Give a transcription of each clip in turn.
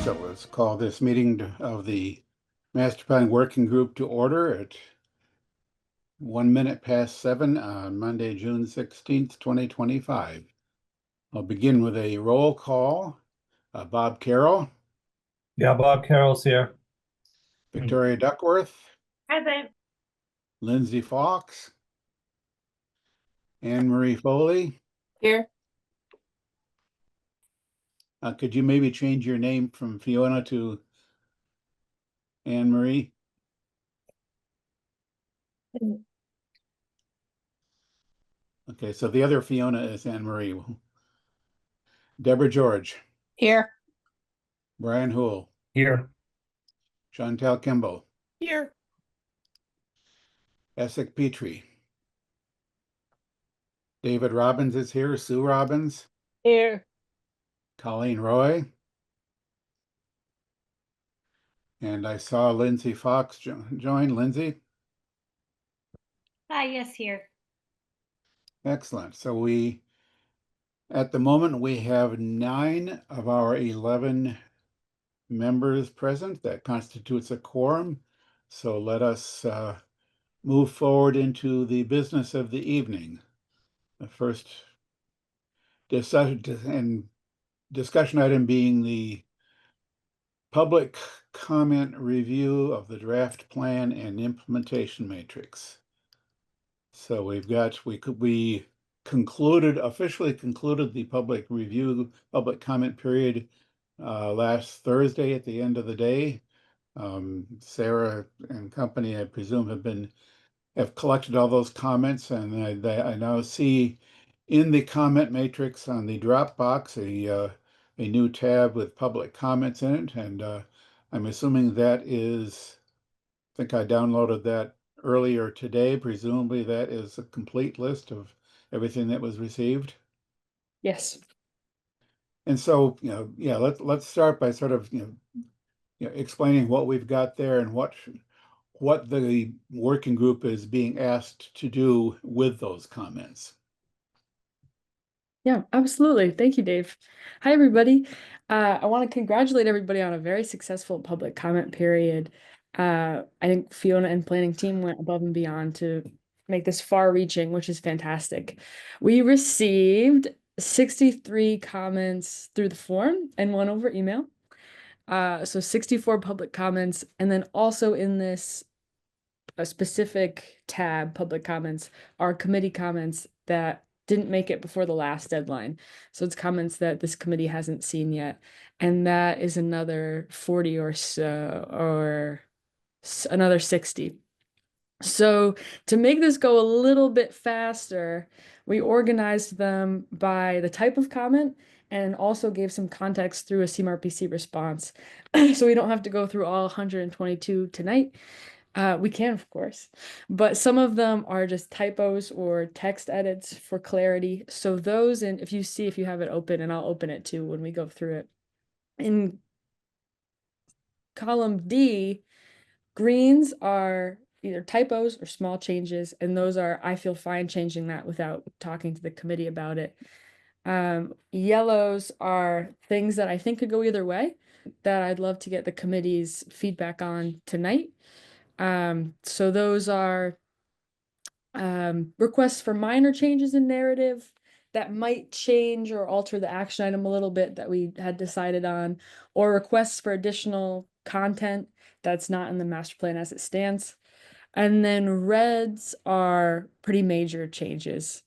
So let's call this meeting of the Master Plan Working Group to order at 1 minute past 7 on Monday, June 16th, 2025. I'll begin with a roll call. Bob Carroll, Yeah, Bob Carroll's here. Victoria Duckworth, Present. Lindsay Fox, Anne Marie Foley. Here. Could you maybe change your name from Fiona to Anne Marie? Okay, so the other Fiona is Anne Marie. Deborah George, Here. Brian Houle, Here. Chantel Kimball, Here. Essex Petrie. David Robbins is here. Sue Robbins. Here. Colleen Roy. And I saw Lindsay Fox join. Lindsay? Hi, yes, here. Excellent. So at the moment, we have 9 of our 11 members present. That constitutes a quorum. So let us move forward into the business of the evening. The first discussion item being the public comment review of the draft plan and implementation matrix. So we officially concluded the public comment period last Thursday at the end of the day. Sarah and company, I presume, have collected all those comments, and I now see in the comment matrix on the Dropbox a new tab with public comments in it, and I'm assuming I think I downloaded that earlier today. Presumably that is a complete list of everything that was received. Yes. And so, let's start by sort of, explaining what we've got there and what the working group is being asked to do with those comments. Yeah, absolutely. Thank you, Dave. Hi, everybody. I want to congratulate everybody on a very successful public comment period. I think Fiona and planning team went above and beyond to make this far-reaching, which is fantastic. We received 63 comments through the form and 1 over email. So 64 public comments, and then also in this a specific tab, public comments, are committee comments that didn't make it before the last deadline. So it's comments that this committee hasn't seen yet. And that is another 40 or so, or another 60. So to make this go a little bit faster, we organized them by the type of comment and also gave some context through a CMRPC response. So we don't have to go through all 122 tonight. We can, of course, but some of them are just typos or text edits for clarity. So those, and if you have it open, and I'll open it too when we go through it. In column D, greens are either typos or small changes, and those are, I feel fine changing that without talking to the committee about it. Yellows are things that I think could go either way, that I'd love to get the committee's feedback on tonight. So those are requests for minor changes in narrative that might change or alter the action item a little bit that we had decided on, or requests for additional content that's not in the master plan as it stands. And then reds are pretty major changes.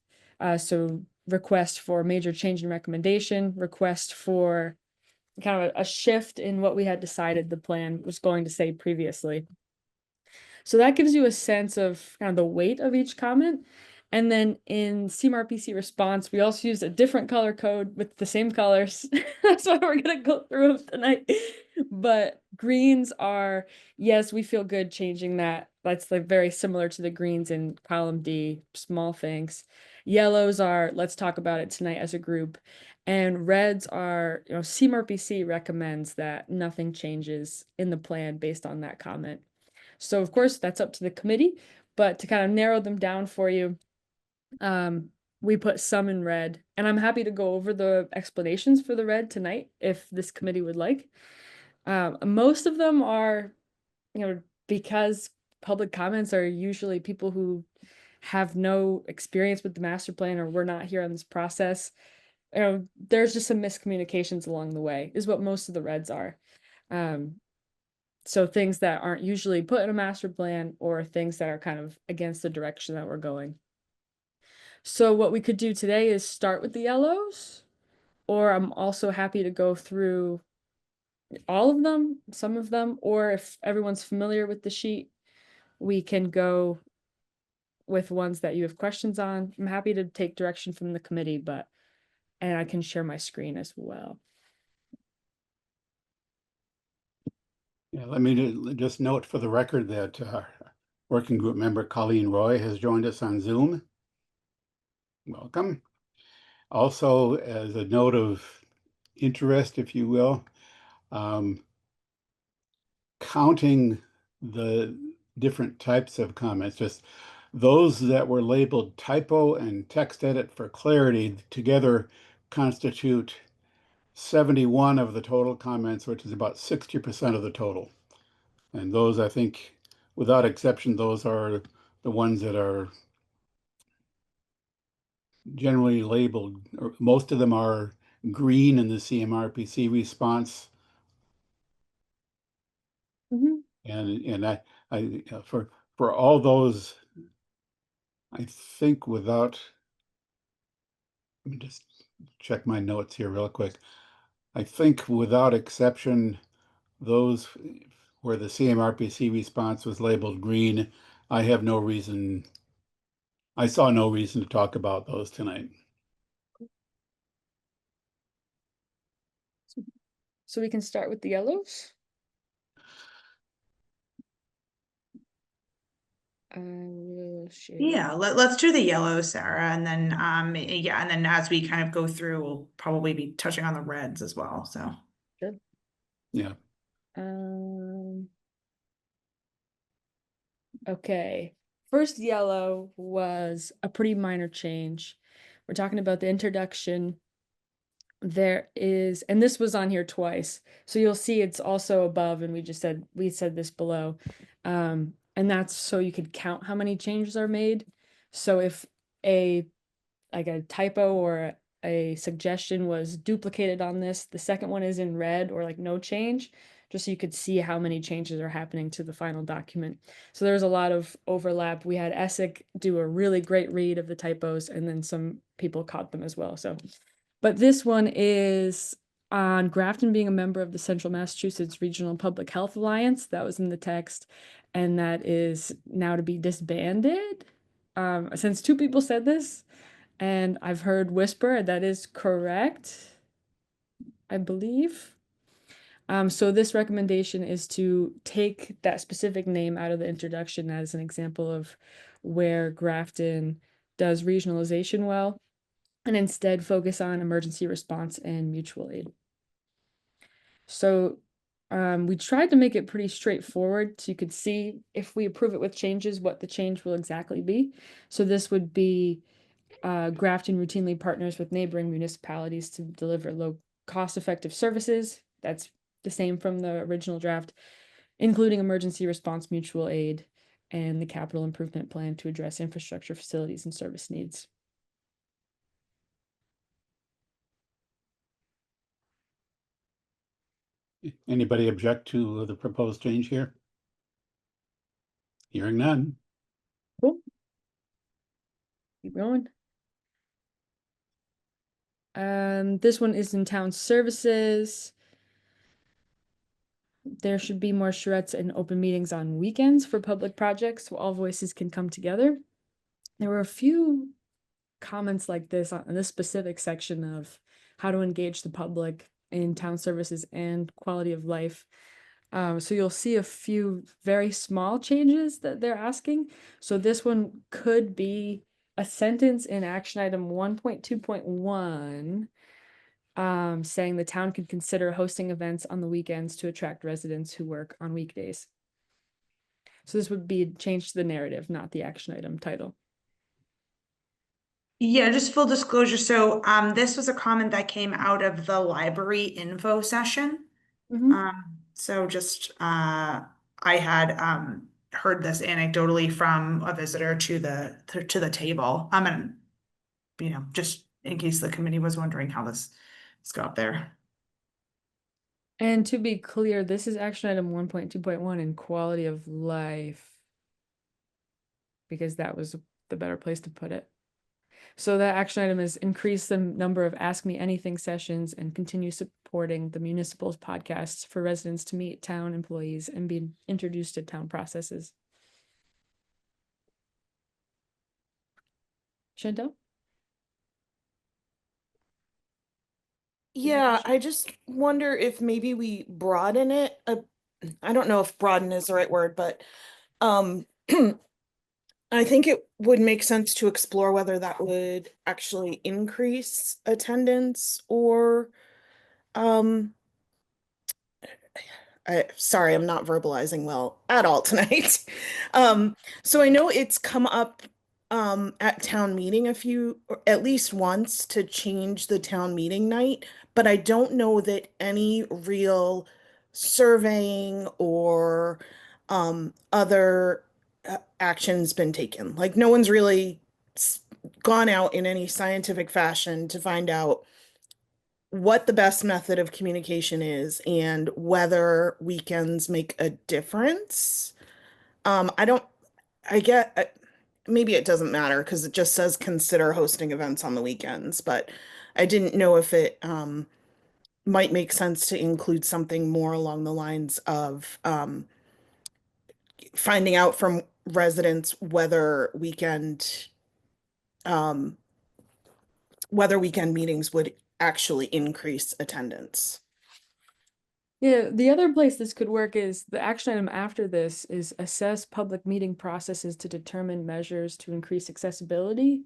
So request for major change in recommendation, request for kind of a shift in what we had decided the plan was going to say previously. So that gives you a sense of kind of the weight of each comment. And then in CMRPC response, we also used a different color code with the same colors. That's why we're going to go through them tonight. But greens are, yes, we feel good changing that. That's like very similar to the greens in column D, small things. Yellows are, let's talk about it tonight as a group. And reds are, CMRPC recommends that nothing changes in the plan based on that comment. So of course, that's up to the committee, but to kind of narrow them down for you, we put some in red, and I'm happy to go over the explanations for the red tonight if this committee would like. Most of them are, because public comments are usually people who have no experience with the master plan or were not here on this process. There's just some miscommunications along the way, is what most of the reds are. So things that aren't usually put in a master plan or things that are kind of against the direction that we're going. So what we could do today is start with the yellows, or I'm also happy to go through all of them, some of them, or if everyone's familiar with the sheet, we can go with ones that you have questions on. I'm happy to take direction from the committee, and I can share my screen as well. Yeah, let me just note for the record that working group member Colleen Roy has joined us on Zoom. Welcome. Also, as a note of interest, if you will, counting the different types of comments, just those that were labeled typo and text edit for clarity together constitute 71 of the total comments, which is about 60% of the total. And those, I think, without exception, those are the ones that are generally labeled, or most of them are green in the CMRPC response. And I for all those, I think without, let me just check my notes here real quick. I think without exception, those where the CMRPC response was labeled green, I saw no reason to talk about those tonight. So we can start with the yellows. I will share. Yeah, let's do the yellow, Sarah, and then yeah, and then as we kind of go through, we'll probably be touching on the reds as well. So Sure. Yeah. Okay. First yellow was a pretty minor change. We're talking about the introduction. There is, and this was on here twice, so you'll see it's also above, and we said this below, and that's so you could count how many changes are made. So if a typo or a suggestion was duplicated on this, the second one is in red or like no change, just so you could see how many changes are happening to the final document. So there's a lot of overlap. We had Essek do a really great read of the typos, and then some people caught them as well. But this one is on Grafton being a member of the Central Massachusetts Regional Public Health Alliance. That was in the text, and that is now to be disbanded. Since two people said this, and I've heard whisper, that is correct, I believe. So this recommendation is to take that specific name out of the introduction as an example of where Grafton does regionalization well, and instead focus on emergency response and mutual aid. So we tried to make it pretty straightforward so you could see if we approve it with changes, what the change will exactly be. So this would be Grafton routinely partners with neighboring municipalities to deliver low cost-effective services. That's the same from the original draft, including emergency response, mutual aid, and the capital improvement plan to address infrastructure, facilities, and service needs. Anybody object to the proposed change here? Hearing none. Cool. Keep going. This one is in town services. There should be more charrettes and open meetings on weekends for public projects so all voices can come together. There were a few comments like this on this specific section of how to engage the public in town services and quality of life. So you'll see a few very small changes that they're asking. So this one could be a sentence in action item 1.2.1 saying the town could consider hosting events on the weekends to attract residents who work on weekdays. So this would be a change to the narrative, not the action item title. yeah, just full disclosure. So this was a comment that came out of the library info session. So just, I had, heard this anecdotally from a visitor to the table. And, just in case the committee was wondering how this got there. And to be clear, this is action item 1.2.1 in quality of life. Because that was the better place to put it. So that action item is increase the number of Ask Me Anything sessions and continue supporting the municipal's podcasts for residents to meet town employees and be introduced to town processes. Chantel? Yeah, I just wonder if maybe we broaden it. I don't know if broaden is the right word, but um I think it would make sense to explore whether that would actually increase attendance or um sorry, I'm not verbalizing well at all tonight. So I know it's come up at town meeting or at least once to change the town meeting night, but I don't know that any real surveying or other action's been taken. Like no one's really gone out in any scientific fashion to find out what the best method of communication is and whether weekends make a difference. I don't, I get, maybe it doesn't matter because it just says consider hosting events on the weekends, but I didn't know if it might make sense to include something more along the lines of finding out from residents um, whether weekend meetings would actually increase attendance. Yeah, the other place this could work is the action item after this is assess public meeting processes to determine measures to increase accessibility.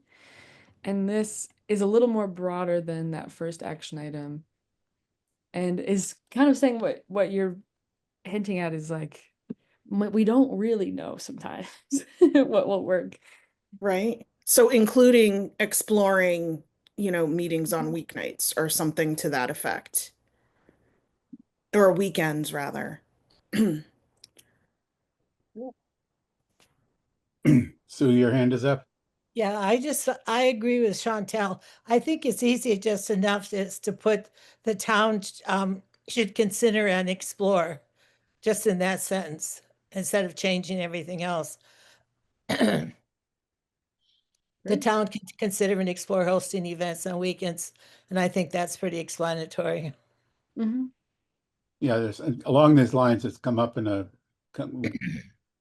And this is a little more broader than that first action item. And is kind of saying what you're hinting at is like, we don't really know sometimes what will work. Right. So including exploring, meetings on weeknights or something to that effect. Or weekends rather. Sue, your hand is up. Yeah, I agree with Chantel. I think it's easy just enough is to put the town should consider and explore, just in that sentence, instead of changing everything else. The Great. town can consider and explore hosting events on weekends, and I think that's pretty explanatory. Mhm. Yeah, there's along these lines, it's come up in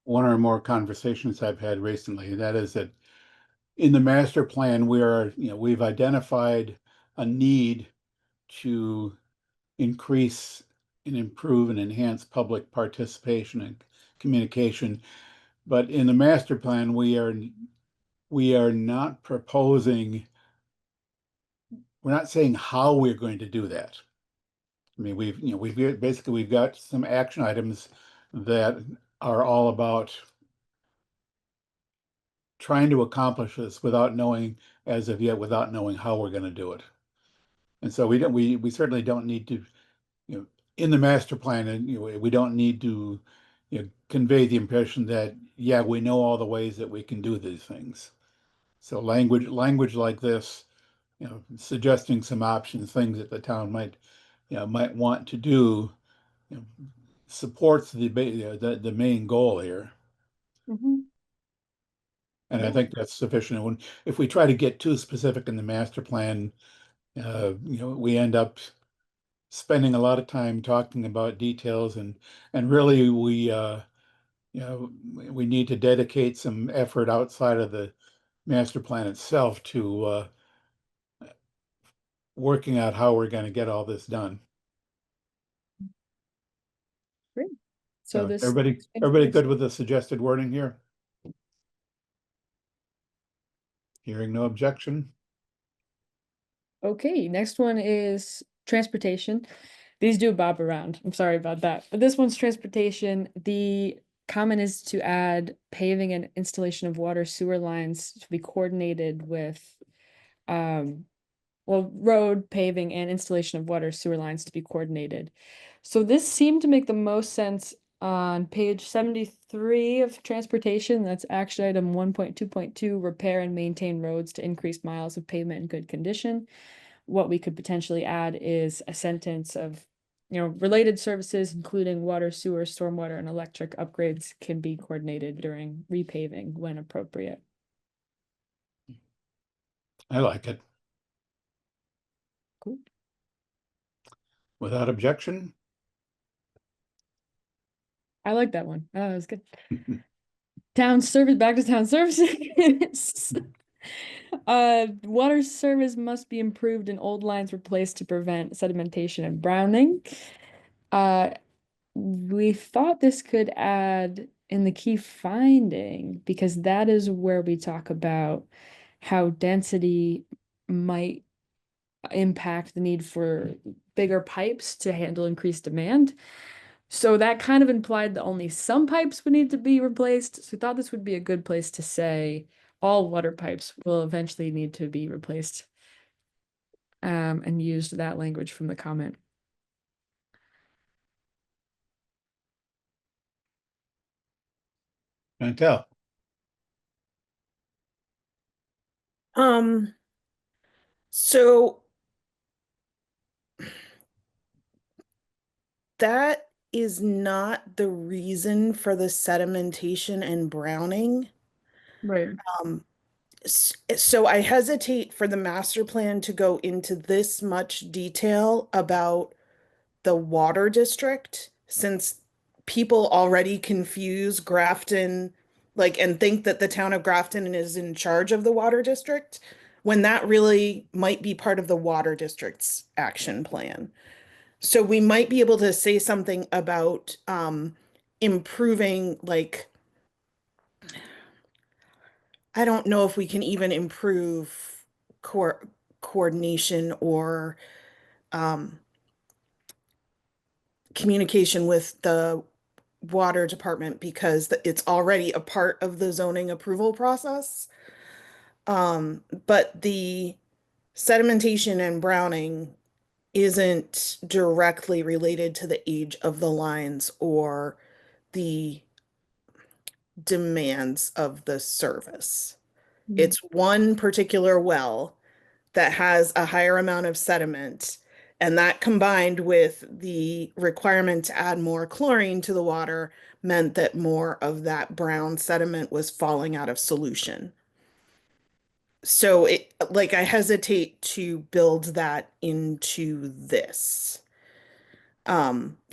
one or more conversations I've had recently. That is that in the master plan, we've identified a need to increase and improve and enhance public participation and communication. But in the master plan, we are not proposing, we're not saying how we're going to do that. I mean, we've got some action items that are all about trying to accomplish this without knowing, as of yet, without knowing how we're going to do it. And so we certainly don't need to, in the master plan, and we don't need to, convey the impression that, yeah, we know all the ways that we can do these things. So language like this, suggesting some options, things that the town might want to do, supports the main goal here. Mhm. And I Yeah. think that's sufficient. If we try to get too specific in the master plan, we end up spending a lot of time talking about details, and really we need to dedicate some effort outside of the master plan itself to working out how we're going to get all this done. Great. So So this everybody good with the suggested wording here? Hearing no objection. Okay, next one is transportation. These do bob around. I'm sorry about that. But this one's transportation. The comment is to add paving and installation of water sewer lines to be coordinated with well, road paving and installation of water sewer lines to be coordinated. So this seemed to make the most sense on page 73 of transportation. That's action item 1.2.2, repair and maintain roads to increase miles of pavement in good condition. What we could potentially add is a sentence of, related services, including water, sewer, stormwater, and electric upgrades can be coordinated during repaving when appropriate. I like it. Cool. Without objection? I like that one. Oh, that was good. Town service, back to town services. Water service must be improved and old lines replaced to prevent sedimentation and browning. We thought this could add in the key finding, because that is where we talk about how density might impact the need for bigger pipes to handle increased demand. So that kind of implied that only some pipes would need to be replaced. So we thought this would be a good place to say all water pipes will eventually need to be replaced. And used that language from the comment. Chantel? So that is not the reason for the sedimentation and browning. Right. So I hesitate for the master plan to go into this much detail about the water district, since people already confuse Grafton, and think that the town of Grafton is in charge of the water district, when that really might be part of the water district's action plan. So we might be able to say something about improving, I don't know if we can even improve coordination or communication with the water department, because it's already a part of the zoning approval process. But the sedimentation and browning isn't directly related to the age of the lines or the demands of the service. It's one particular well that has a higher amount of sediment, and that combined with the requirement to add more chlorine to the water meant that more of that brown sediment was falling out of solution. So I hesitate to build that into this.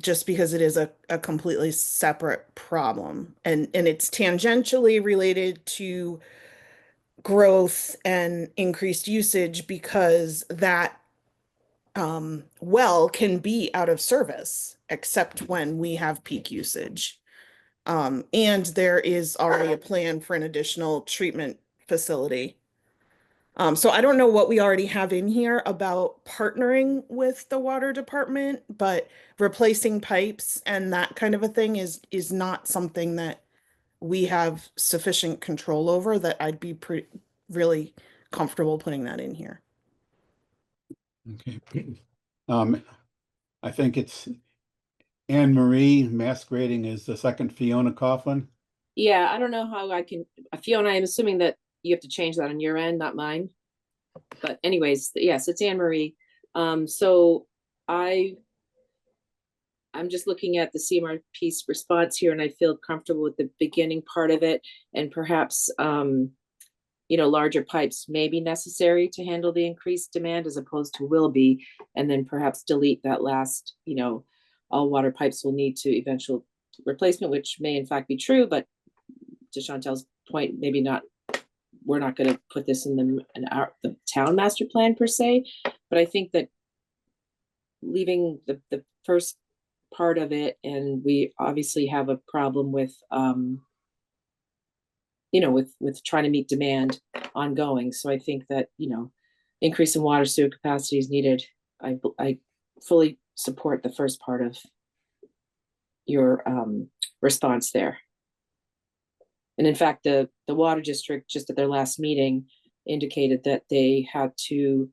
Just because it is a completely separate problem, and it's tangentially related to growth and increased usage, because that well can be out of service except when we have peak usage. And there is already a plan for an additional treatment facility. So I don't know what we already have in here about partnering with the water department, but replacing pipes and that kind of a thing is not something that we have sufficient control over, that I'd be really comfortable putting that in here. Okay. I think it's Anne Marie masquerading as the second Fiona Coughlin. Yeah, I don't know how I can, Fiona, I'm assuming that you have to change that on your end, not mine. But anyways, yes, it's Anne Marie. So I'm just looking at the CMRP's response here, and I feel comfortable with the beginning part of it, and perhaps larger pipes may be necessary to handle the increased demand as opposed to will be, and then perhaps delete that last, all water pipes will need to eventual replacement, which may in fact be true, but to Chantel's point, maybe not. We're not going to put this in the town master plan per se, but I think that leaving the first part of it, and we obviously have a problem with with trying to meet demand ongoing. So I think that increase in water sewer capacity is needed. I fully support the first part of your response there. And in fact, the water district just at their last meeting indicated that they had to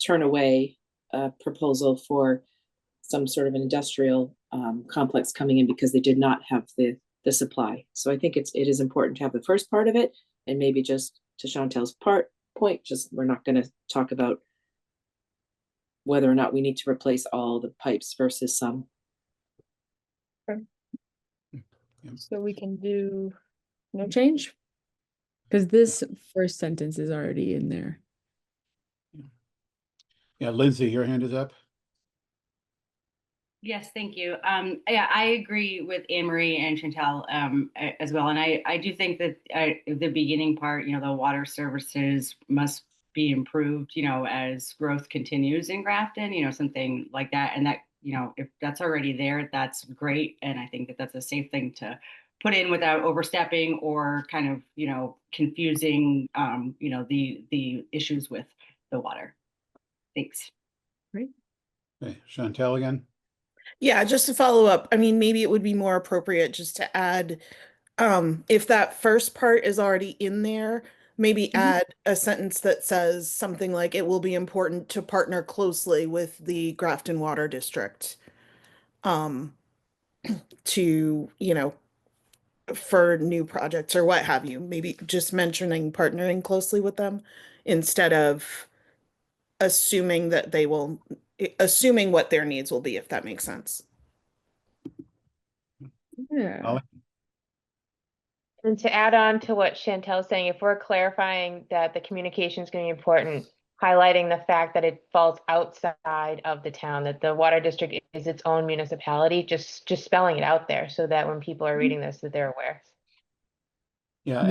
turn away a proposal for some sort of an industrial complex coming in because they did not have the supply. So I think it is important to have the first part of it, and maybe just to Chantel's point, just we're not going to talk about whether or not we need to replace all the pipes versus some. So we can do no change? Because this first sentence is already in there. Yeah, Lindsay, your hand is up. Yes, thank you. Yeah, I agree with Anne Marie and Chantel as well. And I do think that the beginning part, the water services must be improved, as growth continues in Grafton, something like that. And that, if that's already there, that's great. And I think that that's a safe thing to put in without overstepping or kind of, confusing, the issues with the water. Thanks. Great. Okay, Chantel again. Yeah, just to follow up, I mean, maybe it would be more appropriate just to add, if that first part is already in there, maybe add a sentence that says something like, it will be important to partner closely with the Grafton Water District. To, for new projects or what have you, maybe just mentioning partnering closely with them instead of assuming that they will, assuming what their needs will be, if that makes sense. Yeah. Molly? And to add on to what Chantel's saying, if we're clarifying that the communication is going to be important, highlighting the fact that it falls outside of the town, that the water district is its own municipality, just spelling it out there so that when people are reading this, that they're aware. Yeah,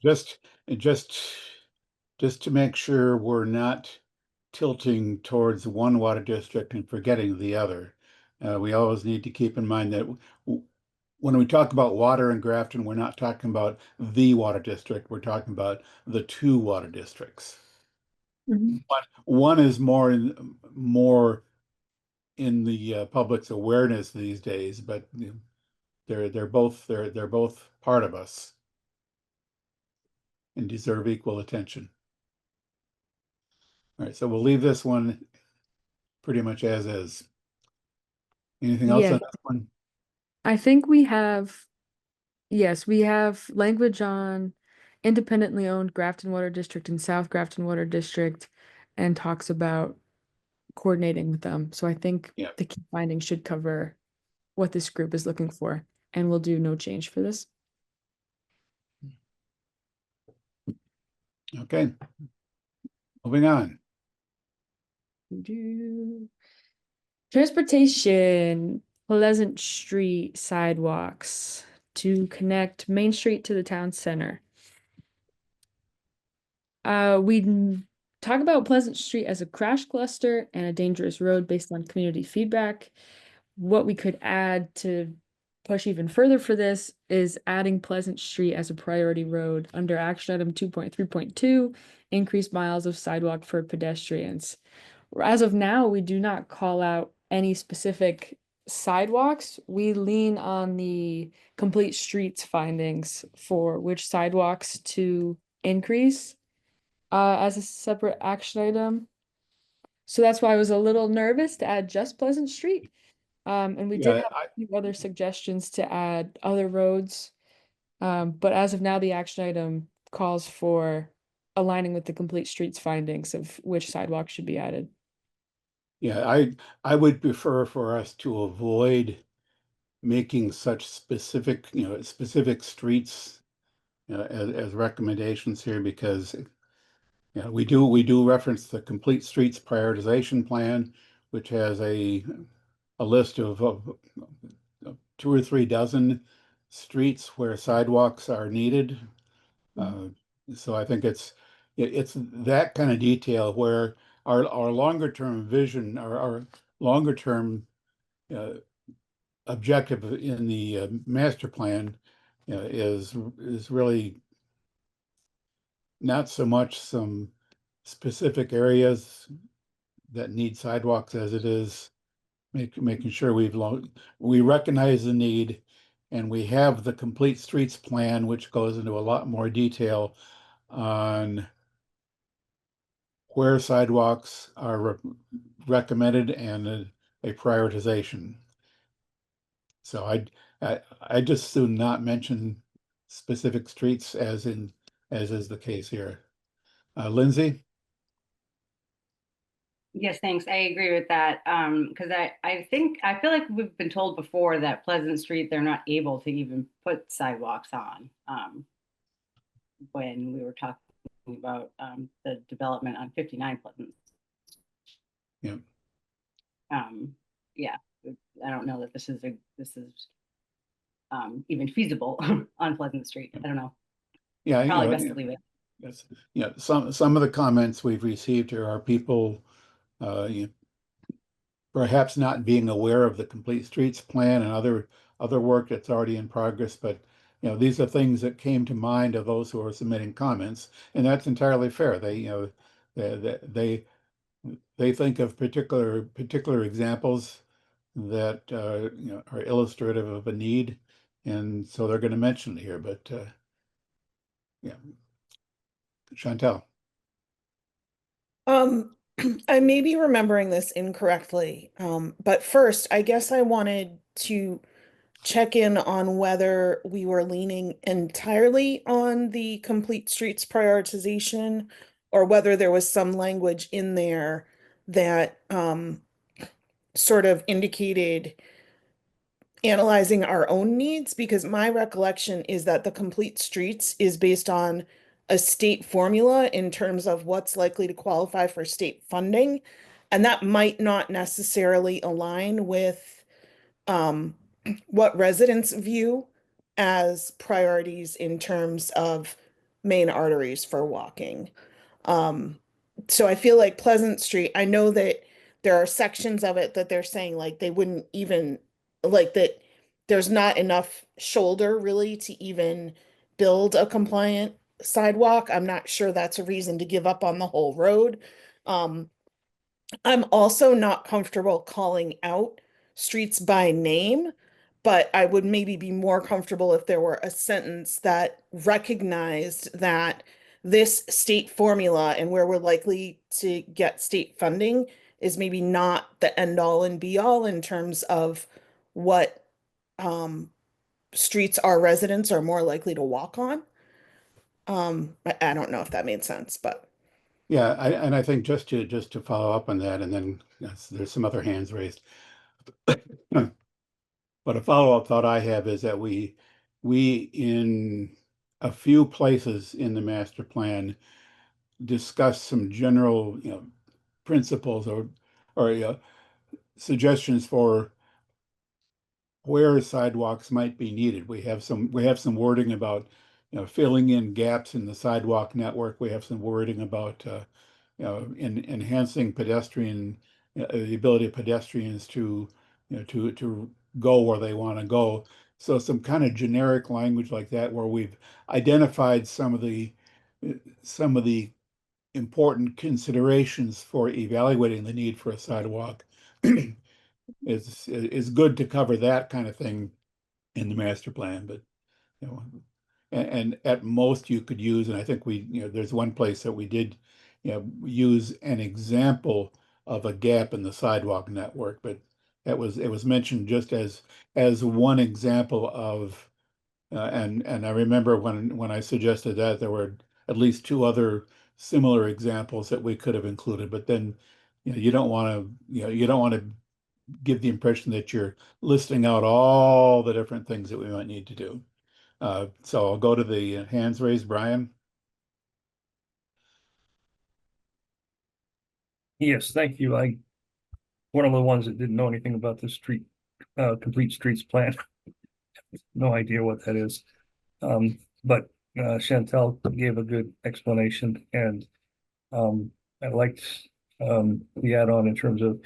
Yes. and just to make sure we're not tilting towards one water district and forgetting the other. We always need to keep in mind that when we talk about water in Grafton, we're not talking about the water district. We're talking about the two water districts. Mhm. One is more in the public's awareness these days, but they're both part of us and deserve equal attention. All right, so we'll leave this one pretty much as is. Anything else Yeah. on this one? I think we have, yes, we have language on independently owned Grafton Water District and South Grafton Water District and talks about coordinating with them. So I think Yeah. the key findings should cover what this group is looking for, and we'll do no change for this. Okay. Moving on. Transportation, Pleasant Street sidewalks to connect Main Street to the town center. We talk about Pleasant Street as a crash cluster and a dangerous road based on community feedback. What we could add to push even further for this is adding Pleasant Street as a priority road under action item 2.3.2, increase miles of sidewalk for pedestrians. As of now, we do not call out any specific sidewalks. We lean on the complete streets findings for which sidewalks to increase as a separate action item. So that's why I was a little nervous to add just Pleasant Street. And we did Yeah, have a few other suggestions to add other roads. But as of now, the action item calls for aligning with the complete streets findings of which sidewalks should be added. Yeah, I would prefer for us to avoid making such specific, specific streets as recommendations here because we do reference the complete streets prioritization plan, which has a list of 2 or 3 dozen streets where sidewalks are needed. So I think it's that kind of detail where our longer term vision, our longer term objective in the master plan is really not so much some specific areas that need sidewalks as it is making sure we recognize the need and we have the complete streets plan, which goes into a lot more detail on where sidewalks are recommended and a prioritization. So I just do not mention specific streets as is the case here. Lindsay? Yes, thanks. I agree with that. Because I feel like we've been told before that Pleasant Street, they're not able to even put sidewalks on. When we were talking about the development on 59 Pleasant. Yeah. Yeah, I don't know that this is even feasible on Pleasant Street. I don't know. Yeah, Probably best to leave it. Yes, yeah. Some of the comments we've received here are people perhaps not being aware of the Complete Streets plan and other work that's already in progress, but these are things that came to mind of those who are submitting comments, and that's entirely fair. They think of particular examples that are illustrative of a need, and so they're going to mention it here. But yeah, Chantel. I may be remembering this incorrectly, but first, I guess I wanted to check in on whether we were leaning entirely on the Complete Streets prioritization or whether there was some language in there that sort of indicated analyzing our own needs, because my recollection is that the Complete Streets is based on a state formula in terms of what's likely to qualify for state funding. And that might not necessarily align with what residents view as priorities in terms of main arteries for walking. So I feel like Pleasant Street, I know that there are sections of it that they're saying like they wouldn't even like that there's not enough shoulder really to even build a compliant sidewalk. I'm not sure that's a reason to give up on the whole road. I'm also not comfortable calling out streets by name, but I would maybe be more comfortable if there were a sentence that recognized that this state formula and where we're likely to get state funding is maybe not the end all and be all in terms of what streets our residents are more likely to walk on. I don't know if that made sense, but Yeah, I think just to follow up on that, and then there's some other hands raised. But a follow-up thought I have is that we in a few places in the master plan discuss some general principles or suggestions for where sidewalks might be needed. We have some wording about filling in gaps in the sidewalk network. We have some wording about enhancing pedestrian the ability of pedestrians to to go where they want to go. So some kind of generic language like that, where we've identified some of the important considerations for evaluating the need for a sidewalk. Is good to cover that kind of thing in the master plan, but and at most you could use, and I think there's one place that we did use an example of a gap in the sidewalk network, but it was mentioned just as one example of and I remember when I suggested that there were at least two other similar examples that we could have included, but then you don't want to give the impression that you're listing out all the different things that we might need to do. So I'll go to the hands raised, Brian. Yes, thank you. One of the ones that didn't know anything about the Complete Streets plan. No idea what that is. But Chantel gave a good explanation, and I liked the add-on in terms of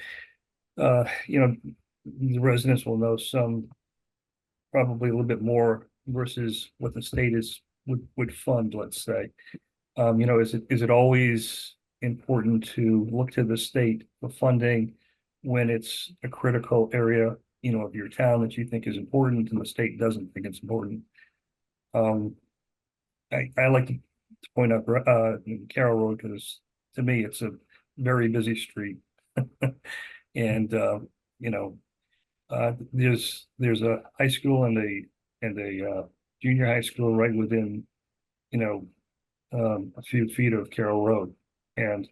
the residents will know some probably a little bit more versus what the state would fund, let's say. Is it always important to look to the state for funding when it's a critical area, of your town that you think is important and the state doesn't think it's important? I like to point out Carroll Road because to me, it's a very busy street. And, you know, there's a high school and a junior high school right within, you know, a few feet of Carroll Road. And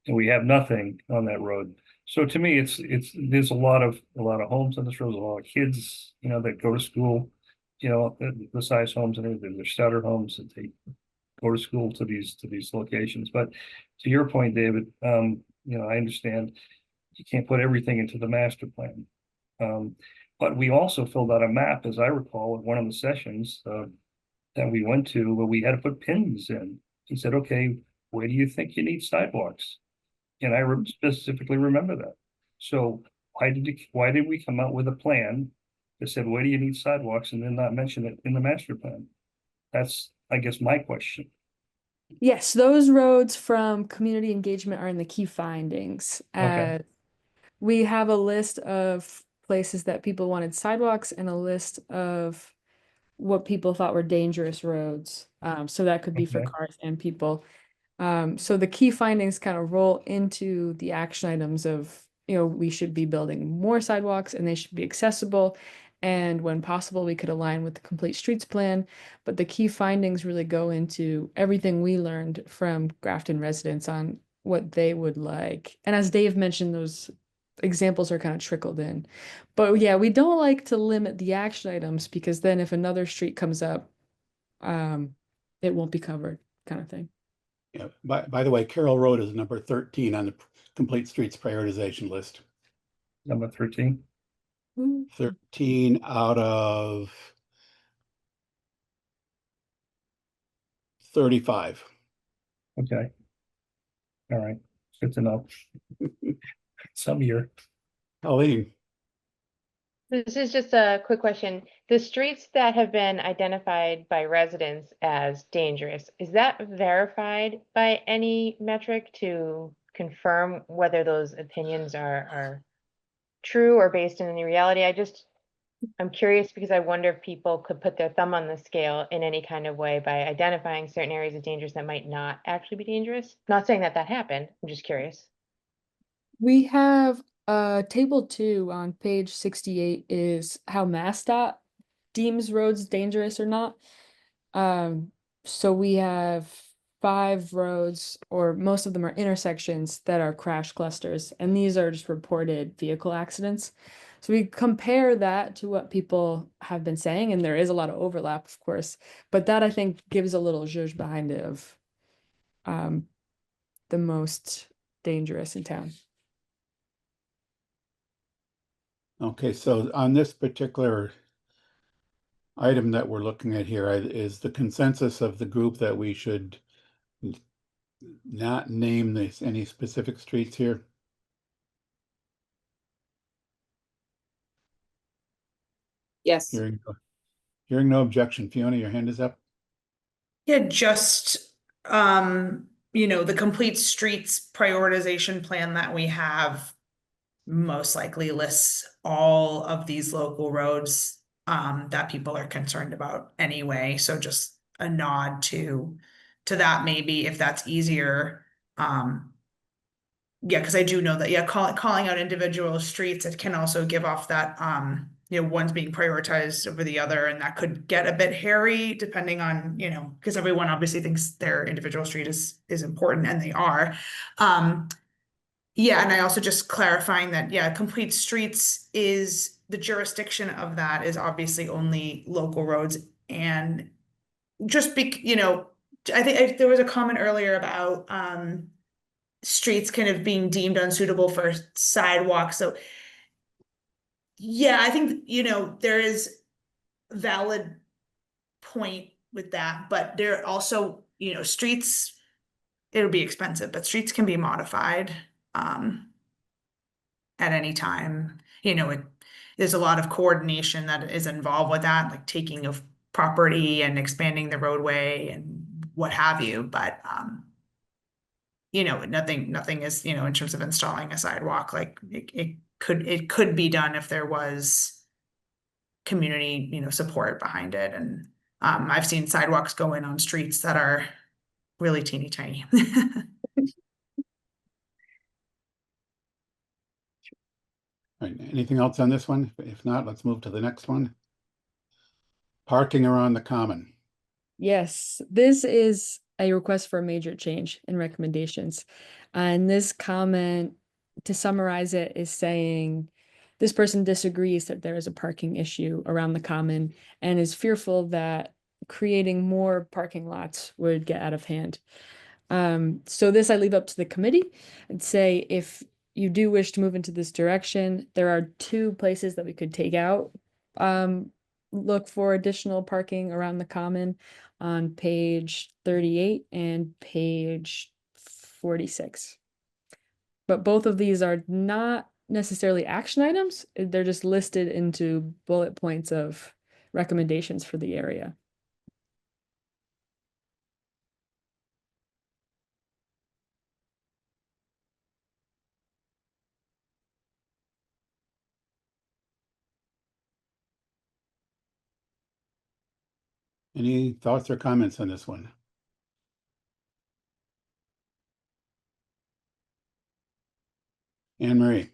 we have nothing on that road. So to me, there's a lot of homes on this road, a lot of kids, you know, that go to school, you know, the size homes and everything, they're starter homes that they go to school to these locations. But to your point, David, you know, I understand you can't put everything into the master plan. But we also filled out a map, as I recall, at one of the sessions that we went to, where we had to put pins in. He said, okay, where do you think you need sidewalks? And I specifically remember that. So why did we come out with a plan that said, where do you need sidewalks, and then not mention it in the master plan? That's, I guess, my question. Yes, those roads from community engagement are in the key findings. Okay. We have a list of places that people wanted sidewalks and a list of what people thought were dangerous roads. So that could be for Okay. cars and people. So the key findings kind of roll into the action items of, you know, we should be building more sidewalks and they should be accessible. And when possible, we could align with the complete streets plan. But the key findings really go into everything we learned from Grafton residents on what they would like. And as Dave mentioned, those examples are kind of trickled in. But yeah, we don't like to limit the action items, because then if another street comes up, it won't be covered, kind of thing. Yeah, by the way, Carroll Road is number 13 on the complete streets prioritization list. Number 13. 13 out of 35. Okay. All right. Good to know. Some year. Colleen, This is just a quick question. The streets that have been identified by residents as dangerous, is that verified by any metric to confirm whether those opinions are true or based in any reality? I'm curious because I wonder if people could put their thumb on the scale in any kind of way by identifying certain areas of dangers that might not actually be dangerous. Not saying that happened. I'm just curious. We have table 2 on page 68 is how MassDOT deems roads dangerous or not. So we have 5 roads, or most of them are intersections, that are crash clusters, and these are just reported vehicle accidents. So we compare that to what people have been saying, and there is a lot of overlap, of course, but that I think gives a little zhuzh behind it of the most dangerous in town. okay, so on this particular item that we're looking at here, is the consensus of the group that we should not name any specific streets here? Yes. Hearing no objection. Fiona, your hand is up. Yeah, just, you know, the complete streets prioritization plan that we have most likely lists all of these local roads that people are concerned about anyway. So just a nod to that, maybe, if that's easier. Yeah, because I do know that, yeah, calling out individual streets, it can also give off that you know, one's being prioritized over the other, and that could get a bit hairy depending on, you know, because everyone obviously thinks their individual street is important, and they are. Yeah, and I also just clarifying that, yeah, complete streets is the jurisdiction of that is obviously only local roads, and just you know, I think there was a comment earlier about streets kind of being deemed unsuitable for sidewalks. So yeah, I think, you know, there is valid point with that, but there also, you know, streets, it'll be expensive, but streets can be modified at any time. You know, there's a lot of coordination that is involved with that, like taking of property and expanding the roadway and what have you, but you know, nothing is, you know, in terms of installing a sidewalk, like it could be done if there was community, you know, support behind it. And I've seen sidewalks go in on streets that are really teeny tiny. All right, anything else on this one? If not, let's move to the next one. Parking around the common. Yes, this is a request for a major change in recommendations. And this comment, to summarize it, is saying this person disagrees that there is a parking issue around the common and is fearful that creating more parking lots would get out of hand. So this I leave up to the committee and say if you do wish to move into this direction, there are two places that we could take out. Look for additional parking around the common on page 38 and page 46. But both of these are not necessarily action items. They're just listed into bullet points of recommendations for the area. Any thoughts or comments on this one? Anne Marie.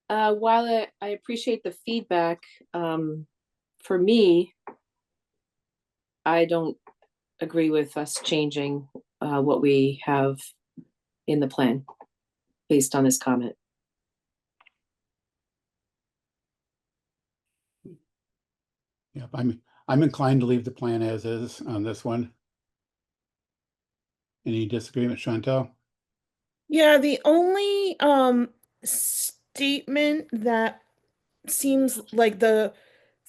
While I appreciate the feedback, for me, I don't agree with us changing what we have in the plan based on this comment. Yeah, I'm inclined to leave the plan as is on this one. Any disagreement, Chantel? Yeah, the only statement that seems like the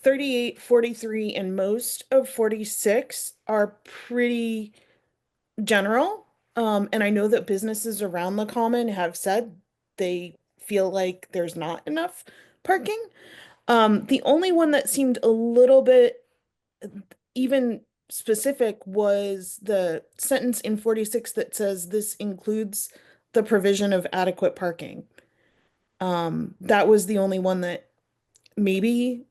38, 43, and most of 46 are pretty general. And I know that businesses around the common have said they feel like there's not enough parking. The only one that seemed a little bit even specific was the sentence in 46 that says this includes the provision of adequate parking. That was the only one that maybe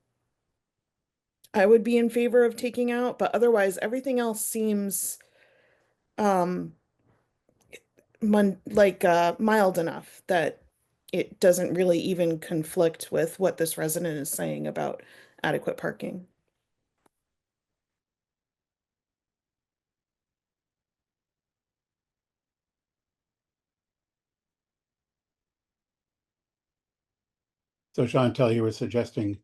I would be in favor of taking out, but otherwise everything else seems mild enough that it doesn't really even conflict with what this resident is saying about adequate parking. So Chantel, you were suggesting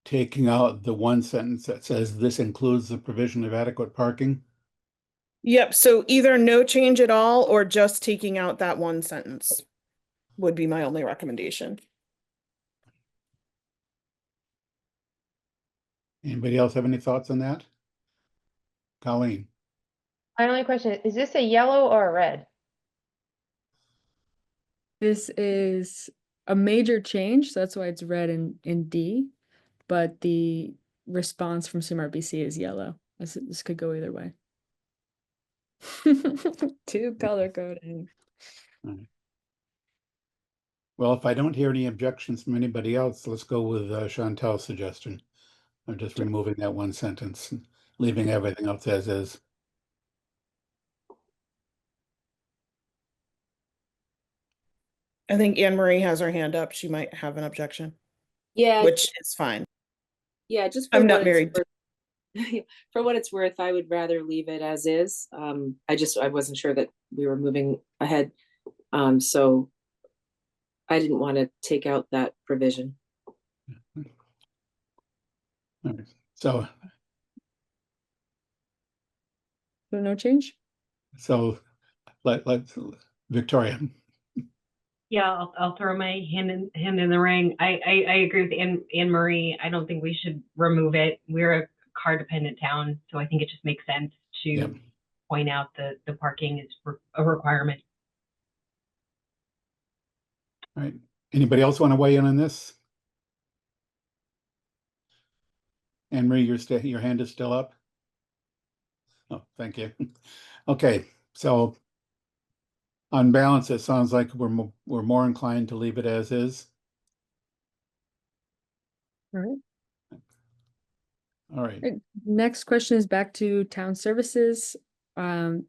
taking out the one sentence that says this includes the provision of adequate parking? Yep, so either no change at all or just taking out that one sentence would be my only recommendation. Anybody else have any thoughts on that? Colleen? My only question, is this a yellow or a red? This is a major change, so that's why it's red in D, but the response from CMRPC is yellow. This could go either way. Two color coding. Well, if I don't hear any objections from anybody else, let's go with Chantel's suggestion of just removing that one sentence, and leaving everything else as is. I think Anne Marie has her hand up. She might have an objection, Yeah, which is fine. yeah, just for I'm not what it's married. worth. For what it's worth, I would rather leave it as is. I wasn't sure that we were moving ahead. So I didn't want to take out that provision. All right. So So no change? let's Victoria. Yeah, I'll throw my hand in the ring. I agree with Anne Marie. I don't think we should remove it. We're a car dependent town, so I think it just makes sense to Yep. point out that the parking is a requirement. All right. Anybody else want to weigh in on this? Anne Marie, your hand is still up. Oh, thank you. Okay, so on balance, it sounds like we're more inclined to leave it as is. All right. All right. Next question is back to town services.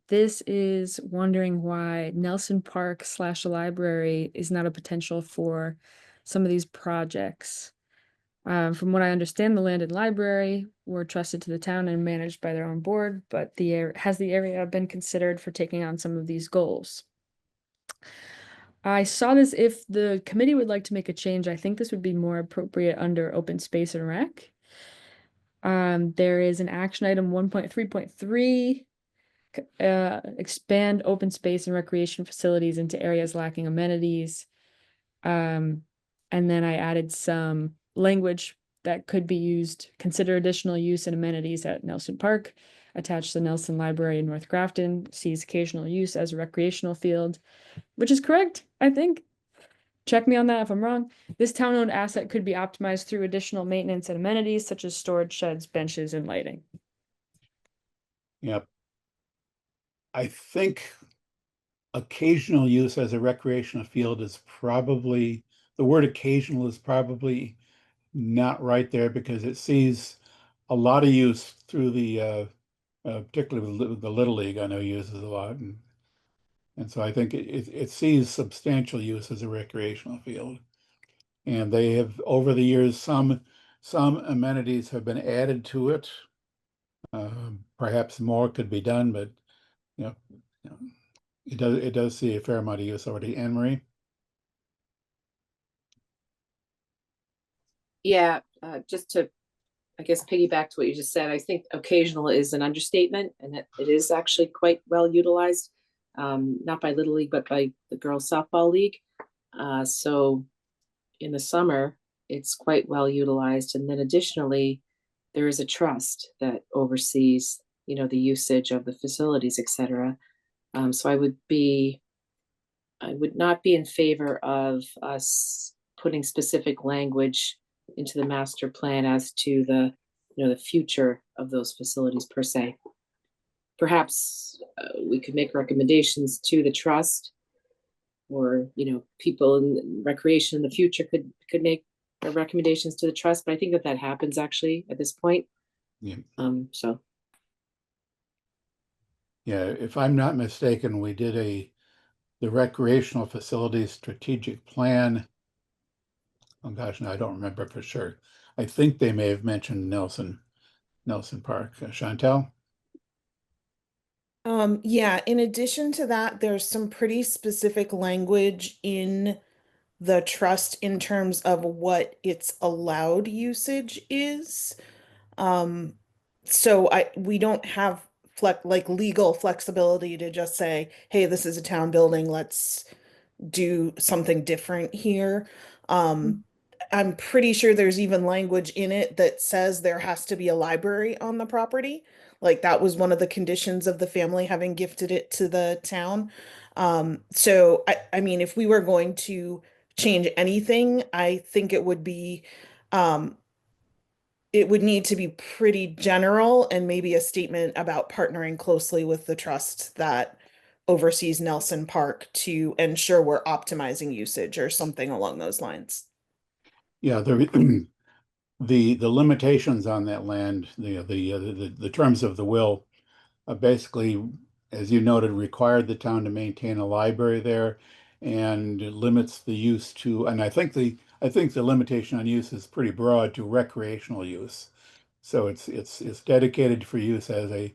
This is wondering why Nelson Park / library is not a potential for some of these projects. From what I understand, the land and library were trusted to the town and managed by their own board, but has the area been considered for taking on some of these goals? I saw this. If the committee would like to make a change, I think this would be more appropriate under open space and rec. There is an action item 1.3.3, expand open space and recreation facilities into areas lacking amenities. And then I added some language that could be used, consider additional use and amenities at Nelson Park, attached to the Nelson Library in North Grafton, sees occasional use as a recreational field, which is correct, I think. Check me on that if I'm wrong. This town-owned asset could be optimized through additional maintenance and amenities such as storage sheds, benches, and lighting. Yep. I think occasional use as a recreational field is probably, the word occasional is probably not right there, because it sees a lot of use through the, particularly with the Little League, I know uses a lot. And so I think it sees substantial use as a recreational field. And they have, over the years, some amenities have been added to it. Perhaps more could be done, but you know, it does see a fair amount of use already. Anne Marie? Yeah, just to, I guess, piggyback to what you just said, I think occasional is an understatement, and it is actually quite well utilized, not by Little League, but by the Girls Softball League. So in the summer, it's quite well utilized. And then additionally, there is a trust that oversees, the usage of the facilities, et cetera. So I would not be in favor of us putting specific language into the master plan as to the future of those facilities per se. Perhaps we could make recommendations to the trust, or people in recreation in the future could make recommendations to the trust. But I think that happens actually at this point. Yeah. So. Yeah, if I'm not mistaken, we did the recreational facilities strategic plan. Oh gosh, no, I don't remember for sure. I think they may have mentioned Nelson Park. Chantel? Yeah, in addition to that, there's some pretty specific language in the trust in terms of what its allowed usage is. So we don't have legal flexibility to just say, hey, this is a town building, let's do something different here. I'm pretty sure there's even language in it that says there has to be a library on the property. Like that was one of the conditions of the family having gifted it to the town. So I mean, if we were going to change anything, I think it would be, it would need to be pretty general and maybe a statement about partnering closely with the trust that oversees Nelson Park to ensure we're optimizing usage or something along those lines. Yeah, the limitations on that land, the terms of the will, basically, as you noted, required the town to maintain a library there, and it limits the use to, and I think the limitation on use is pretty broad, to recreational use. So it's dedicated for use I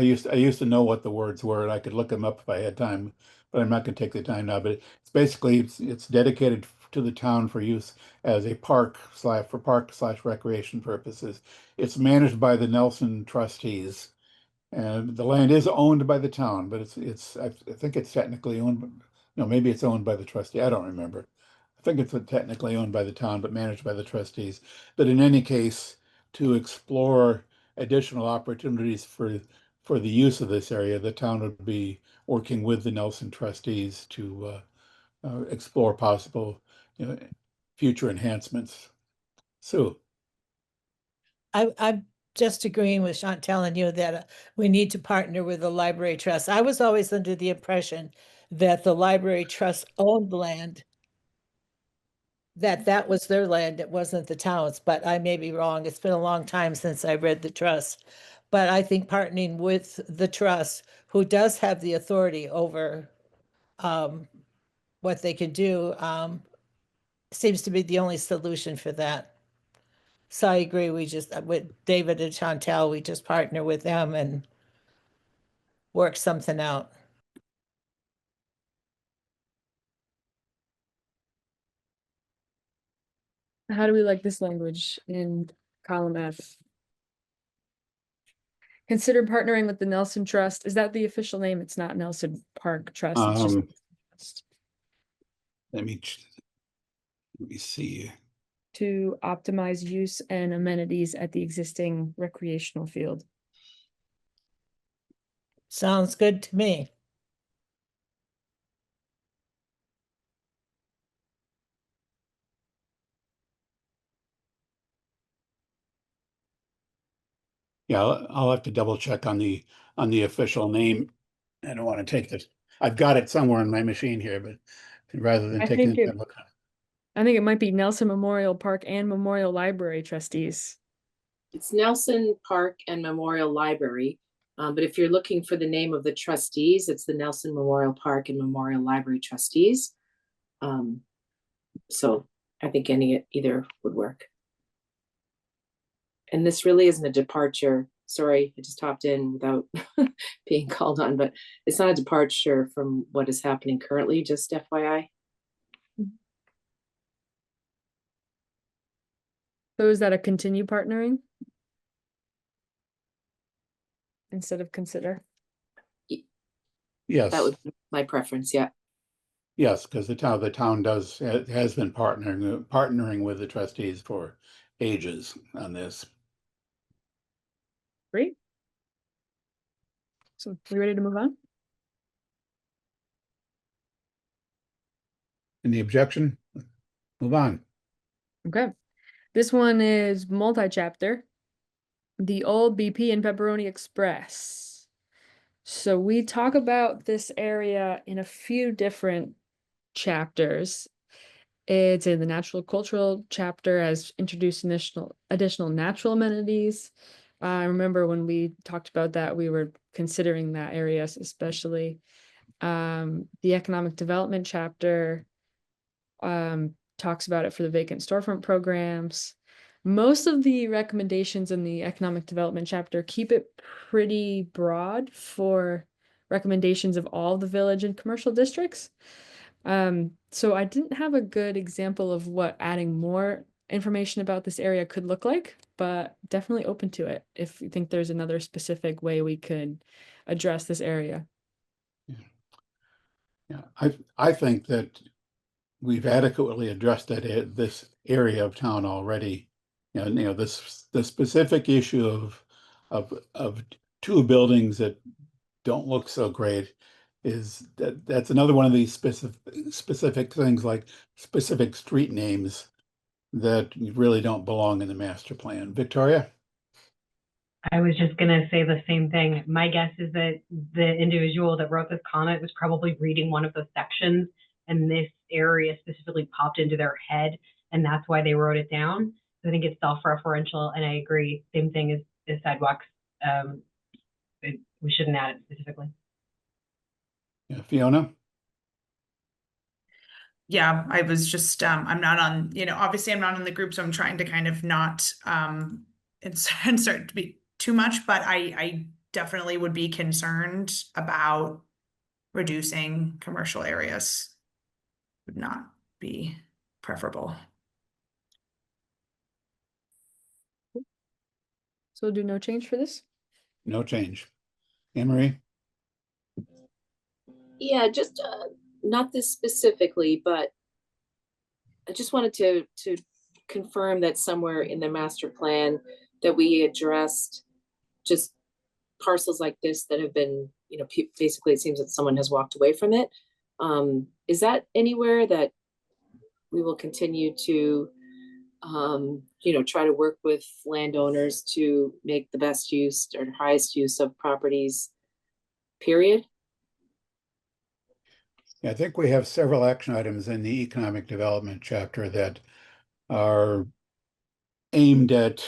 used to know what the words were, and I could look them up if I had time, but I'm not going to take the time now. But it's basically it's dedicated to the town for use as a park / recreation purposes. It's managed by the Nelson trustees, and the land is owned by the town, but I think it's technically owned. No, maybe it's owned by the trustee. I don't remember. I think it's technically owned by the town, but managed by the trustees. But in any case, to explore additional opportunities for the use of this area, the town would be working with the Nelson trustees to explore possible future enhancements. Sue? I'm just agreeing with Chantel and you that we need to partner with the library trust. I was always under the impression that the library trust owned land, that was their land, it wasn't the town's, but I may be wrong. It's been a long time since I read the trust. But I think partnering with the trust, who does have the authority over what they can do, seems to be the only solution for that. So I agree, we just, with David and Chantel, we just partner with them and work something out. How do we like this language in column F? Consider partnering with the Nelson Trust. Is that the official name? It's not Nelson Park Trust. It's just Trust. Let me see. To optimize use and amenities at the existing recreational field. Sounds good to me. Yeah, I'll have to double check on the official name. I don't want to take this. I've got it somewhere on my machine here, but rather than I taking think it, look. I think it might be Nelson Memorial Park and Memorial Library trustees. It's Nelson Park and Memorial Library. But if you're looking for the name of the trustees, it's the Nelson Memorial Park and Memorial Library trustees. So I think either would work. And this really isn't a departure. Sorry, I just hopped in without being called on, but it's not a departure from what is happening currently, just FYI. So is that a continue partnering? Instead of consider? Yes, That would be my preference, yeah. yes, because the town has been partnering with the trustees for ages on this. Great. So we ready to move on? Any objection? Move on. Okay. This one is multi-chapter. The old BP and Pepperoni Express. So we talk about this area in a few different chapters. It's in the natural cultural chapter as introduce additional natural amenities. I remember when we talked about that, we were considering that area especially. The economic development chapter talks about it for the vacant storefront programs. Most of the recommendations in the economic development chapter keep it pretty broad for recommendations of all the village and commercial districts. So I didn't have a good example of what adding more information about this area could look like, but definitely open to it if you think there's another specific way we could address this area. Yeah, I think that we've adequately addressed this area of town already. The specific issue of two buildings that don't look so great is that's another one of these specific things, like specific street names that really don't belong in the master plan. Victoria? I was just going to say the same thing. My guess is that the individual that wrote this comment was probably reading one of the sections and this area specifically popped into their head, and that's why they wrote it down. I think it's self-referential, and I agree. Same thing as sidewalks. We shouldn't add it specifically. Yeah, Fiona? Yeah, I was just, I'm not on, obviously I'm not in the group, so I'm trying to kind of not, insert to be too much, but I definitely would be concerned about reducing commercial areas. Would not be preferable. So do no change for this? No change. Anne-Marie? Yeah, just not this specifically, but I just wanted to confirm that somewhere in the master plan that we addressed just parcels like this that have been, basically it seems that someone has walked away from it. Is that anywhere that we will continue to, try to work with landowners to make the best use or highest use of properties, period? Yeah, I think we have several action items in the economic development chapter that are aimed at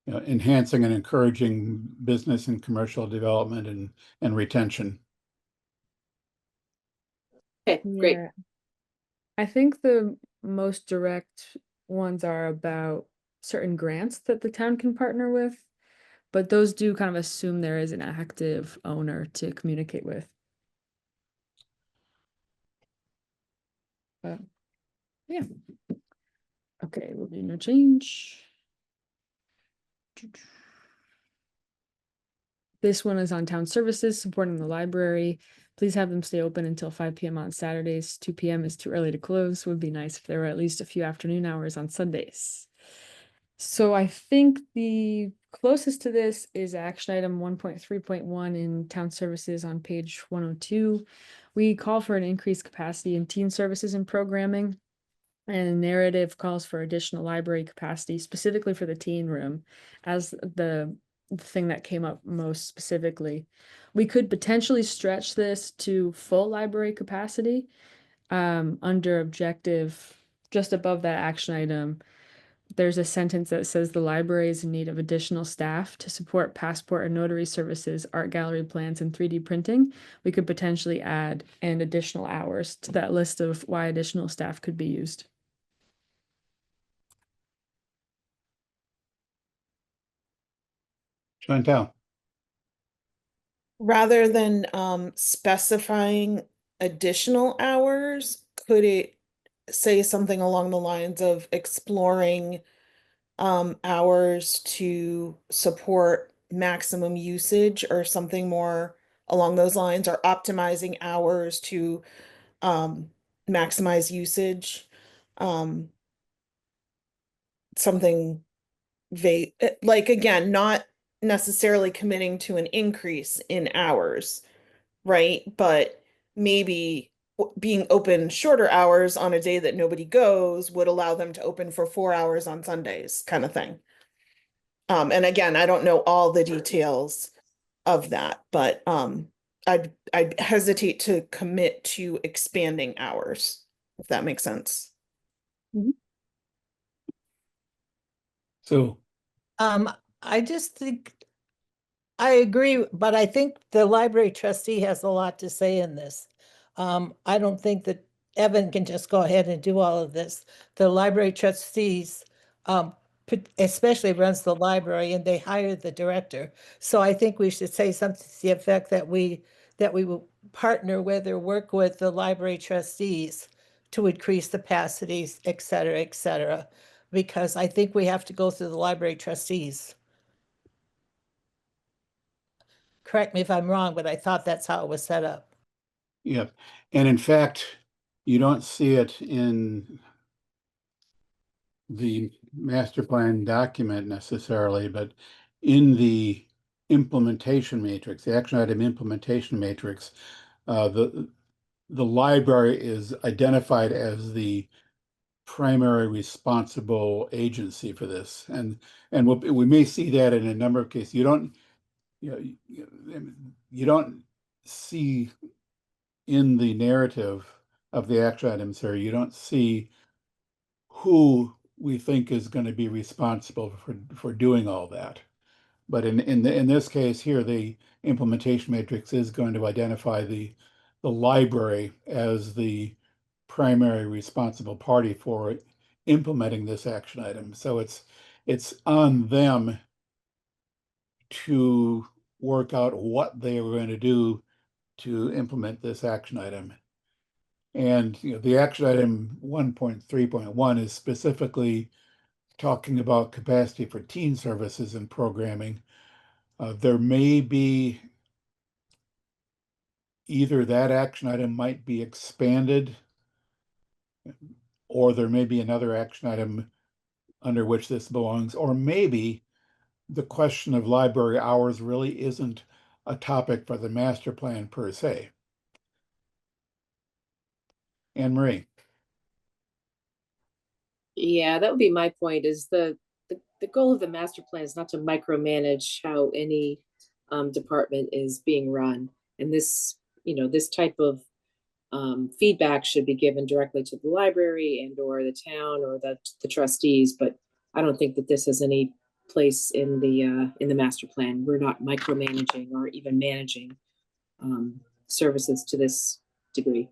enhancing and encouraging business and commercial development and retention. Okay, great. Yeah. I think the most direct ones are about certain grants that the town can partner with, but those do kind of assume there is an active owner to communicate with. But yeah. Okay, we'll do no change. This one is on town services, supporting the library. Please have them stay open until 5 p.m. on Saturdays. 2 p.m. is too early to close. Would be nice if there were at least a few afternoon hours on Sundays. So I think the closest to this is action item 1.3.1 in town services on page 102. We call for an increased capacity in teen services and programming. And narrative calls for additional library capacity specifically for the teen room as the thing that came up most specifically. We could potentially stretch this to full library capacity under objective, just above that action item. There's a sentence that says the library is in need of additional staff to support passport and notary services, art gallery plans, and 3D printing. We could potentially add an additional hours to that list of why additional staff could be used. Chantal? Rather than specifying additional hours, could it say something along the lines of exploring hours to support maximum usage or something more along those lines, or optimizing hours to maximize usage? Something vague, like, again, not necessarily committing to an increase in hours, right? But maybe being open shorter hours on a day that nobody goes would allow them to open for 4 hours on Sundays, kind of thing. And again, I don't know all the details of that, but I'd hesitate to commit to expanding hours, if that makes sense. So I just think, I agree, but I think the library trustee has a lot to say in this. I don't think that Evan can just go ahead and do all of this. The library trustees, especially runs the library, and they hire the director. So I think we should say something to the effect that we will partner with or work with the library trustees to increase the capacities, et cetera, because I think we have to go through the library trustees. Correct me if I'm wrong, but I thought that's how it was set up. yeah, and in fact, you don't see it in the master plan document necessarily, but in the implementation matrix, the action item implementation matrix, the library is identified as the primary responsible agency for this, and we may see that in a number of cases. You don't, you don't see in the narrative of the action items here, you don't see who we think is going to be responsible for doing all that. But in this case here, the implementation matrix is going to identify the library as the primary responsible party for implementing this action item. So it's on them to work out what they are going to do to implement this action item. And the action item 1.3.1 is specifically talking about capacity for teen services and programming. There may be either that action item might be expanded, or there may be another action item under which this belongs, or maybe the question of library hours really isn't a topic for the master plan per se. Anne Marie. Yeah, that would be my point, is the goal of the master plan is not to micromanage how any department is being run. And this, this type of feedback should be given directly to the library and or the town or the trustees, but I don't think that this has any place in the master plan. We're not micromanaging or even managing services to this degree.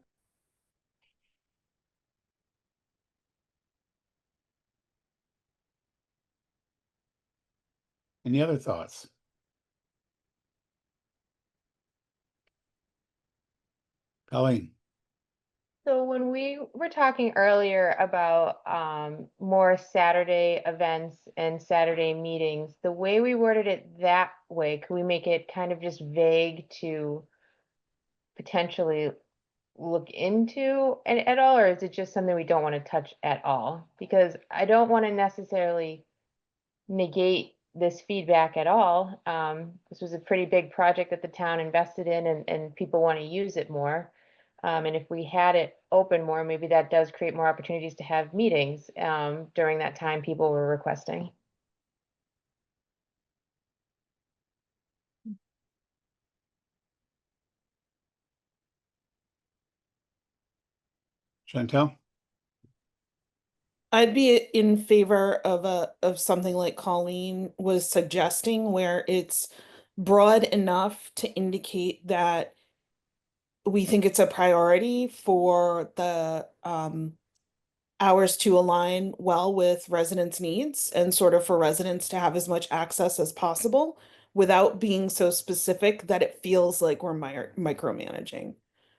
Any other thoughts? Colleen? So when we were talking earlier about more Saturday events and Saturday meetings, the way we worded it that way, could we make it kind of just vague to potentially look into at all, or is it just something we don't want to touch at all? Because I don't want to necessarily negate this feedback at all. This was a pretty big project that the town invested in, and people want to use it more. And if we had it open more, maybe that does create more opportunities to have meetings during that time people were requesting. Chantel? I'd be in favor of something like Colleen was suggesting, where it's broad enough to indicate that we think it's a priority for the hours to align well with residents' needs, and sort of for residents to have as much access as possible without being so specific that it feels like we're micromanaging.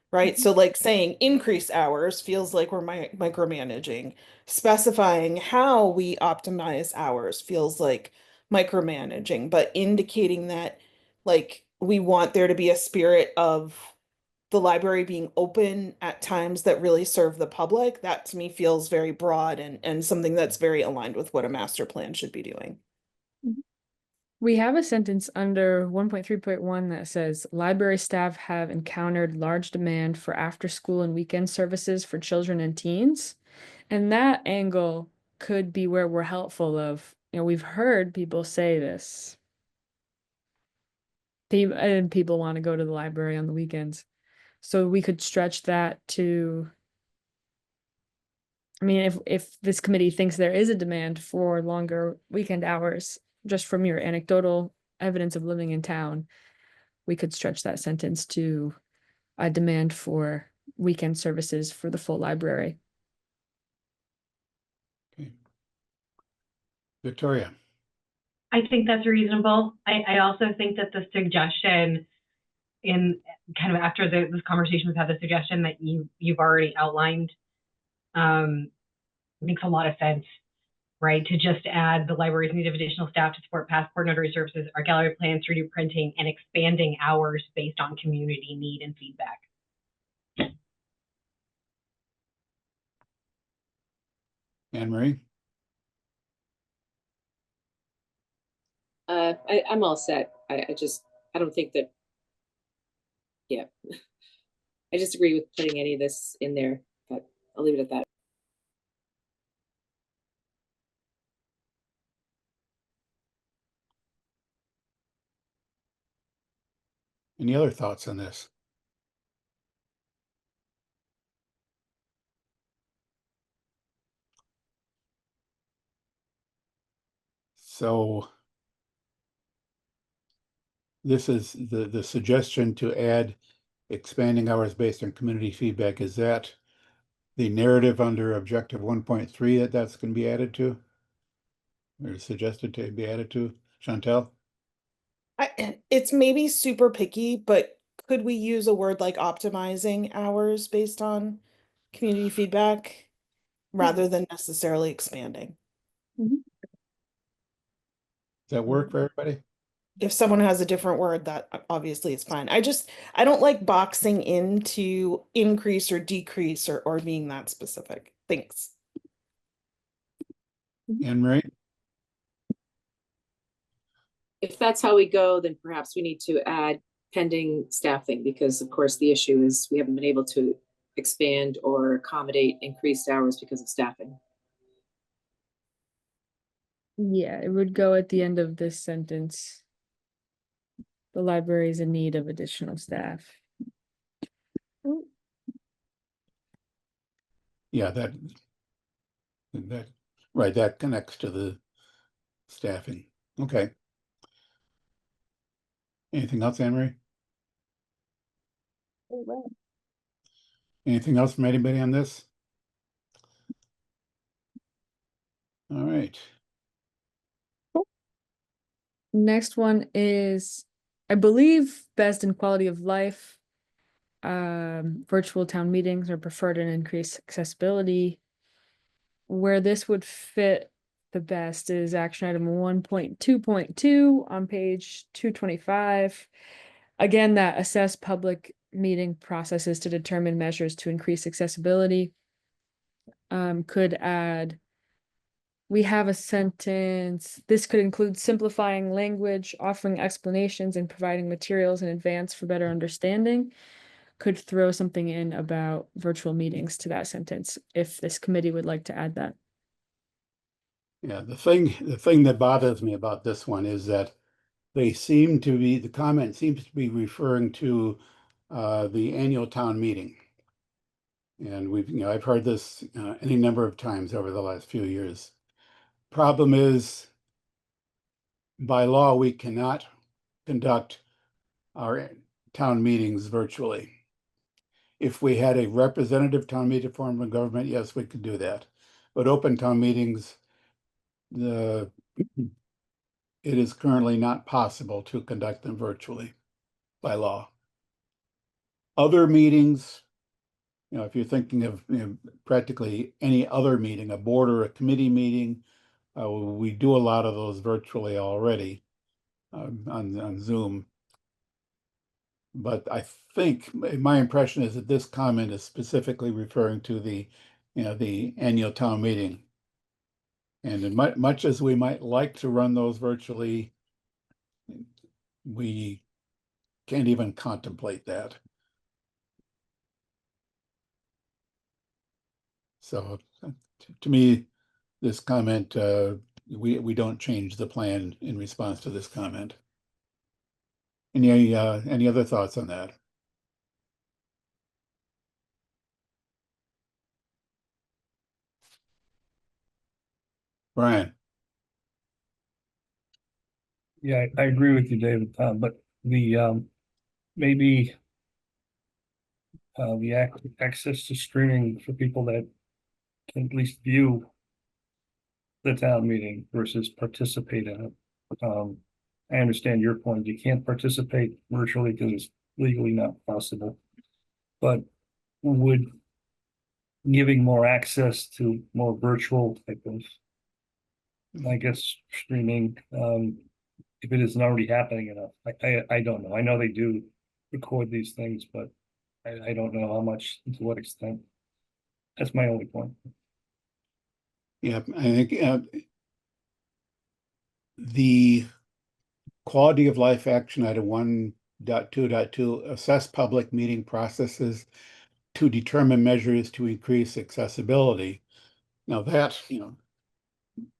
Right? So like saying increase hours feels like we're micromanaging. Specifying how we optimize hours feels like micromanaging, but indicating that like we want there to be a spirit of the library being open at times that really serve the public, that to me feels very broad and something that's very aligned with what a master plan should be doing. We have a sentence under 1.3.1 that says library staff have encountered large demand for after school and weekend services for children and teens. And that angle could be where we're helpful of, we've heard people say this. And people want to go to the library on the weekends. So we could stretch that to, I mean, if this committee thinks there is a demand for longer weekend hours, just from your anecdotal evidence of living in town, we could stretch that sentence to a demand for weekend services for the full library. Okay. Victoria? I think that's reasonable. I also think that the suggestion in kind of after this conversation we've had, the suggestion that you've already outlined makes a lot of sense, right? To just add the libraries need of additional staff to support passport notary services, our gallery plans to redo printing, and expanding hours based on community need and feedback. Anne Marie? I'm all set. I don't think that, yeah. I disagree with putting any of this in there, but I'll leave it at that. Any other thoughts on this? So this is the suggestion to add expanding hours based on community feedback. Is that the narrative under objective 1.3 that's going to be added to? Or suggested to be added to? Chantel? It's maybe super picky, but could we use a word like optimizing hours based on community feedback rather than necessarily expanding? Does that work for everybody? If someone has a different word, that obviously it's fine. I don't like boxing into increase or decrease or being that specific. Thanks. Anne Marie? If that's how we go, then perhaps we need to add pending staffing, because of course the issue is we haven't been able to expand or accommodate increased hours because of staffing. Yeah, it would go at the end of this sentence. The library is in need of additional staff. Yeah, that right, that connects to the staffing. Okay. Anything else, Anne Marie? Anything else from anybody on this? All right. Next one is, I believe, best in quality of life. Virtual town meetings are preferred and increased accessibility. Where this would fit the best is action item 1.2.2 on page 225. Again, that assess public meeting processes to determine measures to increase accessibility. Could add, we have a sentence, this could include simplifying language, offering explanations, and providing materials in advance for better understanding. Could throw something in about virtual meetings to that sentence if this committee would like to add that. Yeah, the thing that bothers me about this one is that the comment seems to be referring to the annual town meeting. And I've heard this any number of times over the last few years. Problem is, by law, we cannot conduct our town meetings virtually. If we had a representative town meeting form of government, yes, we could do that. But open town meetings, it is currently not possible to conduct them virtually by law. Other meetings, if you're thinking of practically any other meeting, a board or a committee meeting, we do a lot of those virtually already on Zoom. But I think my impression is that this comment is specifically referring to the annual town meeting. And much as we might like to run those virtually, we can't even contemplate that. So to me, this comment, we don't change the plan in response to this comment. Any other thoughts on that? Brian? Yeah, I agree with you, David, but the maybe the access to streaming for people that can at least view the town meeting versus participate in it. I understand your point. You can't participate virtually because it's legally not possible. But would giving more access to more virtual type of, I guess, streaming, if it isn't already happening enough, I don't know. I know they do record these things, but I don't know how much, to what extent. That's my only point. Yeah, I think the quality of life action item 1.2.2 assess public meeting processes to determine measures to increase accessibility. Now that,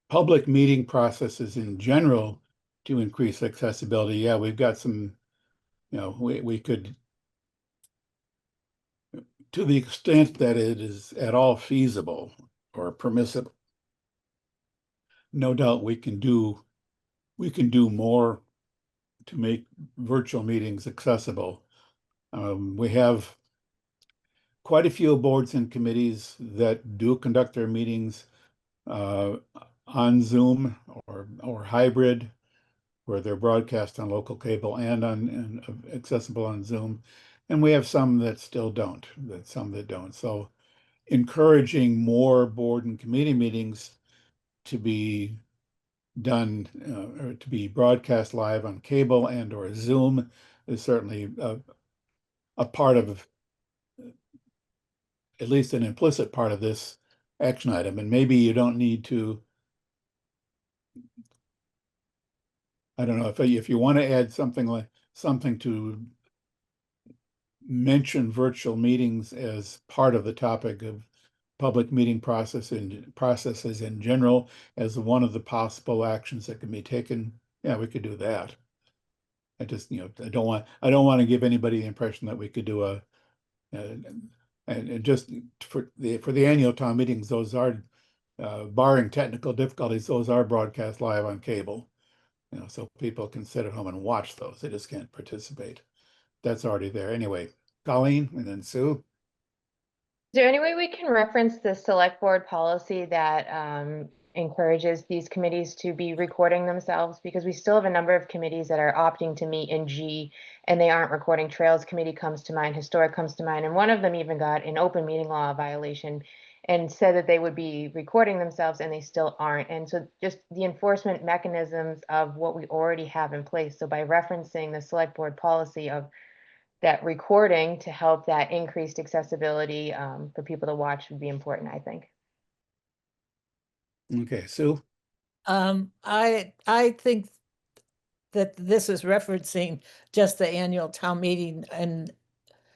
public meeting processes in general to increase accessibility, yeah, we've got some, we could, to the extent that it is at all feasible or permissible, no doubt we can do more to make virtual meetings accessible. We have quite a few boards and committees that do conduct their meetings on Zoom or hybrid, where they're broadcast on local cable and accessible on Zoom. And we have some that still don't, some that don't. So encouraging more board and committee meetings to be done or to be broadcast live on cable and or Zoom is certainly a part of, at least an implicit part of this action item. And maybe you don't need to, I don't know, if you want to add something to mention virtual meetings as part of the topic of public meeting processes in general as one of the possible actions that can be taken, yeah, we could do that. I just, I don't want to give anybody the impression that we could do and just for the annual town meetings, those are barring technical difficulties, those are broadcast live on cable. You know, so people can sit at home and watch those. They just can't participate. That's already there. Anyway, Colleen and then Sue. Is there any way we can reference the select board policy that encourages these committees to be recording themselves? Because we still have a number of committees that are opting to meet in G and they aren't recording. Trails Committee comes to mind, Historic comes to mind, and one of them even got an open meeting law violation and said that they would be recording themselves and they still aren't. And so just the enforcement mechanisms of what we already have in place. So by referencing the select board policy of that recording to help that increased accessibility for people to watch would be important, I think. Okay, Sue. I think that this is referencing just the annual town meeting in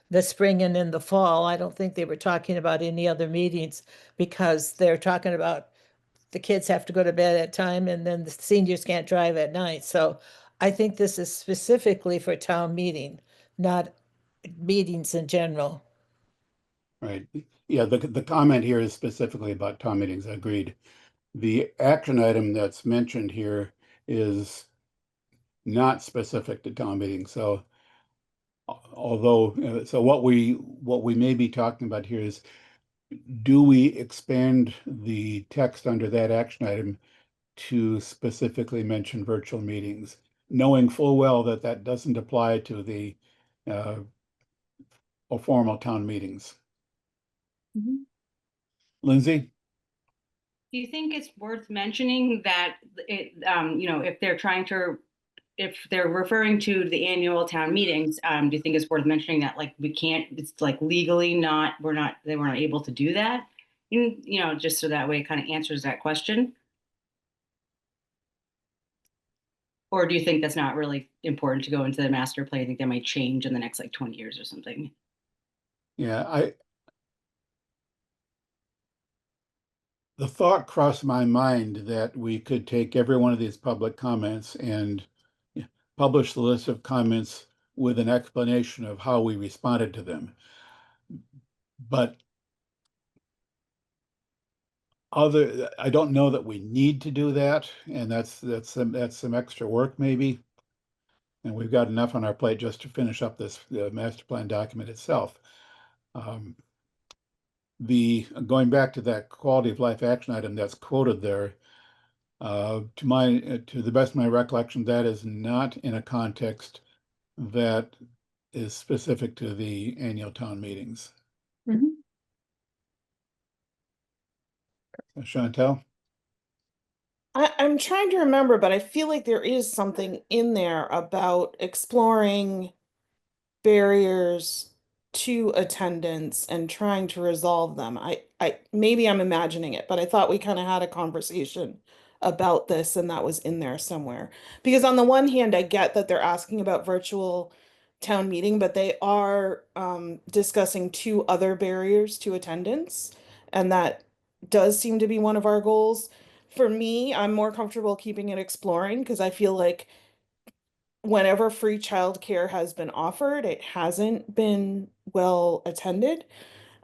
the spring and in the fall. I don't think they were talking about any other meetings because they're talking about the kids have to go to bed at time and then the seniors can't drive at night. So I think this is specifically for town meeting, not meetings in general. Right. Yeah, the comment here is specifically about town meetings. Agreed. The action item that's mentioned here is not specific to town meetings. So although, so what we may be talking about here is, do we expand the text under that action item to specifically mention virtual meetings, knowing full well that that doesn't apply to the formal town meetings? Lindsay? Do you think it's worth mentioning that it, you know, if they're referring to the annual town meetings, do you think it's worth mentioning that like we can't, it's like legally they weren't able to do that? You know, just so that way it kind of answers that question. Or do you think that's not really important to go into the master plan? I think that might change in the next like 20 years or something. Yeah, the thought crossed my mind that we could take every one of these public comments and publish the list of comments with an explanation of how we responded to them. But I don't know that we need to do that, and that's some extra work maybe. And we've got enough on our plate just to finish up this master plan document itself. Going back to that quality of life action item that's quoted there, to the best of my recollection, that is not in a context that is specific to the annual town meetings. Chantel? I'm trying to remember, but I feel like there is something in there about exploring barriers to attendance and trying to resolve them. Maybe I'm imagining it, but I thought we kind of had a conversation about this and that was in there somewhere. Because on the one hand, I get that they're asking about virtual town meeting, but they are discussing two other barriers to attendance, and that does seem to be one of our goals. For me, I'm more comfortable keeping it exploring because I feel like whenever free childcare has been offered, it hasn't been well attended.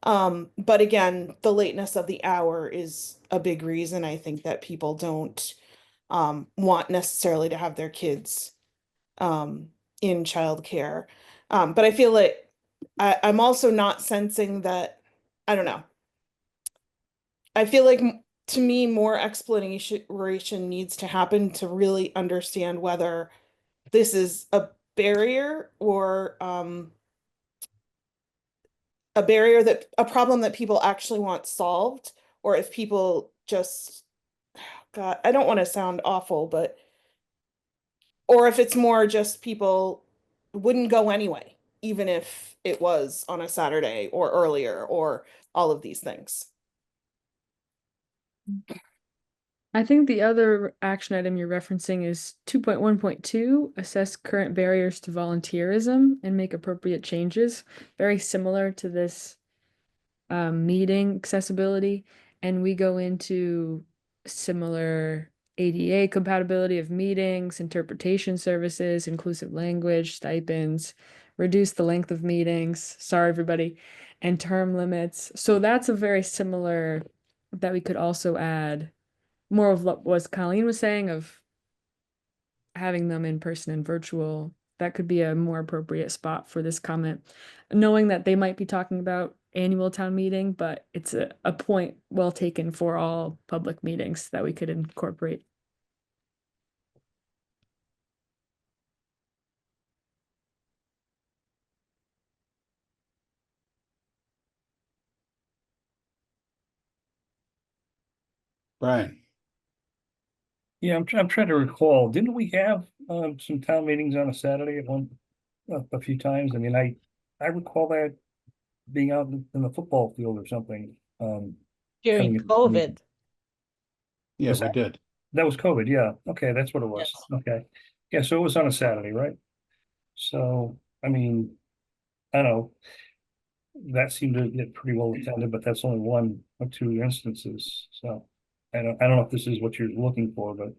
But again, the lateness of the hour is a big reason I think that people don't want necessarily to have their kids in childcare. But I feel like I'm also not sensing that, I don't know. I feel like to me, more exploration needs to happen to really understand whether this is a barrier or a problem that people actually want solved, or if people just, God, I don't want to sound awful, but or if it's more just people wouldn't go anyway, even if it was on a Saturday or earlier or all of these things. I think the other action item you're referencing is 2.1.2, assess current barriers to volunteerism and make appropriate changes. Very similar to this meeting accessibility. And we go into similar ADA compatibility of meetings, interpretation services, inclusive language, stipends, reduce the length of meetings, sorry everybody, and term limits. So that's a very similar that we could also add more of what was Colleen was saying of having them in person and virtual, that could be a more appropriate spot for this comment, knowing that they might be talking about annual town meeting, but it's a point well taken for all public meetings that we could incorporate. Brian, Yeah, I'm trying to recall, didn't we have some town meetings on a Saturday a few times? I mean, I recall that being out in the football field or something. During coming in- COVID. yeah, Was we that- did. That was COVID, yeah. Okay, that's what it was. Yes. Okay. Yeah, so it was on a Saturday, right? So, I mean, I don't know. That seemed to get pretty well attended, but that's only one or two instances. So I don't know if this is what you're looking for, but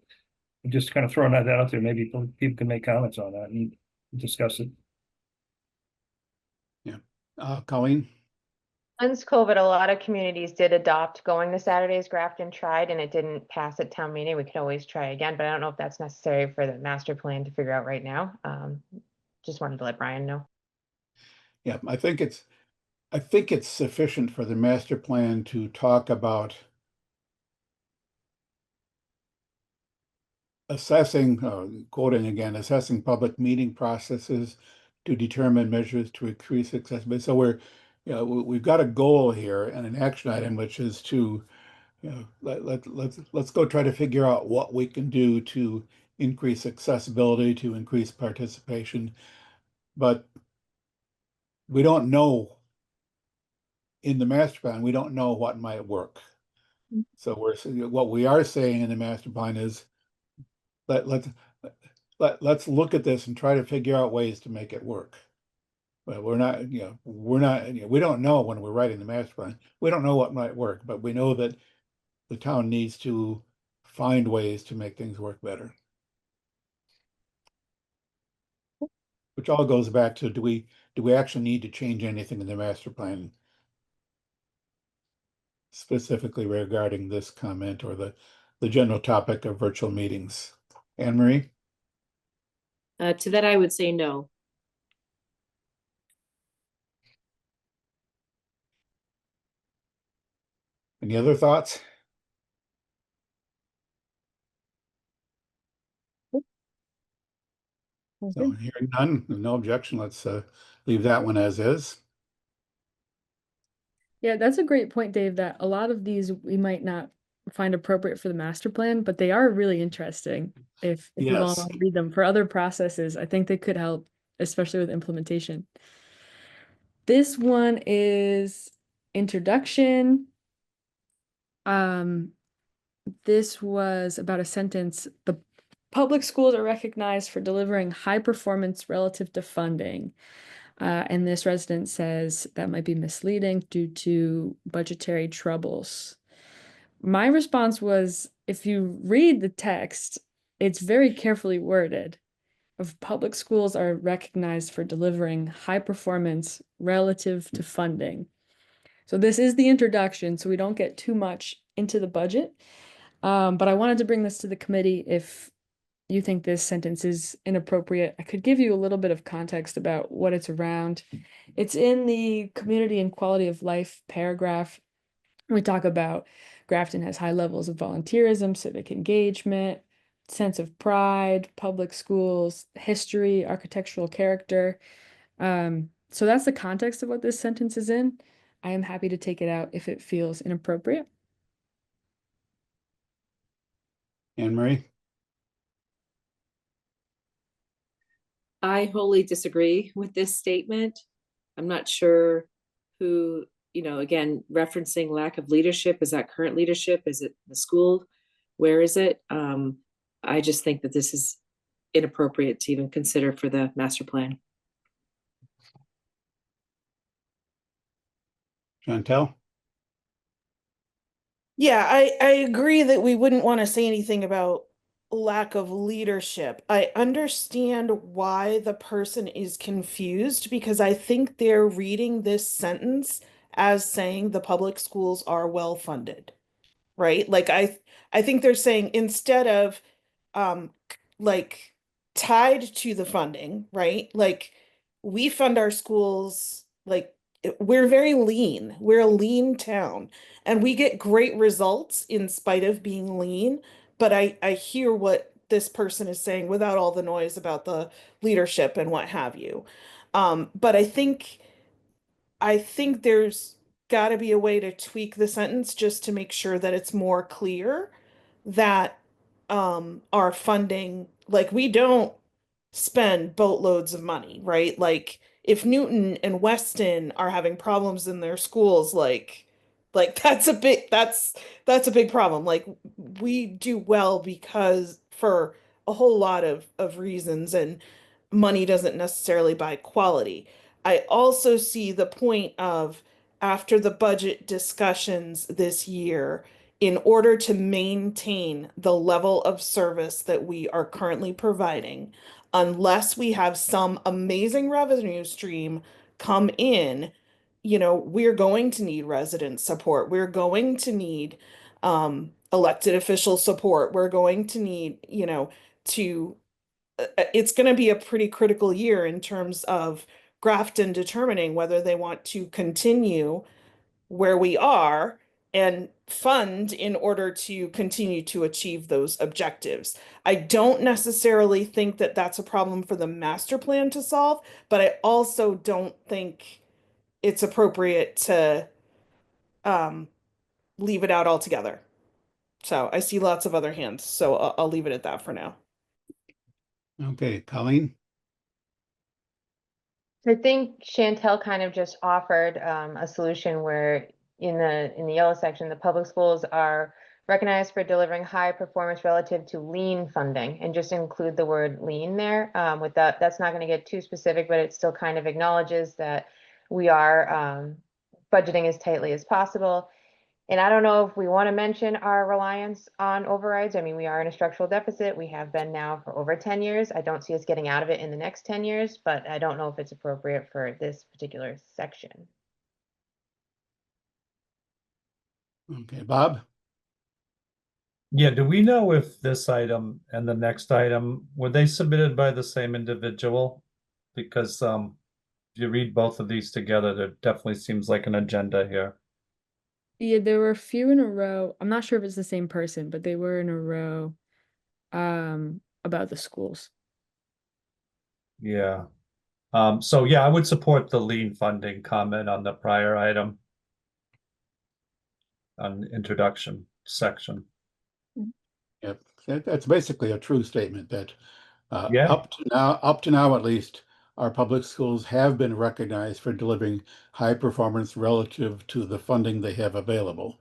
I'm just kind of throwing that out there. Maybe people can make comments on that and discuss it. Colleen? Since COVID, a lot of communities did adopt going to Saturdays. Grafton tried and it didn't pass at town meeting. We could always try again, but I don't know if that's necessary for the master plan to figure out right now. Just wanted to let Brian know. Yeah, I think it's sufficient for the master plan to talk about assessing, quoting again, assessing public meeting processes to determine measures to increase accessibility. So we've got a goal here and an action item, which is to, let's go try to figure out what we can do to increase accessibility, to increase participation. But we don't know in the master plan, we don't know what might work. So what we are saying in the master plan is let's look at this and try to figure out ways to make it work. But we don't know when we're writing the master plan. We don't know what might work, but we know that the town needs to find ways to make things work better. Which all goes back to, do we actually need to change anything in the master plan? Specifically regarding this comment or the general topic of virtual meetings. Anne Marie? To that, I would say no. Any other thoughts? So hearing none, no objection, let's leave that one as is. Yeah, that's a great point, Dave, that a lot of these we might not find appropriate for the master plan, but they are really interesting if you all Yes. want to read them for other processes. I think they could help, especially with implementation. This one is introduction. This was about a sentence. The public schools are recognized for delivering high performance relative to funding. And this resident says that might be misleading due to budgetary troubles. My response was, if you read the text, it's very carefully worded. Of public schools are recognized for delivering high performance relative to funding. So this is the introduction, so we don't get too much into the budget. But I wanted to bring this to the committee if you think this sentence is inappropriate. I could give you a little bit of context about what it's around. It's in the community and quality of life paragraph. We talk about Grafton has high levels of volunteerism, civic engagement, sense of pride, public schools, history, architectural character. So that's the context of what this sentence is in. I am happy to take it out if it feels inappropriate. Anne Marie? I wholly disagree with this statement. I'm not sure who, again, referencing lack of leadership. Is that current leadership? Is it the school? Where is it? I just think that this is inappropriate to even consider for the master plan. Chantel? Yeah, I agree that we wouldn't want to say anything about lack of leadership. I understand why the person is confused because I think they're reading this sentence as saying the public schools are well funded, right? Like I think they're saying instead of like tied to the funding, right? Like we fund our schools, like we're very lean. We're a lean town and we get great results in spite of being lean. But I hear what this person is saying without all the noise about the leadership and what have you. But I think there's got to be a way to tweak the sentence just to make sure that it's more clear that our funding, like we don't spend boatloads of money, right? Like if Newton and Weston are having problems in their schools, like that's a big problem. Like we do well because for a whole lot of reasons, and money doesn't necessarily buy quality. I also see the point of after the budget discussions this year, in order to maintain the level of service that we are currently providing, unless we have some amazing revenue stream come in, we're going to need resident support. We're going to need elected official support. We're going to need, to it's going to be a pretty critical year in terms of Grafton determining whether they want to continue where we are and fund in order to continue to achieve those objectives. I don't necessarily think that that's a problem for the master plan to solve, but I also don't think it's appropriate to leave it out altogether. So I see lots of other hands, so I'll leave it at that for now. Okay, Colleen? I think Chantel kind of just offered a solution where in the yellow section, the public schools are recognized for delivering high performance relative to lean funding, and just include the word lean there. With that, that's not going to get too specific, but it still kind of acknowledges that we are budgeting as tightly as possible. And I don't know if we want to mention our reliance on overrides. I mean, we are in a structural deficit. We have been now for over 10 years. I don't see us getting out of it in the next 10 years, but I don't know if it's appropriate for this particular section. Okay, Bob? Yeah, do we know if this item and the next item, were they submitted by the same individual? Because if you read both of these together, there definitely seems like an agenda here. Yeah, there were a few in a row. I'm not sure if it's the same person, but they were in a row about the schools. Yeah. So yeah, I would support the lean funding comment on the prior item. On introduction section. Yep, that's basically a true statement that Yeah. up to now at least, our public schools have been recognized for delivering high performance relative to the funding they have available.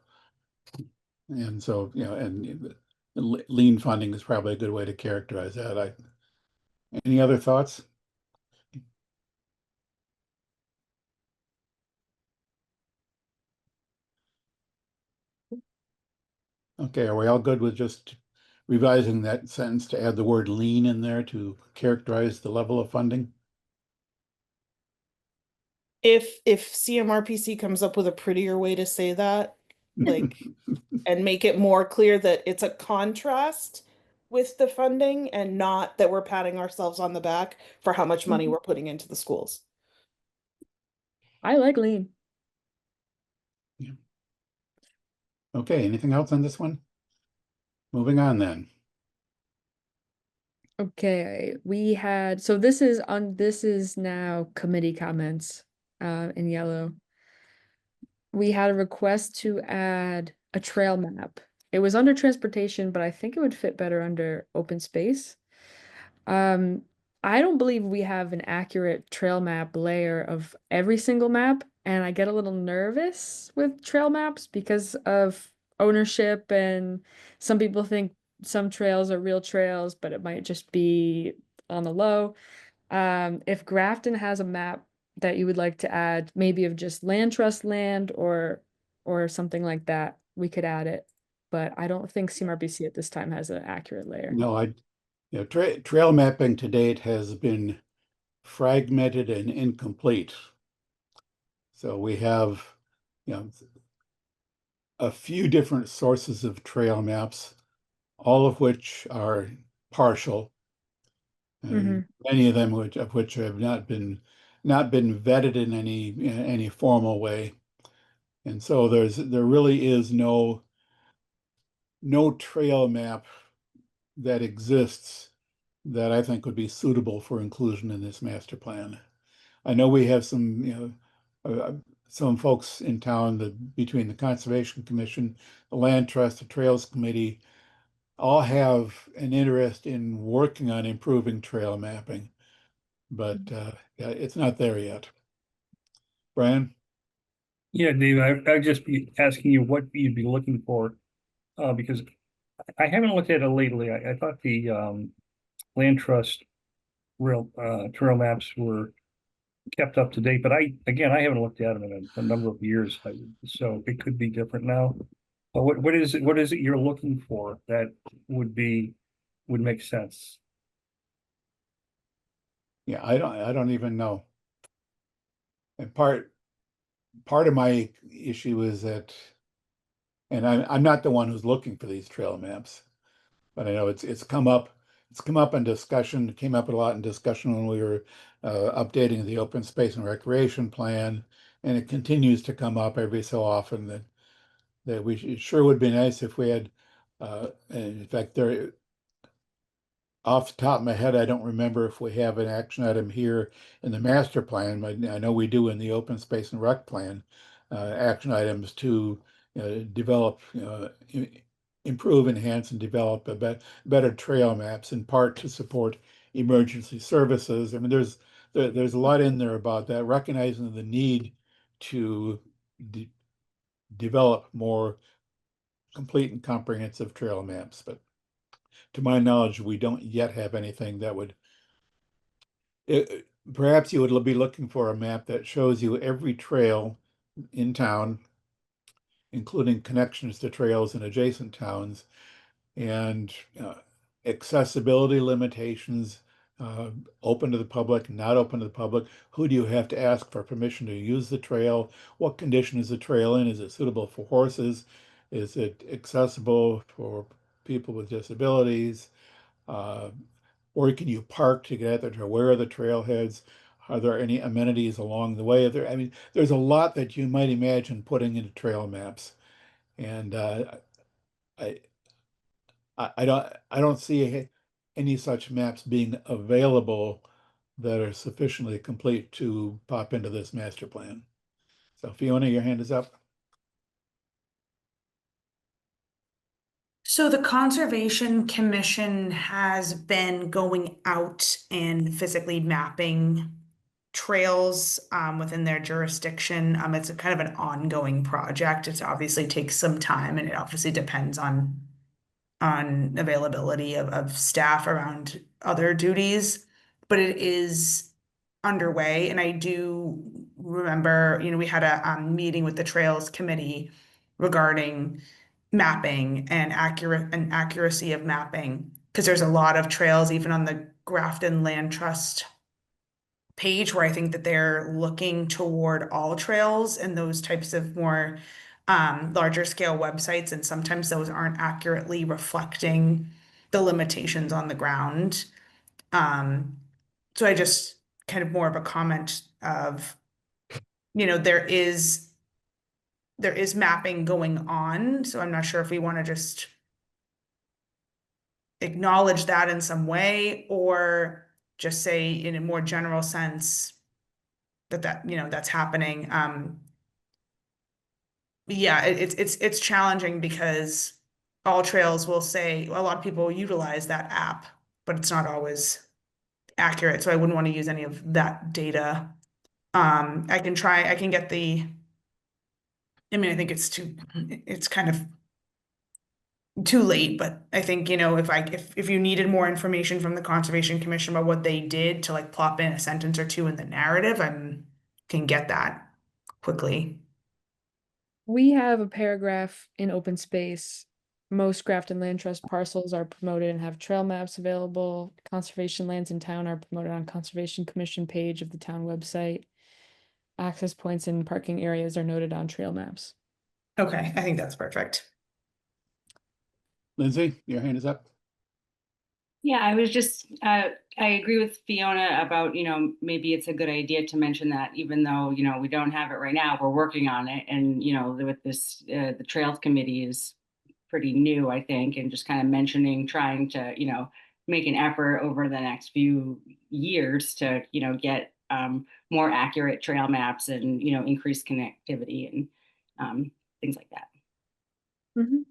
And so, and lean funding is probably a good way to characterize that. Any other thoughts? Okay, are we all good with just revising that sentence to add the word lean in there to characterize the level of funding? If CMRPC comes up with a prettier way to say that, like, and make it more clear that it's a contrast with the funding and not that we're patting ourselves on the back for how much money we're putting into the schools. I like lean. Okay, anything else on this one? Moving on then. Okay, we had, so this is now committee comments in yellow. We had a request to add a trail map. It was under transportation, but I think it would fit better under open space. I don't believe we have an accurate trail map layer of every single map, and I get a little nervous with trail maps because of ownership, and some people think some trails are real trails, but it might just be on the low. If Grafton has a map that you would like to add, maybe of just land trust land or something like that, we could add it. But I don't think CMRPC at this time has an accurate layer. No, trail mapping to date has been fragmented and incomplete. So we have, a few different sources of trail maps, all of which are partial. Mhm. Many of them of which have not been vetted in any formal way. And so there really is no trail map that exists that I think would be suitable for inclusion in this master plan. I know we have some folks in town that between the Conservation Commission, the Land Trust, the Trails Committee, all have an interest in working on improving trail mapping, but yeah, it's not there yet. Brian? Yeah, Dave, I'd just be asking you what you'd be looking for, because I haven't looked at it lately. I thought the land trust trail maps were kept up to date, but I haven't looked at them in a number of years, so it could be different now. But what is it you're looking for that would make sense? Yeah, I don't even know. And part of my issue is that, and I'm not the one who's looking for these trail maps, but I know it's come up in discussion. It came up a lot in discussion when we were updating the open space and recreation plan, and it continues to come up every so often that it sure would be nice if we had. In fact, there, off the top of my head, I don't remember if we have an action item here in the master plan, but I know we do in the open space and rec plan, action items to develop, improve, enhance, and develop better trail maps, in part to support emergency services. I mean, there's a lot in there about that, recognizing the need to develop more complete and comprehensive trail maps, but to my knowledge, we don't yet have anything that would. Perhaps you would be looking for a map that shows you every trail in town, including connections to trails in adjacent towns, and accessibility limitations, open to the public, not open to the public. Who do you have to ask for permission to use the trail? What condition is the trail in? Is it suitable for horses? Is it accessible for people with disabilities? Where can you park to get there? Where are the trailheads? Are there any amenities along the way? I mean, there's a lot that you might imagine putting into trail maps, and I don't see any such maps being available that are sufficiently complete to pop into this master plan. So Fiona, your hand is up. So the Conservation Commission has been going out and physically mapping trails within their jurisdiction. It's a kind of an ongoing project. It obviously takes some time, and it obviously depends on availability of staff around other duties, but it is underway. And I do remember, we had a meeting with the Trails Committee regarding mapping and accuracy of mapping, because there's a lot of trails even on the Grafton Land Trust page where I think that they're looking toward all trails and those types of more larger scale websites, and sometimes those aren't accurately reflecting the limitations on the ground. So I just kind of more of a comment of, there is mapping going on, so I'm not sure if we want to just acknowledge that in some way, or just say in a more general sense that that's happening. Yeah, it's challenging because all trails will say a lot of people utilize that app, but it's not always accurate. So I wouldn't want to use any of that data. I can get I think it's kind of too late, but I think, if you needed more information from the Conservation Commission about what they did to like plop in a sentence or two in the narrative, can get that quickly. We have a paragraph in open space. Most Grafton Land Trust parcels are promoted and have trail maps available. Conservation lands in town are promoted on Conservation Commission page of the town website. Access points and parking areas are noted on trail maps. Okay, I think that's perfect. Lindsay, your hand is up. Yeah, I was just, I agree with Fiona about, maybe it's a good idea to mention that even though, we don't have it right now, we're working on it. And, with this, the Trails Committee is pretty new, I think, and just kind of mentioning, trying to, make an effort over the next few years to, get more accurate trail maps and, increase connectivity and things like that. Mhm.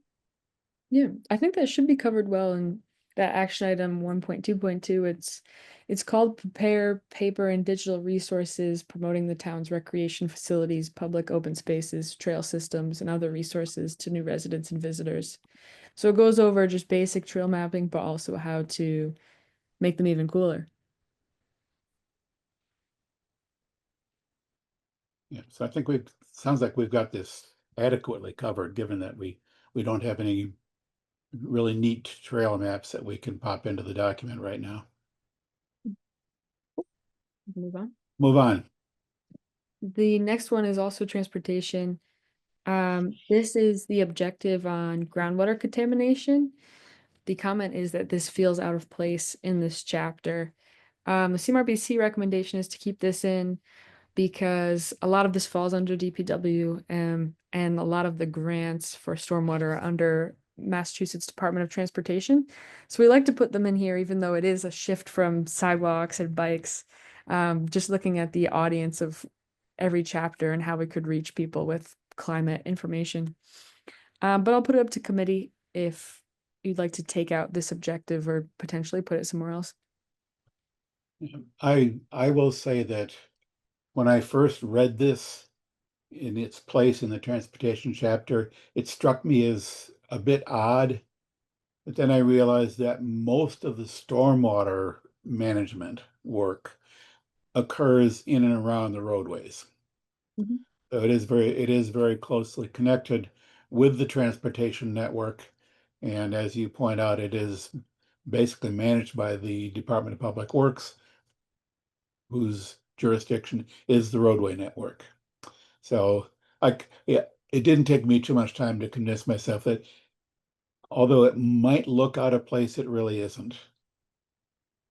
Yeah, I think that should be covered well in that action item 1.2.2. It's called prepare paper and digital resources promoting the town's recreation facilities, public open spaces, trail systems, and other resources to new residents and visitors. So it goes over just basic trail mapping, but also how to make them even cooler. Yeah, so I think sounds like we've got this adequately covered, given that we don't have any really neat trail maps that we can pop into the document right now. Move on. Move on. The next one is also transportation. This is the objective on groundwater contamination. The comment is that this feels out of place in this chapter. The CMRPC recommendation is to keep this in because a lot of this falls under DPW, and a lot of the grants for stormwater are under Massachusetts Department of Transportation. So we like to put them in here, even though it is a shift from sidewalks and bikes. Just looking at the audience of every chapter and how we could reach people with climate information. But I'll put it up to committee if you'd like to take out this objective or potentially put it somewhere else. I will say that when I first read this in its place in the transportation chapter, it struck me as a bit odd. But then I realized that most of the stormwater management work occurs in and around the roadways. Mhm. So it is very closely connected with the transportation network. And as you point out, it is basically managed by the Department of Public Works, whose jurisdiction is the roadway network. So yeah, it didn't take me too much time to convince myself that although it might look out of place, it really isn't.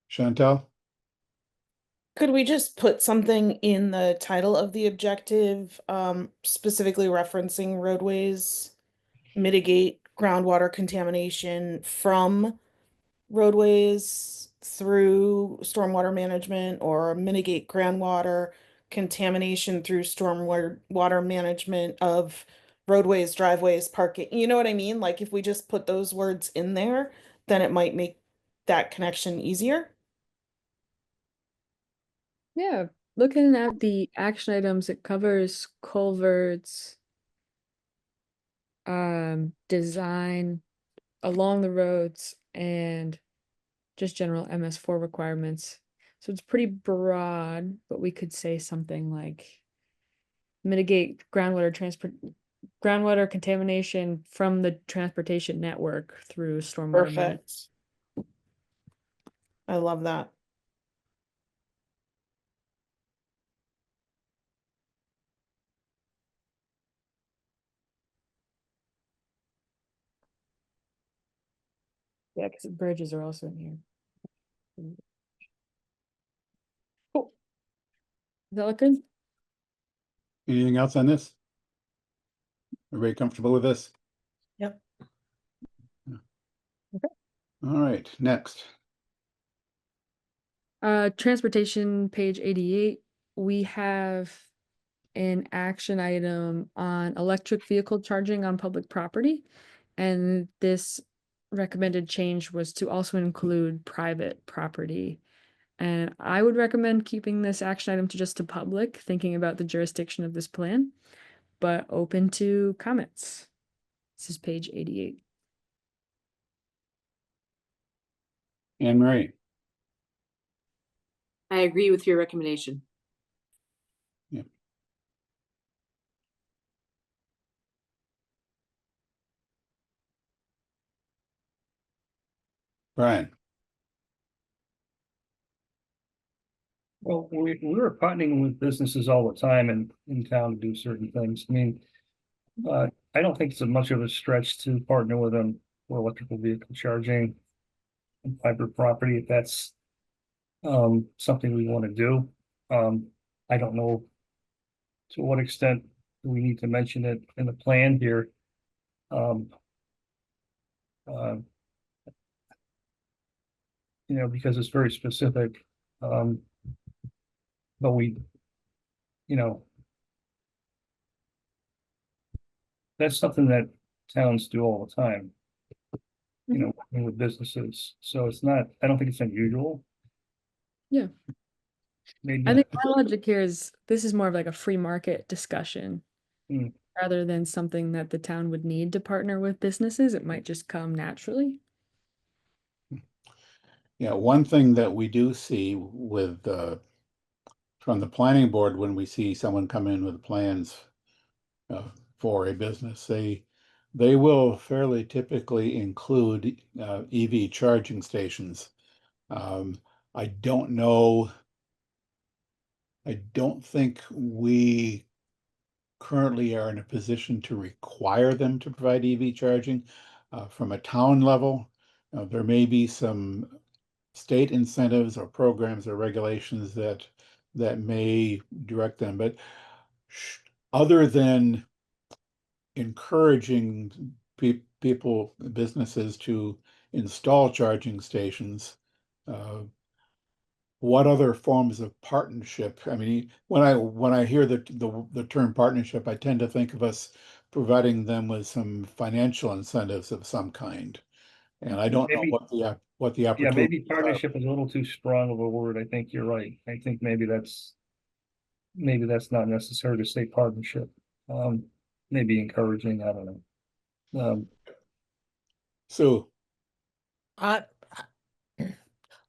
Chantal? Could we just put something in the title of the objective, specifically referencing roadways, mitigate groundwater contamination from roadways through stormwater management, or mitigate groundwater contamination through stormwater water management of roadways, driveways, parking? You know what I mean? Like if we just put those words in there, then it might make that connection easier. Yeah, looking at the action items, it covers culverts, design along the roads, and just general MS4 requirements. So it's pretty broad, but we could say something like mitigate groundwater contamination from the transportation network through stormwater management. Perfect. I love that. Yeah, because bridges are also in here. Cool. Does that look good? Anything else on this? Everybody comfortable with this? Yep. Okay. All right, next. Transportation, page 88, we have an action item on electric vehicle charging on public property. And this recommended change was to also include private property. And I would recommend keeping this action item to just to public, thinking about the jurisdiction of this plan, but open to comments. This is page 88. Anne Marie. I agree with your recommendation. Yeah. Brian. Well, we're partnering with businesses all the time in town to do certain things. I mean, I don't think it's much of a stretch to partner with them for electrical vehicle charging. on private property, if that's something we want to do. I don't know to what extent do we need to mention it in the plan here. Um, uh, because it's very specific. But we, that's something that towns do all the time. Working with businesses. So it's not, I don't think it's unusual. Yeah. Maybe. I think my logic here is this is more of like a free market discussion Hmm. rather than something that the town would need to partner with businesses. It might just come naturally. Yeah, one thing that we do see with from the planning board when we see someone come in with plans for a business, they will fairly typically include EV charging stations. I don't know. I don't think we currently are in a position to require them to provide EV charging. From a town level, there may be some state incentives or programs or regulations that may direct them, but other than encouraging people, businesses to install charging stations, what other forms of partnership? I mean, when I hear the term partnership, I tend to think of us providing them with some financial incentives of some kind. And I don't know Maybe- what the Yeah, opportunity. maybe partnership is a little too strong of a word. I think you're right. I think maybe that's not necessary to say partnership. Maybe encouraging, I don't know. So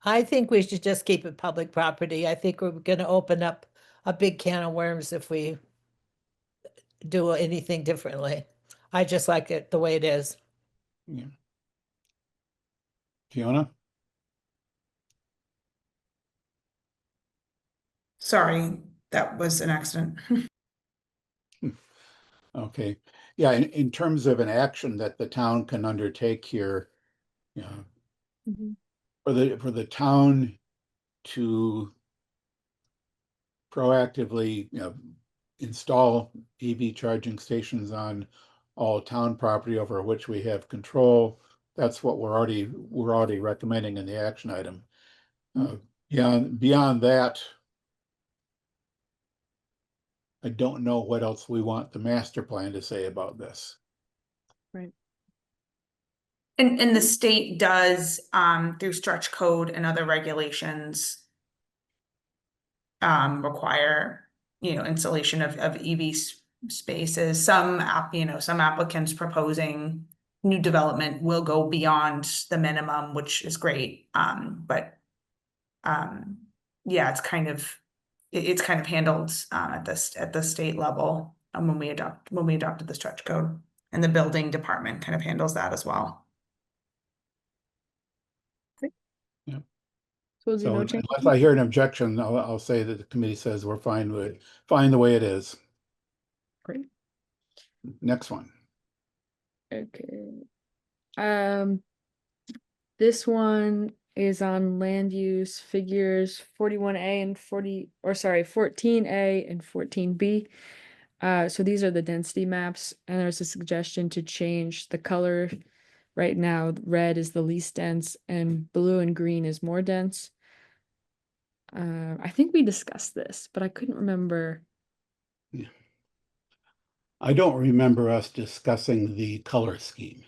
I think we should just keep it public property. I think we're gonna open up a big can of worms if we do anything differently. I just like it the way it is. yeah. Fiona? Sorry, that was an accident. Okay. Yeah, in terms of an action that the town can undertake here, yeah, for the town to proactively, install EV charging stations on all town property over which we have control. That's what we're already recommending in the action item. Beyond that, I don't know what else we want the master plan to say about this. Right. And the state does, through stretch code and other regulations, require, installation of EV spaces. Some applicants proposing new development will go beyond the minimum, which is great. Yeah, it's kind of handled, at the state level, when we adopted the stretch code, and the building department kind of handles that as well. So is there So no change? unless I hear an objection, I'll say that the committee says we're fine the way it is. Great. Next one. Okay. This one is on land use figures 41A and 14A and 14B. So these are the density maps, and there's a suggestion to change the color. Right now, red is the least dense and blue and green is more dense. I think we discussed this, but I couldn't remember. Yeah. I don't remember us discussing the color scheme.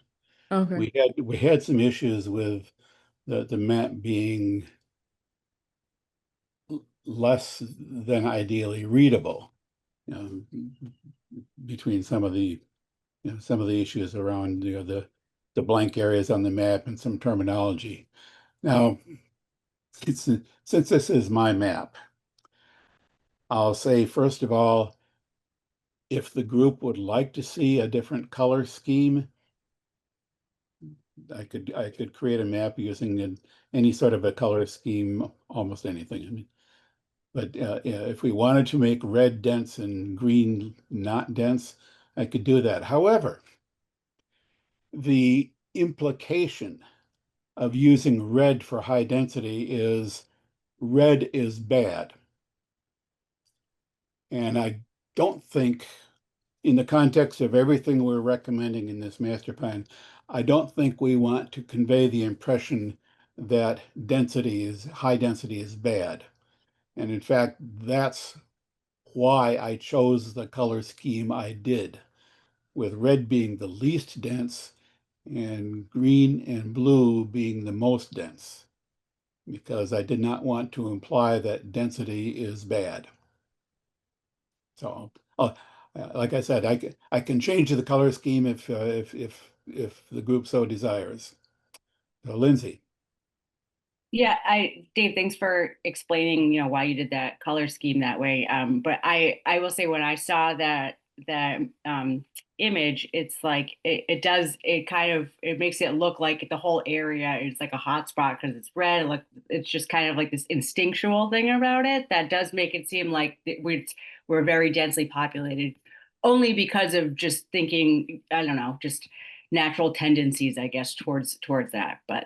Okay. We had some issues with the map being less than ideally readable, between some of the issues around the blank areas on the map and some terminology. Now, since this is my map, I'll say first of all, if the group would like to see a different color scheme, I could create a map using any sort of a color scheme, almost anything. I mean, but if we wanted to make red dense and green not dense, I could do that. However, the implication of using red for high density is red is bad. And I don't think, in the context of everything we're recommending in this master plan, I don't think we want to convey the impression that high density is bad. And in fact, that's why I chose the color scheme I did, with red being the least dense and green and blue being the most dense, because I did not want to imply that density is bad. So, like I said, I can change the color scheme if the group so desires. So, Lindsay. Yeah, Dave, thanks for explaining, why you did that color scheme that way. But I will say when I saw that image, it's like it makes it look like the whole area is like a hot spot because it's red. Like it's just kind of like this instinctual thing about it that does make it seem like we're very densely populated, only because of just thinking, I don't know, just natural tendencies, I guess, towards that. But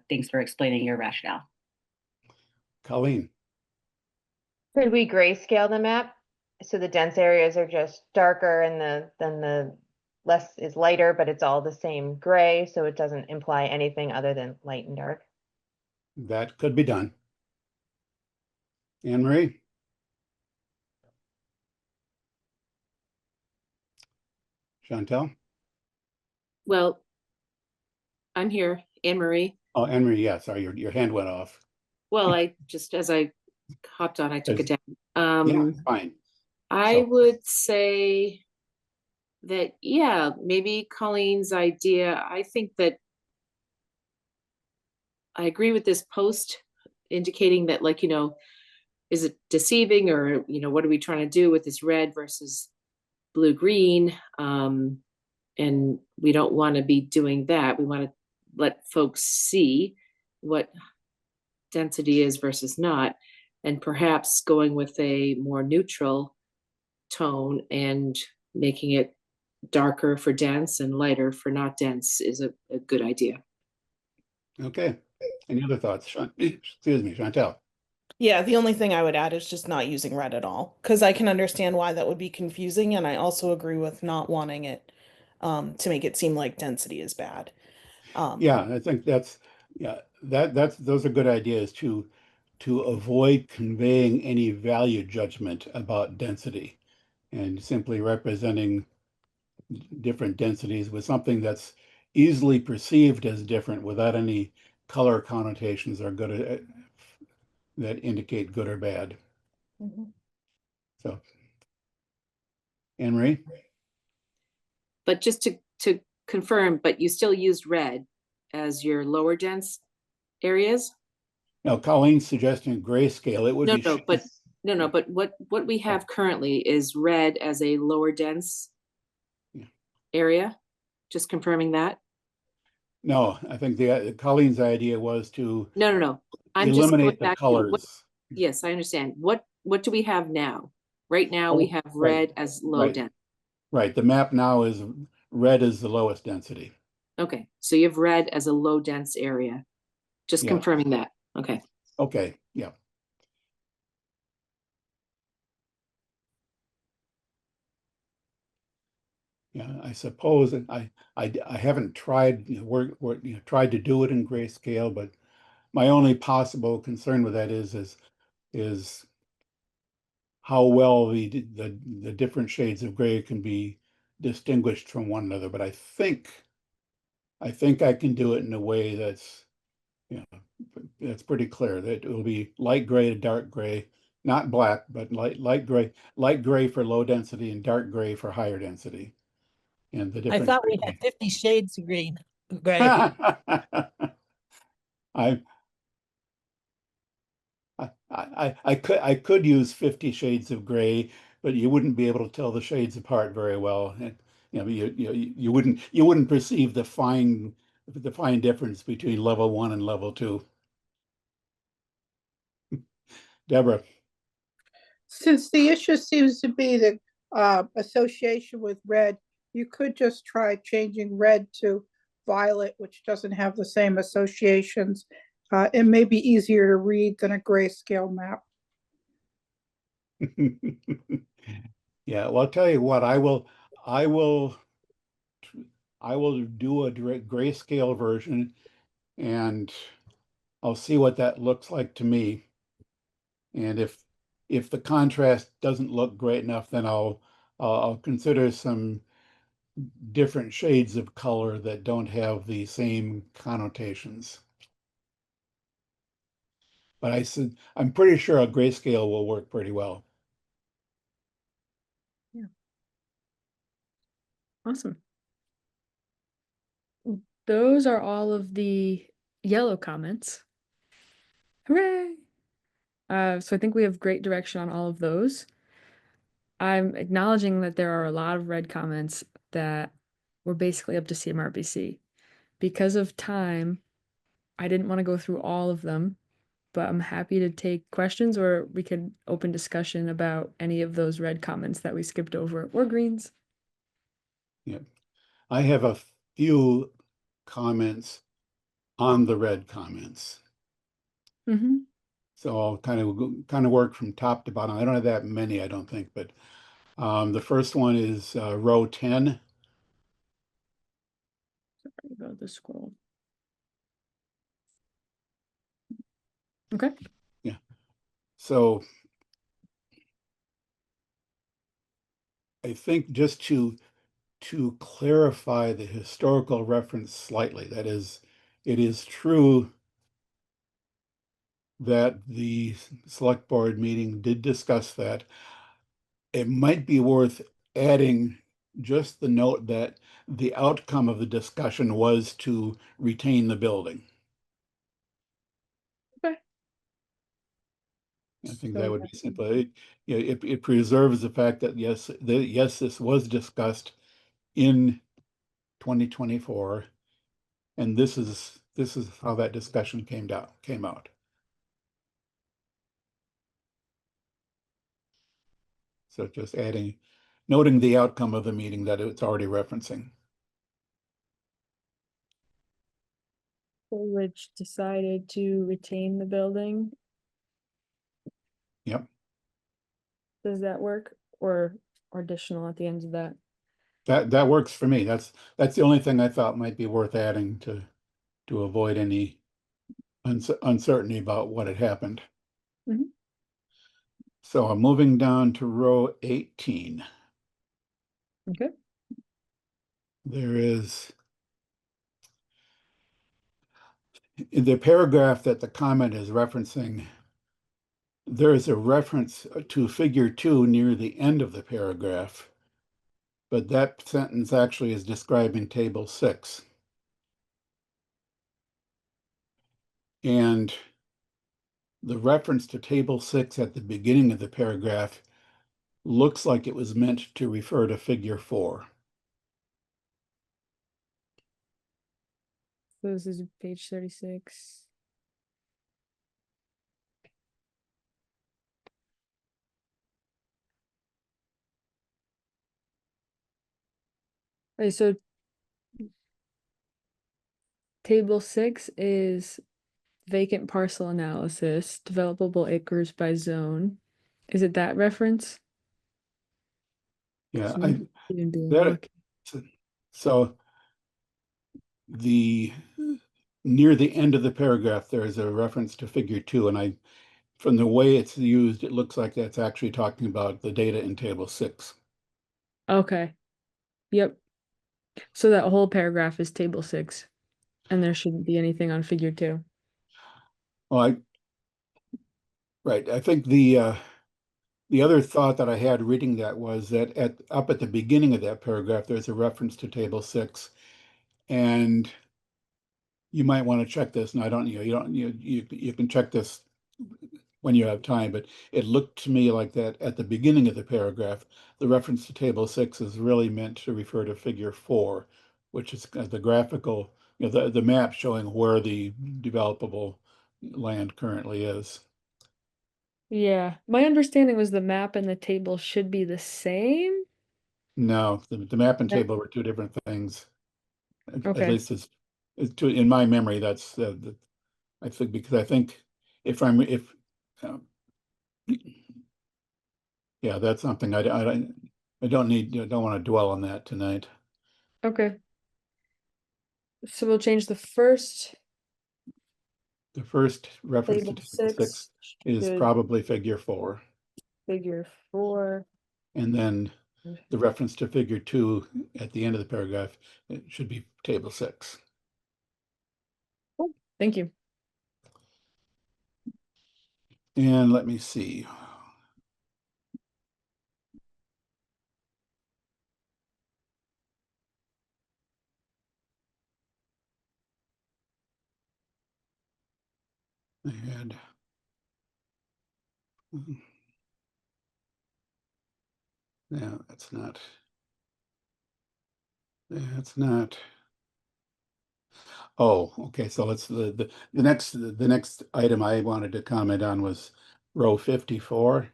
thanks for explaining your rationale. Colleen. Could we grayscale the map? So the dense areas are just darker and the less is lighter, but it's all the same gray, so it doesn't imply anything other than light and dark. That could be done. Anne Marie. Chantel. Well, I'm here, Anne Marie. Oh, Anne Marie, yeah, sorry, your hand went off. Well, as I hopped on, I took it down. Yeah, fine. I would say that, yeah, maybe Colleen's idea. I think that I agree with this post indicating that, like, is it deceiving, or, what are we trying to do with this red versus blue green? And we don't want to be doing that. We want to let folks see what density is versus not, and perhaps going with a more neutral tone and making it darker for dense and lighter for not dense is a good idea. Okay. Any other thoughts? Excuse me, Chantel. Yeah, the only thing I would add is just not using red at all, because I can understand why that would be confusing, and I also agree with not wanting it to make it seem like density is bad. Yeah, I think that's those are good ideas to avoid conveying any value judgment about density and simply representing different densities with something that's easily perceived as different without any color connotations or good that indicate good or bad. Mm-hmm. So, Anne Marie? But just to confirm, but you still used red as your lower dense areas? No, Colleen's suggesting grayscale. It would be but what we have currently is red as a lower dense area. Just confirming that. No, I think Colleen's idea was to No. I'm eliminate just the colors. Yes, I understand. What do we have now? Right now we have red as low dense. Right. The map now is red is the lowest density. Okay, so you have red as a low dense area. Just confirming that. Okay. Okay. Yeah. Yeah, I suppose I haven't tried tried to do it in grayscale, but my only possible concern with that is how well the different shades of gray can be distinguished from one another. But I think I can do it in a way that's pretty clear, that it will be light gray to dark gray, not black, but light gray for low density and dark gray for higher density. And the I different thought we had 50 shades of green, gray. I could use 50 shades of gray, but you wouldn't be able to tell the shades apart very well. And, you wouldn't perceive the fine difference between level 1 and level 2. Deborah. Since the issue seems to be the association with red, you could just try changing red to violet, which doesn't have the same associations. It may be easier to read than a grayscale map. Yeah, well, I'll tell you what, I will do a direct grayscale version and I'll see what that looks like to me. And if the contrast doesn't look great enough, then I'll consider some different shades of color that don't have the same connotations. But I'm pretty sure a grayscale will work pretty well. Awesome. Those are all of the yellow comments. Hooray! So I think we have great direction on all of those. I'm acknowledging that there are a lot of red comments that were basically up to CMRPC. Because of time, I didn't want to go through all of them, but I'm happy to take questions or we could open discussion about any of those red comments that we skipped over or greens. Yeah, I have a few comments on the red comments. Mm-hmm. So I'll kind of work from top to bottom. I don't have that many, I don't think, but the first one is row 10. Sorry about the scroll. Okay. Yeah. So I think just to clarify the historical reference slightly, that is, it is true that the select board meeting did discuss that. It might be worth adding just the note that the outcome of the discussion was to retain the building. Okay. I think So that would be simple. It preserves the fact that yes, this was discussed in 2024, and this is how that discussion came out. So just noting the outcome of the meeting that it's already referencing. Which decided to retain the building. Yep. Does that work or additional at the end of that? That works for me. That's the only thing I thought might be worth adding to avoid any uncertainty about what had happened. Mm-hmm. So I'm moving down to row 18. Okay. There is in the paragraph that the comment is referencing, there is a reference to figure 2 near the end of the paragraph, but that sentence actually is describing table 6. And the reference to table 6 at the beginning of the paragraph looks like it was meant to refer to figure 4. So this is page 36. Okay, so table 6 is vacant parcel analysis, developable acres by zone. Is it that reference? Yeah, so near the end of the paragraph, there is a reference to figure 2, and from the way it's used, it looks like that's actually talking about the data in table 6. Okay. Yep. So that whole paragraph is table 6, and there shouldn't be anything on figure 2. Well, right. I think the other thought that I had reading that was that up at the beginning of that paragraph, there's a reference to table 6, and you might want to check this. And I don't, you can check this when you have time, but it looked to me like that at the beginning of the paragraph, the reference to table 6 is really meant to refer to figure 4, which is the graphical, the map showing where the developable land currently is. Yeah, my understanding was the map and the table should be the same. No, the map and Yep. table were two different things. At Okay. least in my memory, that's I think, because I think if um, yeah, that's something I don't want to dwell on that tonight. Okay. So we'll change the first The first reference to table table 6 6 is to probably figure 4, figure 4. and then the reference to figure 2 at the end of the paragraph, it should be table 6. Cool. Thank you. And let me see. I had yeah, that's not. Oh, okay. So let's the next item I wanted to comment on was row 54.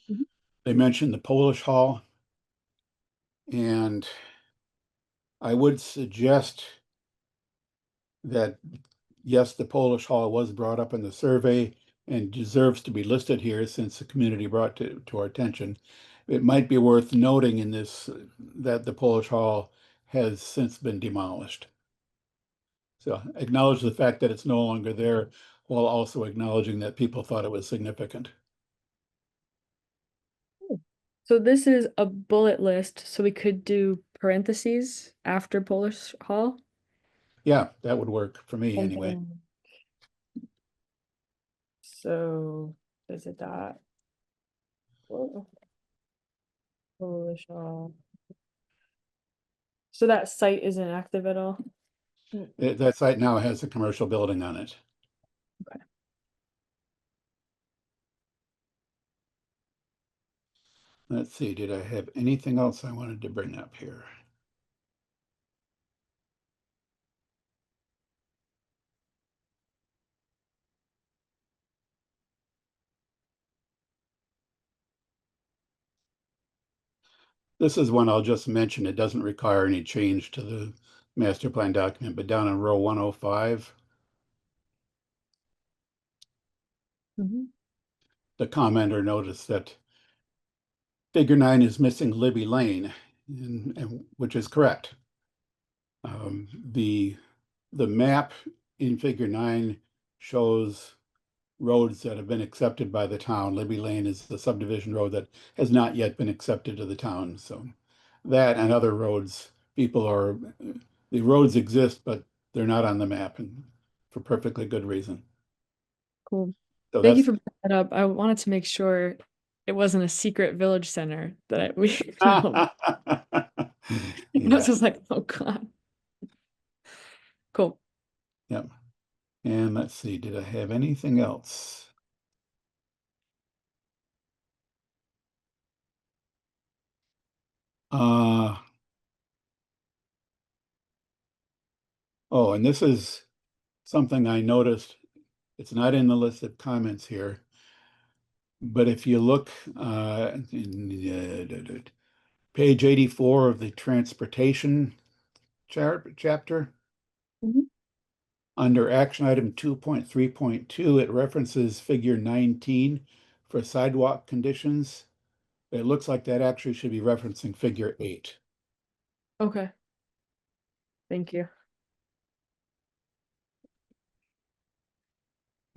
Mhm. They mentioned the Polish Hall, and I would suggest that yes, the Polish Hall was brought up in the survey and deserves to be listed here since the community brought to our attention. It might be worth noting in this that the Polish Hall has since been demolished. So acknowledge the fact that it's no longer there while also acknowledging that people thought it was significant. So this is a bullet list, so we could do parentheses after Polish Hall. Yeah, that would work for me anyway. Something. So is it that? Oh, Polish Hall. So that site isn't active at all? That site now has a commercial building on it. Okay. Let's see, did I have anything else I wanted to bring up here? This is one I'll just mention. It doesn't require any change to the master plan document, but down in row 105, the commenter noticed that figure 9 is missing Libby Lane, which is correct. The map in figure 9 shows roads that have been accepted by the town. Libby Lane is the subdivision road that has not yet been accepted to the town. So that and other roads, the roads exist, but they're not on the map, and for perfectly good reason. Cool. So Thank you that's for bringing that up. I wanted to make sure it wasn't a secret village center that we yeah, I was like, oh God. Cool. yep. And let's see, did I have anything else? Oh, and this is something I noticed. It's not in the list of comments here, but if you look in page 84 of the transportation chapter, under action item 2.3.2, it references figure 19 for sidewalk conditions. It looks like that actually should be referencing figure 8. Okay. Thank you.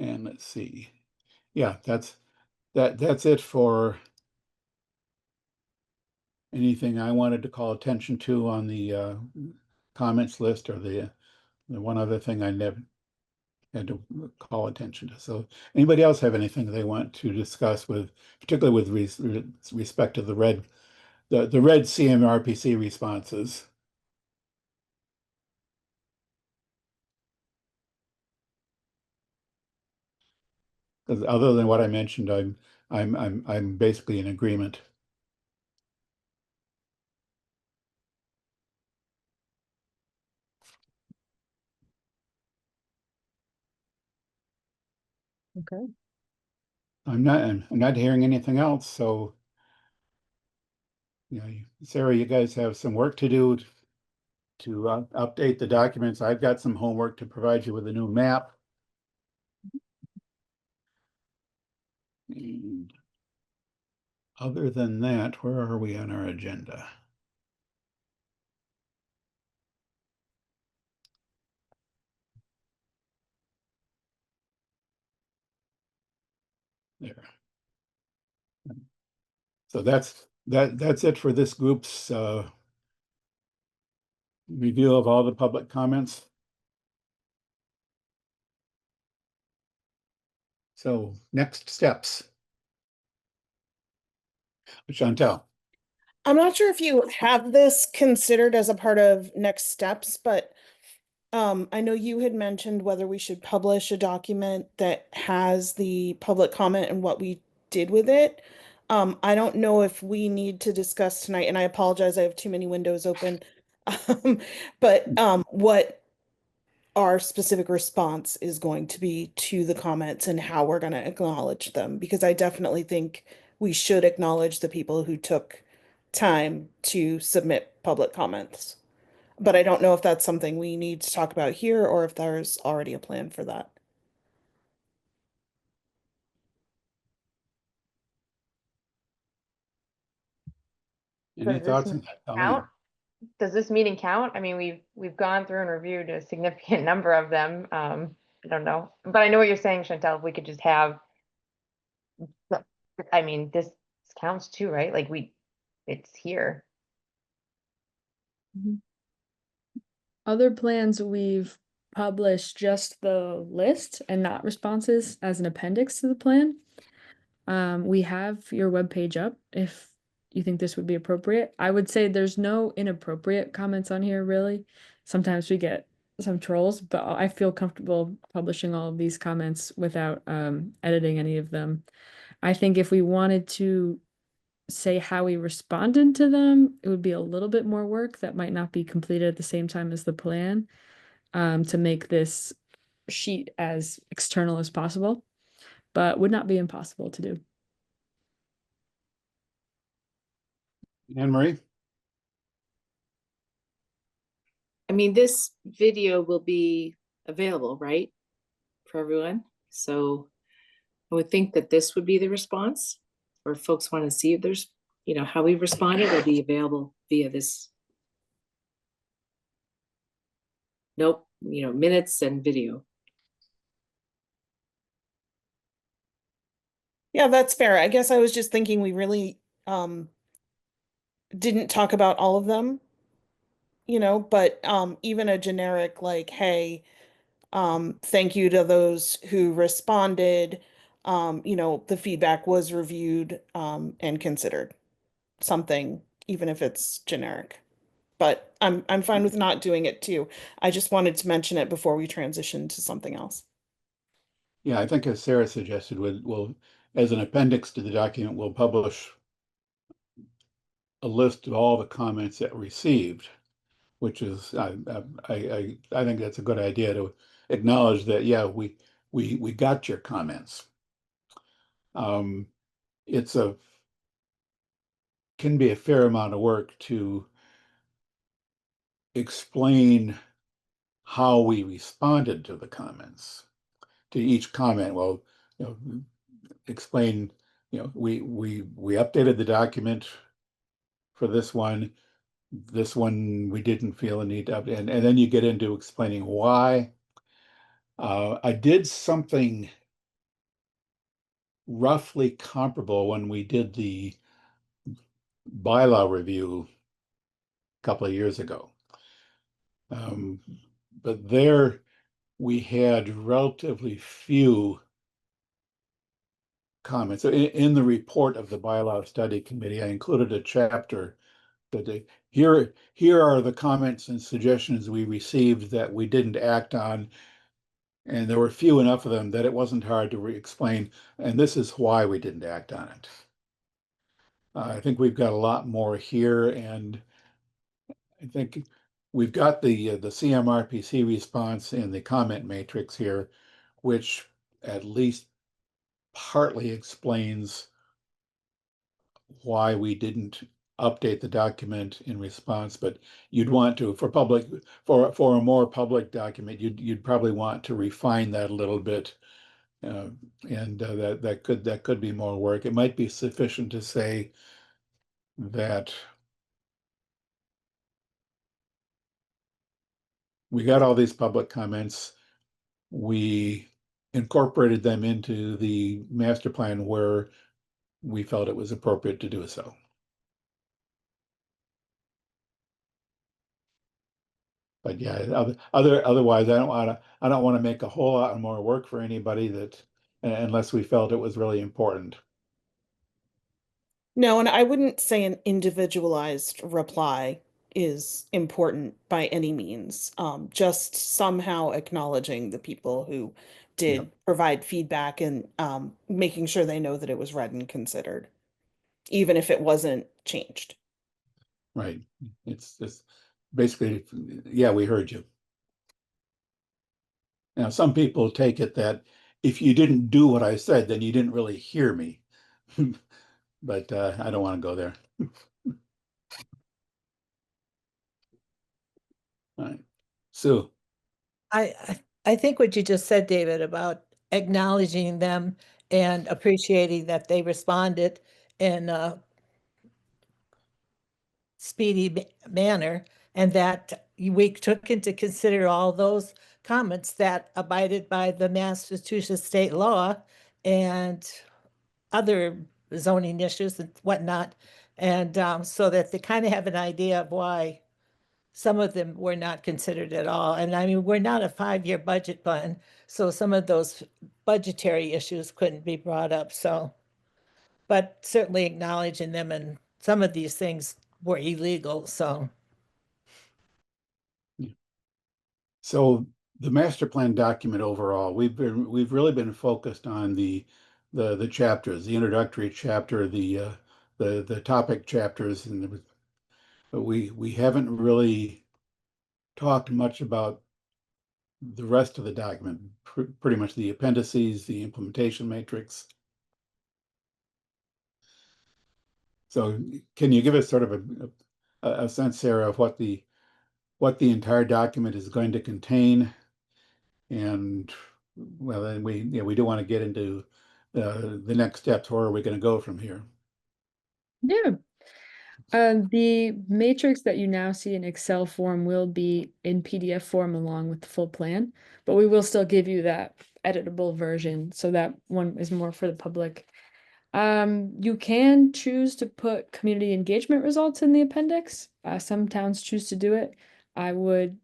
And let's see. Yeah, that's it for anything I wanted to call attention to on the comments list, or the one other thing I never had to call attention to. So anybody else have anything they want to discuss particularly with respect to the red CMRPC responses? Because other than what I mentioned, I'm basically in agreement. Okay. I'm not hearing anything else, so Sarah, you guys have some work to do to update the documents. I've got some homework to provide you with a new map. And other than that, where are we on our agenda? There. So that's it for this group's review of all the public comments. So next steps. Chantel. I'm not sure if you have this considered as a part of next steps, but I know you had mentioned whether we should publish a document that has the public comment and what we did with it. I don't know if we need to discuss tonight, and I apologize, I have too many windows open. But what our specific response is going to be to the comments and how we're going to acknowledge them, because I definitely think we should acknowledge the people who took time to submit public comments. But I don't know if that's something we need to talk about here or if there's already a plan for that. Any Does thoughts this on that, count? Colleen? Does this meeting count? I mean, we've gone through and reviewed a significant number of them. I don't know, but I know what you're saying, Chantel. If we could just have, I mean, this counts too, right? Like it's here. Other plans, we've published just the list and not responses as an appendix to the plan. We have your webpage up if you think this would be appropriate. I would say there's no inappropriate comments on here, really. Sometimes we get some trolls, but I feel comfortable publishing all of these comments without editing any of them. I think if we wanted to say how we responded to them, it would be a little bit more work that might not be completed at the same time as the plan, to make this sheet as external as possible, but would not be impossible to do. Anne Marie? I mean, this video will be available, right? For everyone. So I would think that this would be the response, or if folks want to see if there's, how we responded, it'll be available via this. Nope, minutes and video. Yeah, that's fair. I guess I was just thinking we really didn't talk about all of them, but even a generic like, hey, thank you to those who responded. The feedback was reviewed and considered. Something, even if it's generic. But I'm fine with not doing it too. I just wanted to mention it before we transition to something else. Yeah, I think as Sarah suggested, we'll as an appendix to the document, we'll publish a list of all the comments that received, which is I think that's a good idea to acknowledge that, yeah, we got your comments. It's can be a fair amount of work to explain how we responded to the comments, to each comment. Well, explain, we updated the document for this one. This one we didn't feel a need to update, and then you get into explaining why. I did something roughly comparable when we did the bylaw review a couple of years ago. But there we had relatively few comments. In the report of the bylaw study committee, I included a chapter that here are the comments and suggestions we received that we didn't act on. And there were few enough of them that it wasn't hard to explain, and this is why we didn't act on it. I think we've got a lot more here, and I think we've got the CMRPC response in the comment matrix here, which at least partly explains why we didn't update the document in response, but you'd want to, for public, for a more public document, you'd probably want to refine that a little bit. And that could be more work. It might be sufficient to say that we got all these public comments. We incorporated them into the master plan where we felt it was appropriate to do so. But yeah, otherwise, I don't want to make a whole lot more work for anybody that, unless we felt it was really important. No, and I wouldn't say an individualized reply is important by any means. Just somehow acknowledging the people who did Yep. provide feedback and making sure they know that it was read and considered, even if it wasn't changed. Right. It's just basically, yeah, we heard you. Now, some people take it that if you didn't do what I said, then you didn't really hear me. But I don't want to go there. All right. Sue. I think what you just said, David, about acknowledging them and appreciating that they responded in a speedy manner, and that we took into consider all those comments that abided by the Massachusetts state law and other zoning issues and whatnot. And so that they kind of have an idea of why some of them were not considered at all. And I mean, we're not a 5-year budget plan, so some of those budgetary issues couldn't be brought up. So, but certainly acknowledging them, and some of these things were illegal. So, So the master plan document overall, we've really been focused on the chapters, the introductory chapter, the topic chapters, and but we haven't really talked much about the rest of the document, pretty much the appendices, the implementation matrix. So can you give us sort of a sense, Sarah, of what the entire document is going to contain? And well, then we do want to get into the next steps. Where are we going to go from here? Yeah. The matrix that you now see in Excel form will be in PDF form along with the full plan, but we will still give you that editable version. So that one is more for the public. You can choose to put community engagement results in the appendix. Some towns choose to do it. I would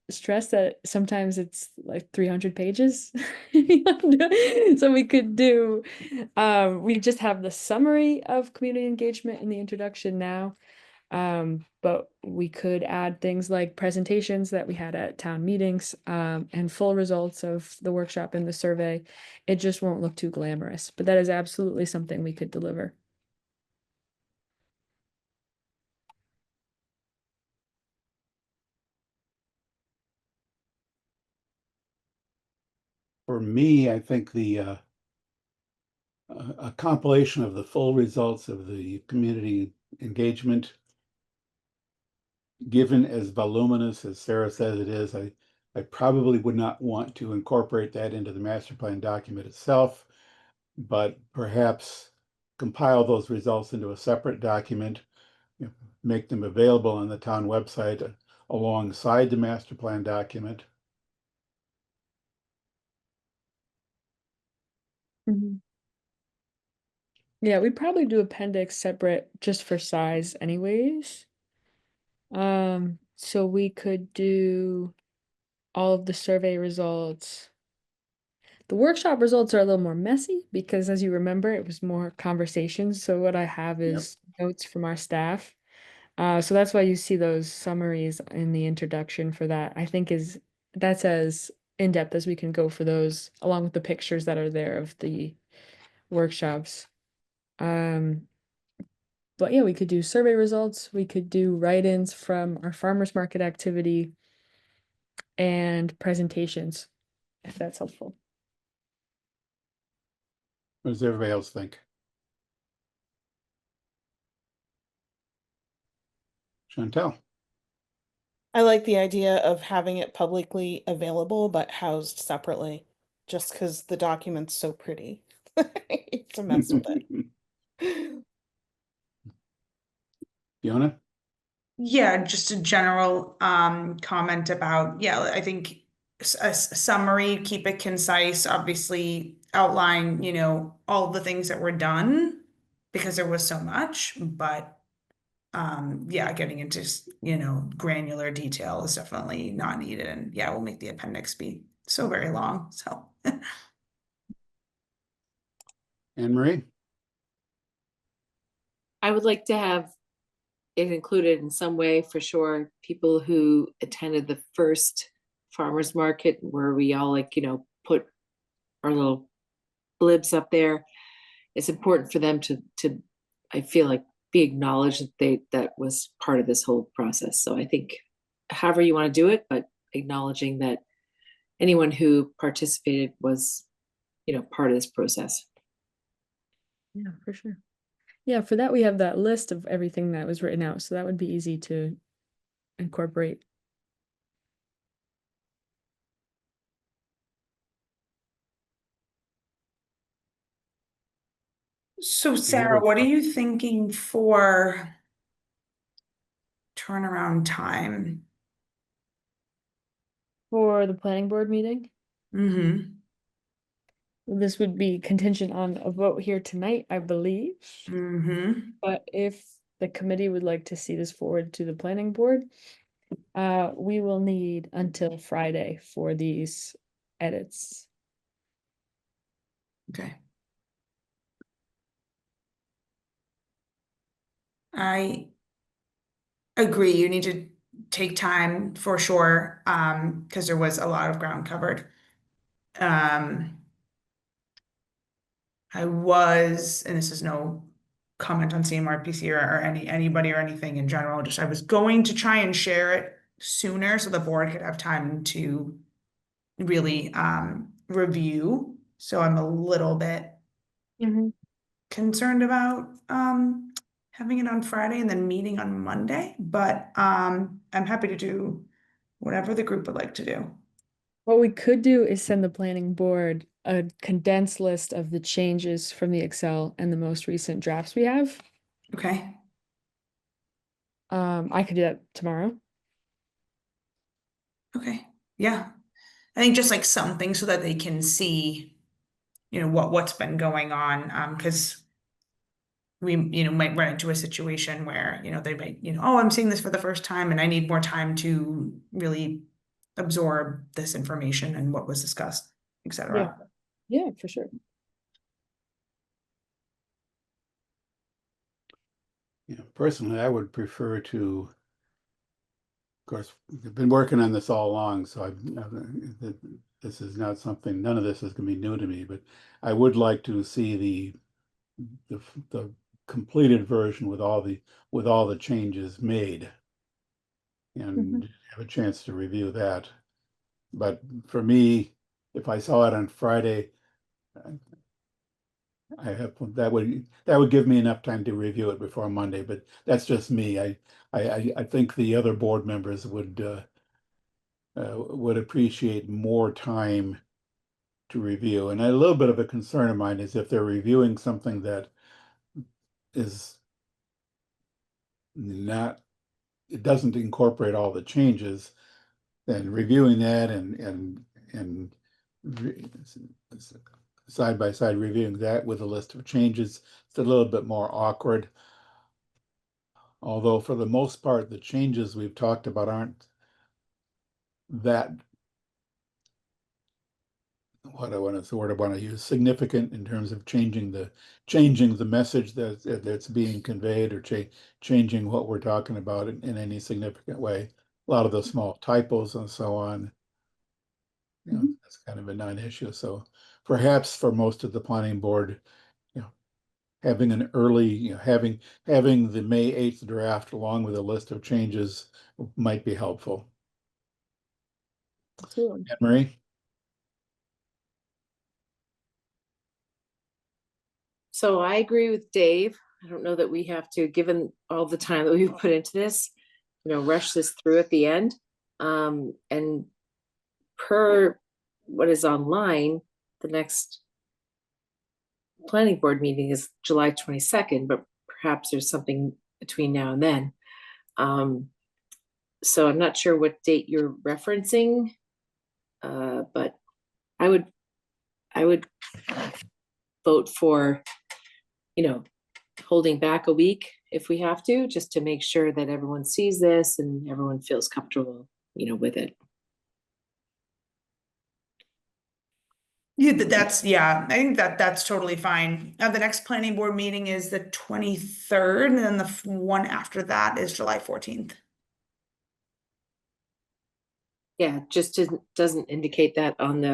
stress that sometimes it's like 300 pages. So we could do, we just have the summary of community engagement in the introduction now. But we could add things like presentations that we had at town meetings, and full results of the workshop and the survey. It just won't look too glamorous, but that is absolutely something we could deliver. For me, I think a compilation of the full results of the community engagement, given as voluminous as Sarah says it is, I probably would not want to incorporate that into the master plan document itself, but perhaps compile those results into a separate document, make them available on the town website alongside the master plan document. Yeah, we'd probably do appendix separate just for size anyways. So we could do all of the survey results. The workshop results are a little more messy because, as you remember, it was more conversations. So what I have is notes from our staff. So that's why you see those summaries in the introduction for that. I think that's as in-depth as we can go for those, along with the pictures that are there of the workshops. But yeah, we could do survey results. We could do write-ins from our farmers market activity and presentations, if that's helpful. What does everybody else think? Chantel? I like the idea of having it publicly available, but housed separately, just because the document's so pretty. To mess with it. Fiona? Yeah, just a general comment about, yeah, I think a summary, keep it concise, obviously outline, all the things that were done because there was so much, but yeah, getting into, granular detail is definitely not needed. And yeah, we'll make the appendix be so very long. So Anne Marie? I would like to have it included in some way for sure. People who attended the first farmers market where we all put our little blibs up there. It's important for them to I feel like be acknowledged that was part of this whole process. So I think however you want to do it, but acknowledging that anyone who participated was, part of this process. Yeah, for sure. Yeah, for that we have that list of everything that was written out, so that would be easy to incorporate. So Sarah, what are you thinking for turnaround time? For the planning board meeting, Mm-hmm. this would be contingent on a vote here tonight, I believe. Mm-hmm. But if the committee would like to see this forward to the planning board, we will need until Friday for these edits. Okay. I agree. You need to take time for sure, because there was a lot of ground covered. And this is no comment on CMRPC or anybody or anything in general, just I was going to try and share it sooner so the board could have time to really review. So I'm a little bit concerned about having it on Friday and then meeting on Monday, but I'm happy to do whatever the group would like to do. What we could do is send the planning board a condensed list of the changes from the Excel and the most recent drafts we have. Okay. I could do that tomorrow. Okay. Yeah. I think just like something so that they can see, what's been going on. Because we, might run into a situation where, they might, oh, I'm seeing this for the first time and I need more time to really absorb this information and what was discussed, etc. Yeah, for sure. Yeah, personally, I would prefer to, of course, I've been working on this all along, so this is not something, none of this is going to be new to me, but I would like to see the completed version with all the changes made and have a chance to review that. But for me, if I saw it on Friday, that would give me enough time to review it before Monday, but that's just me. I think the other board members would appreciate more time to review. And a little bit of a concern of mine is if they're reviewing something that is not, it doesn't incorporate all the changes, then reviewing that and side by side reviewing that with a list of changes, it's a little bit more awkward. Although for the most part, the changes we've talked about aren't that, what's the word I want to use, significant in terms of changing the message that's being conveyed or changing what we're talking about in any significant way. A lot of the small typos and so on, that's kind of a non-issue. So perhaps for most of the planning board, having an early, having the May 8th draft along with a list of changes might be helpful. Absolutely. Anne Marie? So I agree with Dave. I don't know that we have to, given all the time that we've put into this, rush this through at the end. And per what is online, the next planning board meeting is July 22nd, but perhaps there's something between now and then. So I'm not sure what date you're referencing, but I would vote for, holding back a week if we have to, just to make sure that everyone sees this and everyone feels comfortable, with it. Yeah, I think that's totally fine. The next planning board meeting is the 23rd, and then the one after that is July 14th. Yeah, just doesn't indicate that on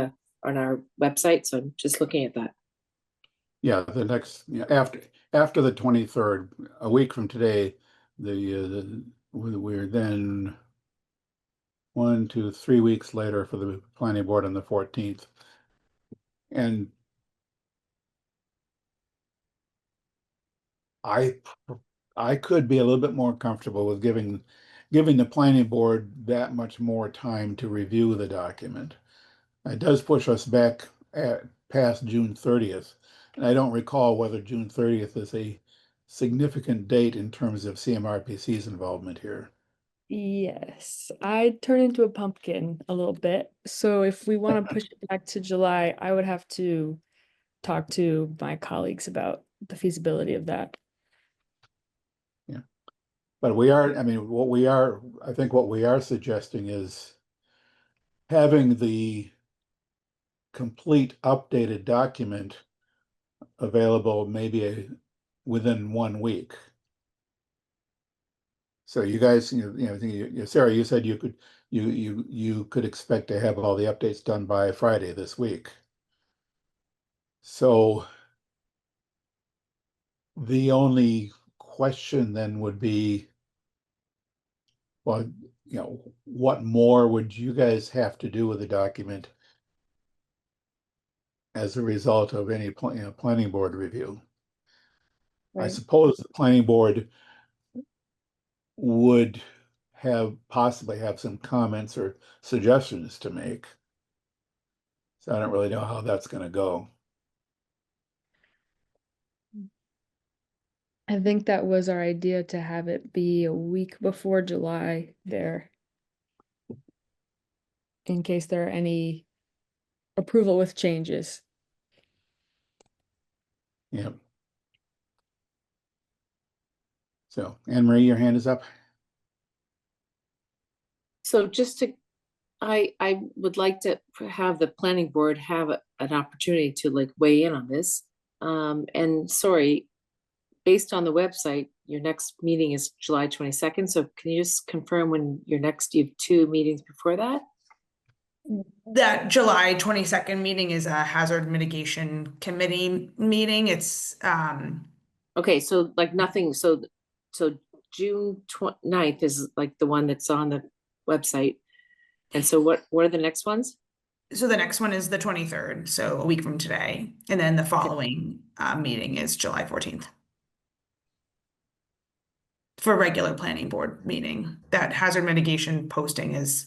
our website, so I'm just looking at that. Yeah, the next, after the 23rd, a week from today, we're then 1, 2, 3 weeks later for the planning board on the 14th. And I could be a little bit more comfortable with giving the planning board that much more time to review the document. It does push us back past June 30th. And I don't recall whether June 30th is a significant date in terms of CMRPC's involvement here. Yes, I turn into a pumpkin a little bit. So if we want to push it back to July, I would have to talk to my colleagues about the feasibility of that. Yeah. But I think what we are suggesting is having the complete updated document available maybe within 1 week. So you guys, Sarah, you said you could expect to have all the updates done by Friday this week. So the only question then would be, well, what more would you guys have to do with the document as a result of any planning board review? I suppose the planning board would possibly have some comments or suggestions to make. So I don't really know how that's going to go. I think that was our idea, to have it be a week before July there, in case there are any approval with changes. Yeah. So, Anne Marie, your hand is up. So I would like to have the planning board have an opportunity to weigh in on this. And sorry, based on the website, your next meeting is July 22nd. So can you just confirm when you have 2 meetings before that? That July 22nd meeting is a hazard mitigation committee meeting. It's Okay, so nothing, so June 9th is the one that's on the website. And so what are the next ones? So the next one is the 23rd, so a week from today. And then the following meeting is July 14th. For regular planning board meeting. That hazard mitigation posting it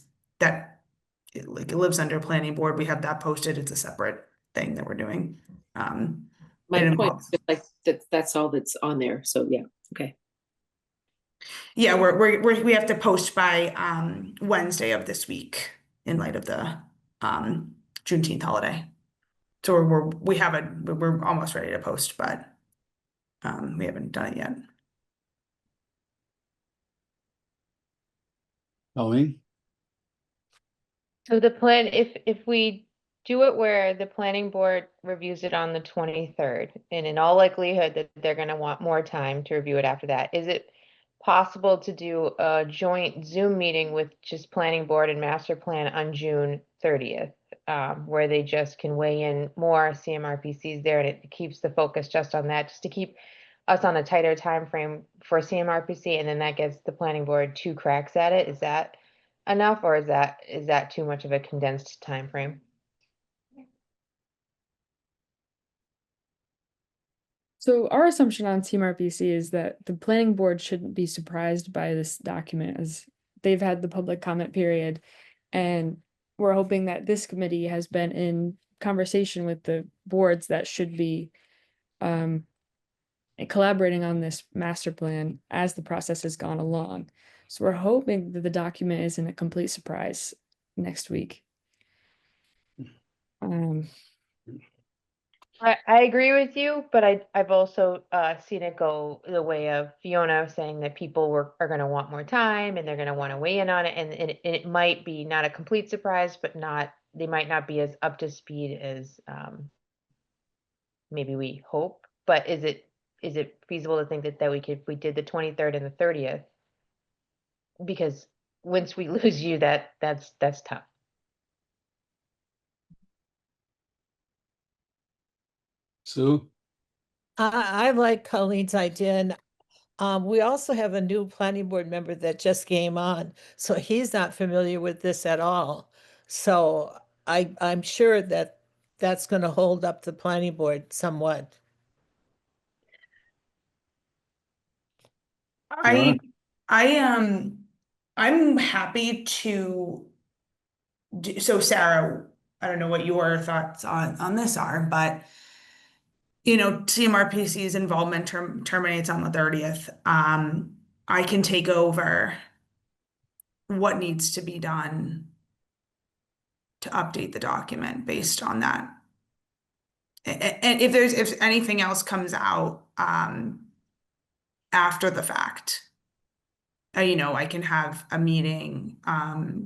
lives under planning board. We have that posted. It's a separate thing that we're doing. My point is that's all that's on there. So yeah, okay. Yeah, we have to post by Wednesday of this week in light of the Juneteenth holiday. So we're almost ready to post, but we haven't done it yet. Colleen? So the plan, if we do it where the planning board reviews it on the 23rd, and in all likelihood that they're going to want more time to review it after that, is it possible to do a joint Zoom meeting with just planning board and master plan on June 30th, where they just can weigh in more CMRPCs there, and it keeps the focus just on that, just to keep us on a tighter time frame for CMRPC, and then that gives the planning board 2 cracks at it? Is that enough, or is that too much of a condensed time frame? So our assumption on CMRPC is that the planning board shouldn't be surprised by this document, as they've had the public comment period, and we're hoping that this committee has been in conversation with the boards that should be collaborating on this master plan as the process has gone along. So we're hoping that the document isn't a complete surprise next week. I agree with you, but I've also seen it go the way of Fiona saying that people are going to want more time and they're going to want to weigh in on it, and it might be not a complete surprise, but they might not be as up to speed as maybe we hope. But is it feasible to think that we did the 23rd and the 30th? Because once we lose you, that's tough. Sue? I like Colleen's idea, and we also have a new planning board member that just came on, so he's not familiar with this at all. So I'm sure that that's going to hold up the planning board somewhat. I'm happy to so Sarah, I don't know what your thoughts on this are, but CMRPC's involvement terminates on the 30th. I can take over what needs to be done to update the document based on that. And if anything else comes out after the fact, I can have a meeting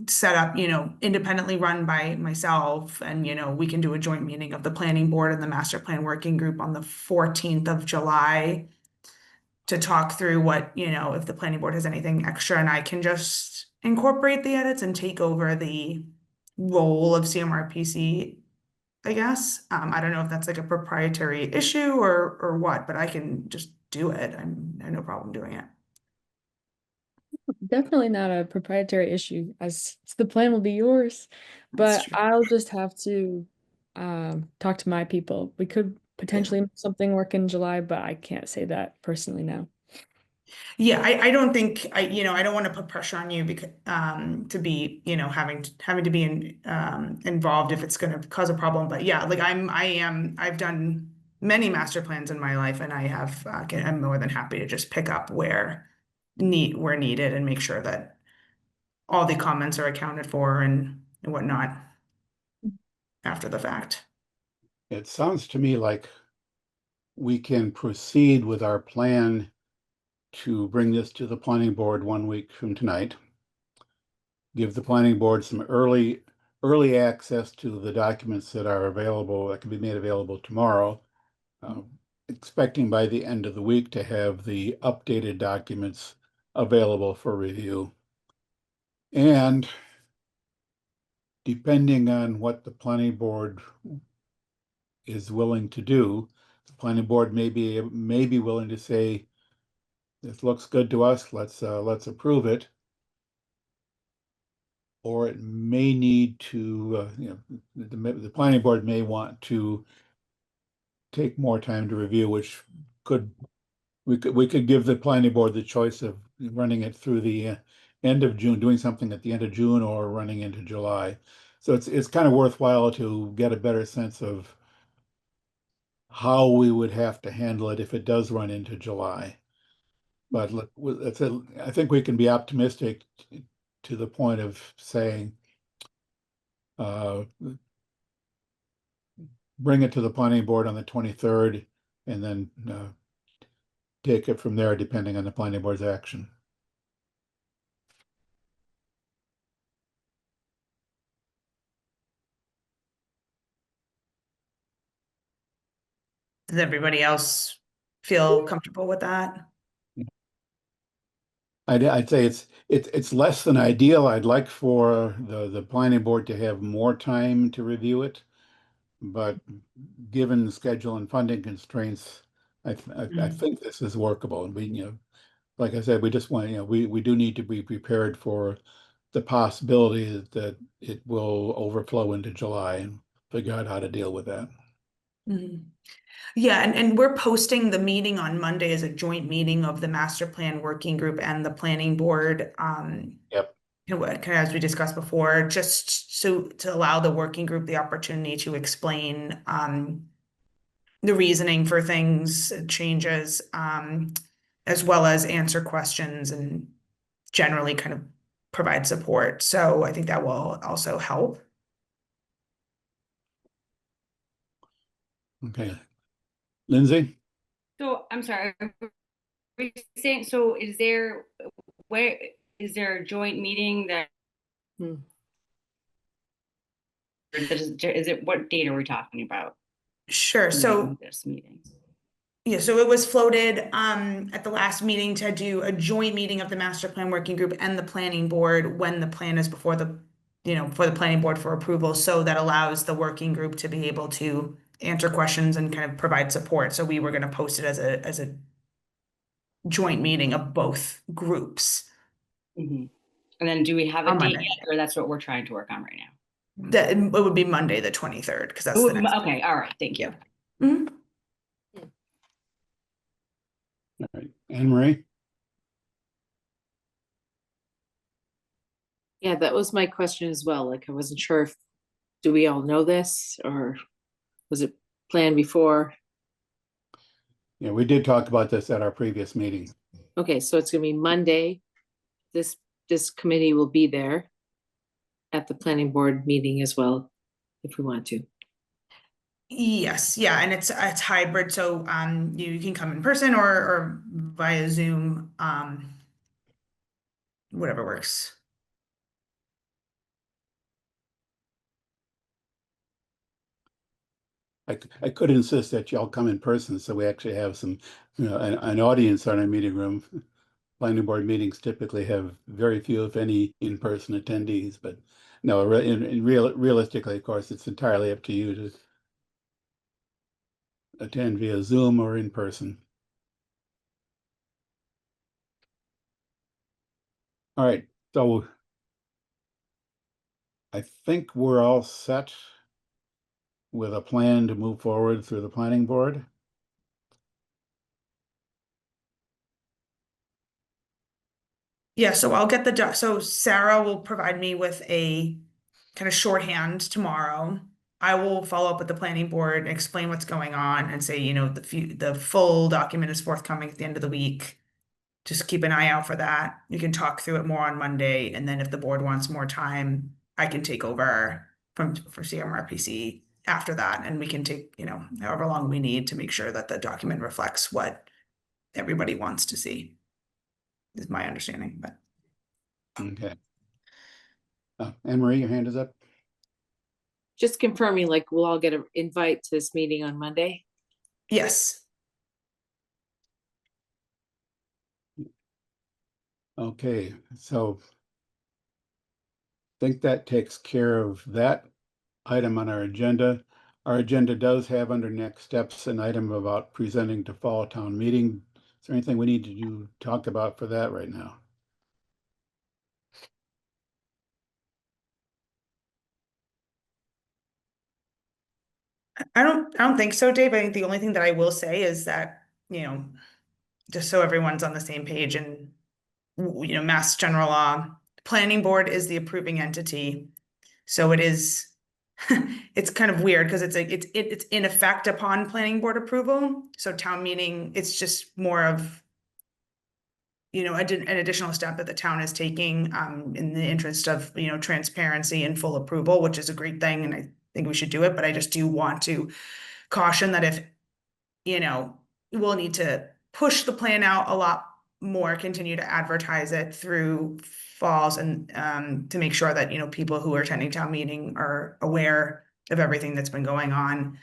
set up, independently run by myself, and we can do a joint meeting of the planning board and the master plan working group on the 14th of July to talk through what, if the planning board has anything extra, and I can just incorporate the edits and take over the role of CMRPC, I guess. I don't know if that's like a proprietary issue or what, but I can just do it. I have no problem doing it. Definitely not a proprietary issue, as the plan will be yours, That's but true. I'll just have to talk to my people. We could potentially make something work in July, but I can't say that personally now. Yeah, I don't think I don't want to put pressure on you because to be, having to be involved if it's going to cause a problem. But yeah, like I've done many master plans in my life, and I'm more than happy to just pick up where needed and make sure that all the comments are accounted for and whatnot after the fact. It sounds to me like we can proceed with our plan to bring this to the planning board 1 week from tonight. Give the planning board some early access to the documents that are available, that can be made available tomorrow. Expecting by the end of the week to have the updated documents available for review. And depending on what the planning board is willing to do, the planning board may be willing to say, this looks good to us, let's approve it. Or it may need to, the planning board may want to take more time to review, which we could give the planning board the choice of running it through the end of June, doing something at the end of June, or running into July. So it's kind of worthwhile to get a better sense of how we would have to handle it if it does run into July. But look, I think we can be optimistic to the point of saying, bring it to the planning board on the 23rd, and then take it from there depending on the planning board's action. Does everybody else feel comfortable with that? I'd say it's less than ideal. I'd like for the planning board to have more time to review it, but given the schedule and funding constraints, I think this is workable. And we, like I said, we just want, we do need to be prepared for the possibility that it will overflow into July, and figure out how to deal with that. Mm-hmm. Yeah, and we're posting the meeting on Monday as a joint meeting of the master plan working group and the planning board. Yep. kind of as we discussed before, just so to allow the working group the opportunity to explain the reasoning for things, changes, as well as answer questions and generally kind of provide support. So I think that will also help. Okay. Lindsay? So I'm sorry, are we saying, so is there, where, is there a joint meeting that? Hmm. Is it, what date are we talking about? Sure. So This meeting. yeah, so it was floated at the last meeting to do a joint meeting of the master plan working group and the planning board when the plan is before the, for the planning board for approval. So that allows the working group to be able to answer questions and kind of provide support. So we were going to post it as a joint meeting of both groups. And then do we have a On date Monday. yet, or that's what we're trying to work on right now? That it would be Monday, the 23rd, because that's the next. Okay, all right, thank you. Mhm. All right. Anne Marie? Yeah, that was my question as well. Like, I wasn't sure if, do we all know this or was it planned before? Yeah, we did talk about this at our previous meeting. Okay, so it's gonna be Monday. This committee will be there at the planning board meeting as well, if we want to. Yes, yeah, and it's hybrid, so you can come in person or via Zoom, whatever works. I could insist that y'all come in person, so we actually have some, an audience on our meeting room. Planning board meetings typically have very few, if any, in-person attendees, but no, realistically, of course, it's entirely up to you to attend via Zoom or in person. All right, so I think we're all set with a plan to move forward through the planning board. Yeah, so I'll get so Sarah will provide me with a kind of shorthand tomorrow. I will follow up with the planning board, explain what's going on and say, the full document is forthcoming at the end of the week. Just keep an eye out for that. You can talk through it more on Monday, and then if the board wants more time, I can take over for CMRPC after that, and we can take, however long we need to make sure that the document reflects what everybody wants to see. Is my understanding, but. Okay. Anne Marie, your hand is up. Just confirming, like, we'll all get an invite to this meeting on Monday. Yes. Okay, so I think that takes care of that item on our agenda. Our agenda does have under next steps an item about presenting to fall town meeting. Is there anything we need to talk about for that right now? I don't think so, Dave. I think the only thing that I will say is that, just so everyone's on the same page and, Mass General Law, Planning Board is the approving entity. So it is, it's kind of weird because it's in effect upon Planning Board approval. So town meeting, it's just more of, an additional step that the town is taking in the interest of, transparency and full approval, which is a great thing. And I think we should do it, but I just do want to caution that if, we'll need to push the plan out a lot more, continue to advertise it through falls and to make sure that, people who are attending town meeting are aware of everything that's been going on.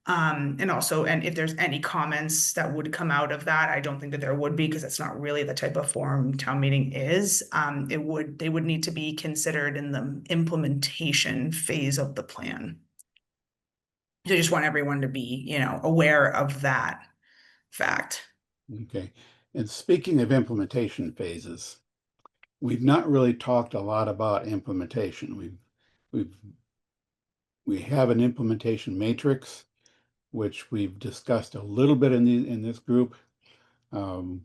And also, and if there's any comments that would come out of that, I don't think that there would be, because it's not really the type of forum town meeting is. They would need to be considered in the implementation phase of the plan. So I just want everyone to be, aware of that fact. Okay, and speaking of implementation phases, we've not really talked a lot about implementation. We have an implementation matrix, which we've discussed a little bit in this group. The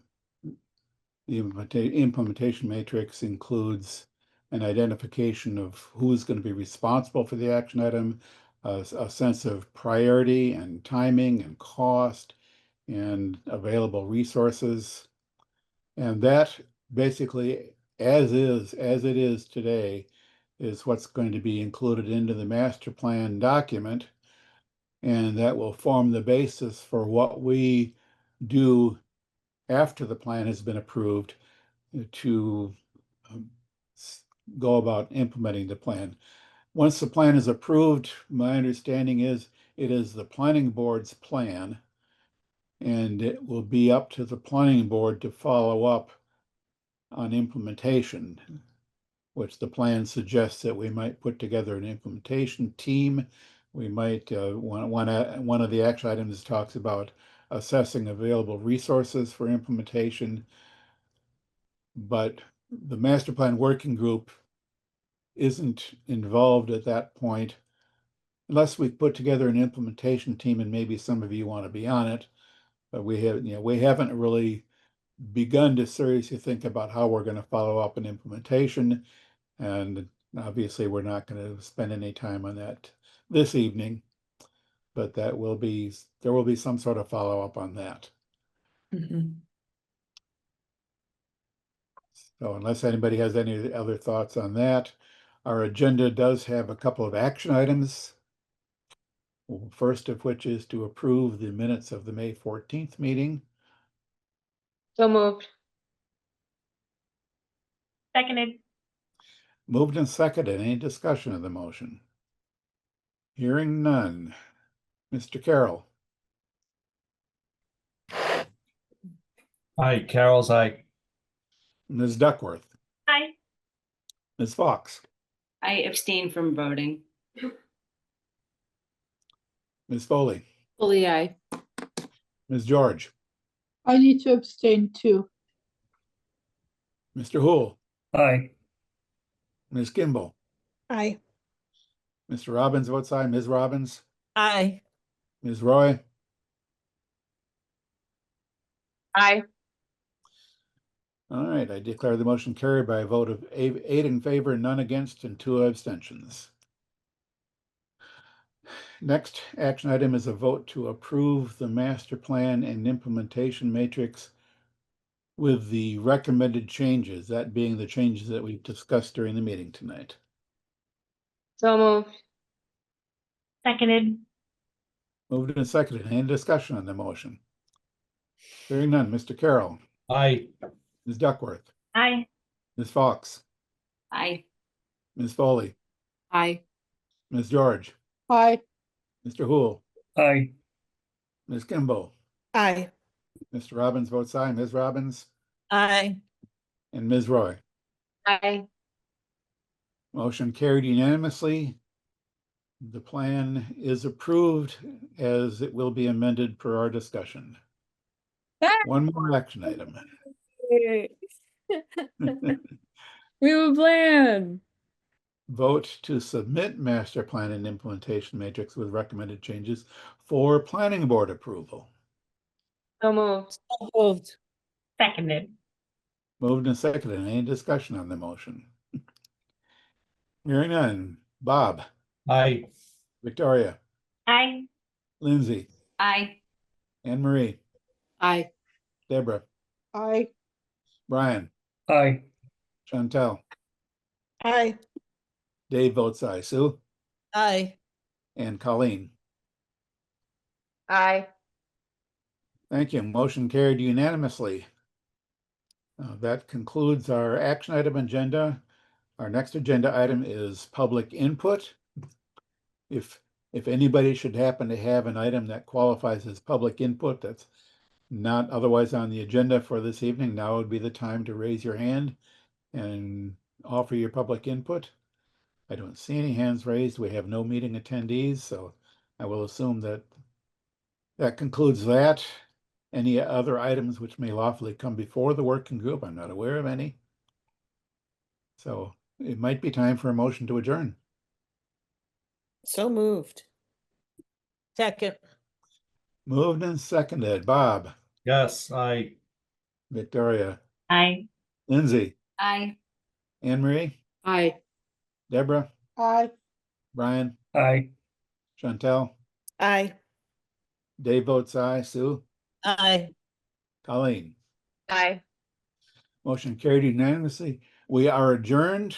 implementation matrix includes an identification of who's going to be responsible for the action item, a sense of priority and timing and cost and available resources. And that basically, as it is today, is what's going to be included into the master plan document. And that will form the basis for what we do after the plan has been approved to go about implementing the plan. Once the plan is approved, my understanding is it is the planning board's plan, and it will be up to the planning board to follow up on implementation, which the plan suggests that we might put together an implementation team. We might, one of the action items talks about assessing available resources for implementation. But the master plan working group isn't involved at that point unless we put together an implementation team, and maybe some of you want to be on it. But we haven't really begun to seriously think about how we're going to follow up an implementation. And obviously we're not going to spend any time on that this evening, but there will be some sort of follow-up on that. So unless anybody has any other thoughts on that, our agenda does have a couple of action items. First of which is to approve the minutes of the May 14th meeting. So moved. Seconded. Moved and seconded. Any discussion of the motion? Hearing none. Mr. Carroll. Aye, Carol's aye. Ms. Duckworth. Aye. Ms. Fox. I abstain from voting. Ms. Foley. Fully aye. Ms. George. I need to abstain too. Mr. Hool. Aye. Ms. Kimball. Aye. Mr. Robbins votes aye. Ms. Robbins. Aye. Ms. Roy. Aye. All right, I declare the motion carried by a vote of 8 in favor, none against, and 2 abstentions. Next action item is a vote to approve the master plan and implementation matrix with the recommended changes, that being the changes that we've discussed during the meeting tonight. So moved. Seconded. Moved and seconded. Any discussion on the motion? Hearing none. Mr. Carroll. Aye. Ms. Duckworth. Aye. Ms. Fox. Aye. Ms. Foley. Aye. Ms. George. Aye. Mr. Hool. Aye. Ms. Kimball. Aye. Mr. Robbins votes aye. Ms. Robbins. Aye. And Ms. Roy. Aye. Motion carried unanimously. The plan is approved as it will be amended per our discussion. One more action item. We have a plan. Vote to submit master plan and implementation matrix with recommended changes for planning board approval. So moved. So moved. Seconded. Moved and seconded. Any discussion on the motion? Hearing none. Bob. Aye. Victoria. Aye. Lindsay. Aye. Anne Marie. Aye. Deborah. Aye. Brian. Aye. Chantel. Aye. Dave votes aye. Sue. Aye. And Colleen. Aye. Thank you. Motion carried unanimously. That concludes our action item agenda. Our next agenda item is public input. If anybody should happen to have an item that qualifies as public input that's not otherwise on the agenda for this evening, now would be the time to raise your hand and offer your public input. I don't see any hands raised. We have no meeting attendees, so I will assume that concludes that. Any other items which may lawfully come before the working group? I'm not aware of any. So it might be time for a motion to adjourn. So moved. Second. Moved and seconded. Bob. Yes, aye. Victoria. Aye. Lindsay. Aye. Anne Marie. Aye. Deborah, Aye. Brian, Aye. Chantel, Aye. Dave votes aye, Sue, Aye. Colleen. Aye. Motion carried unanimously. We are adjourned.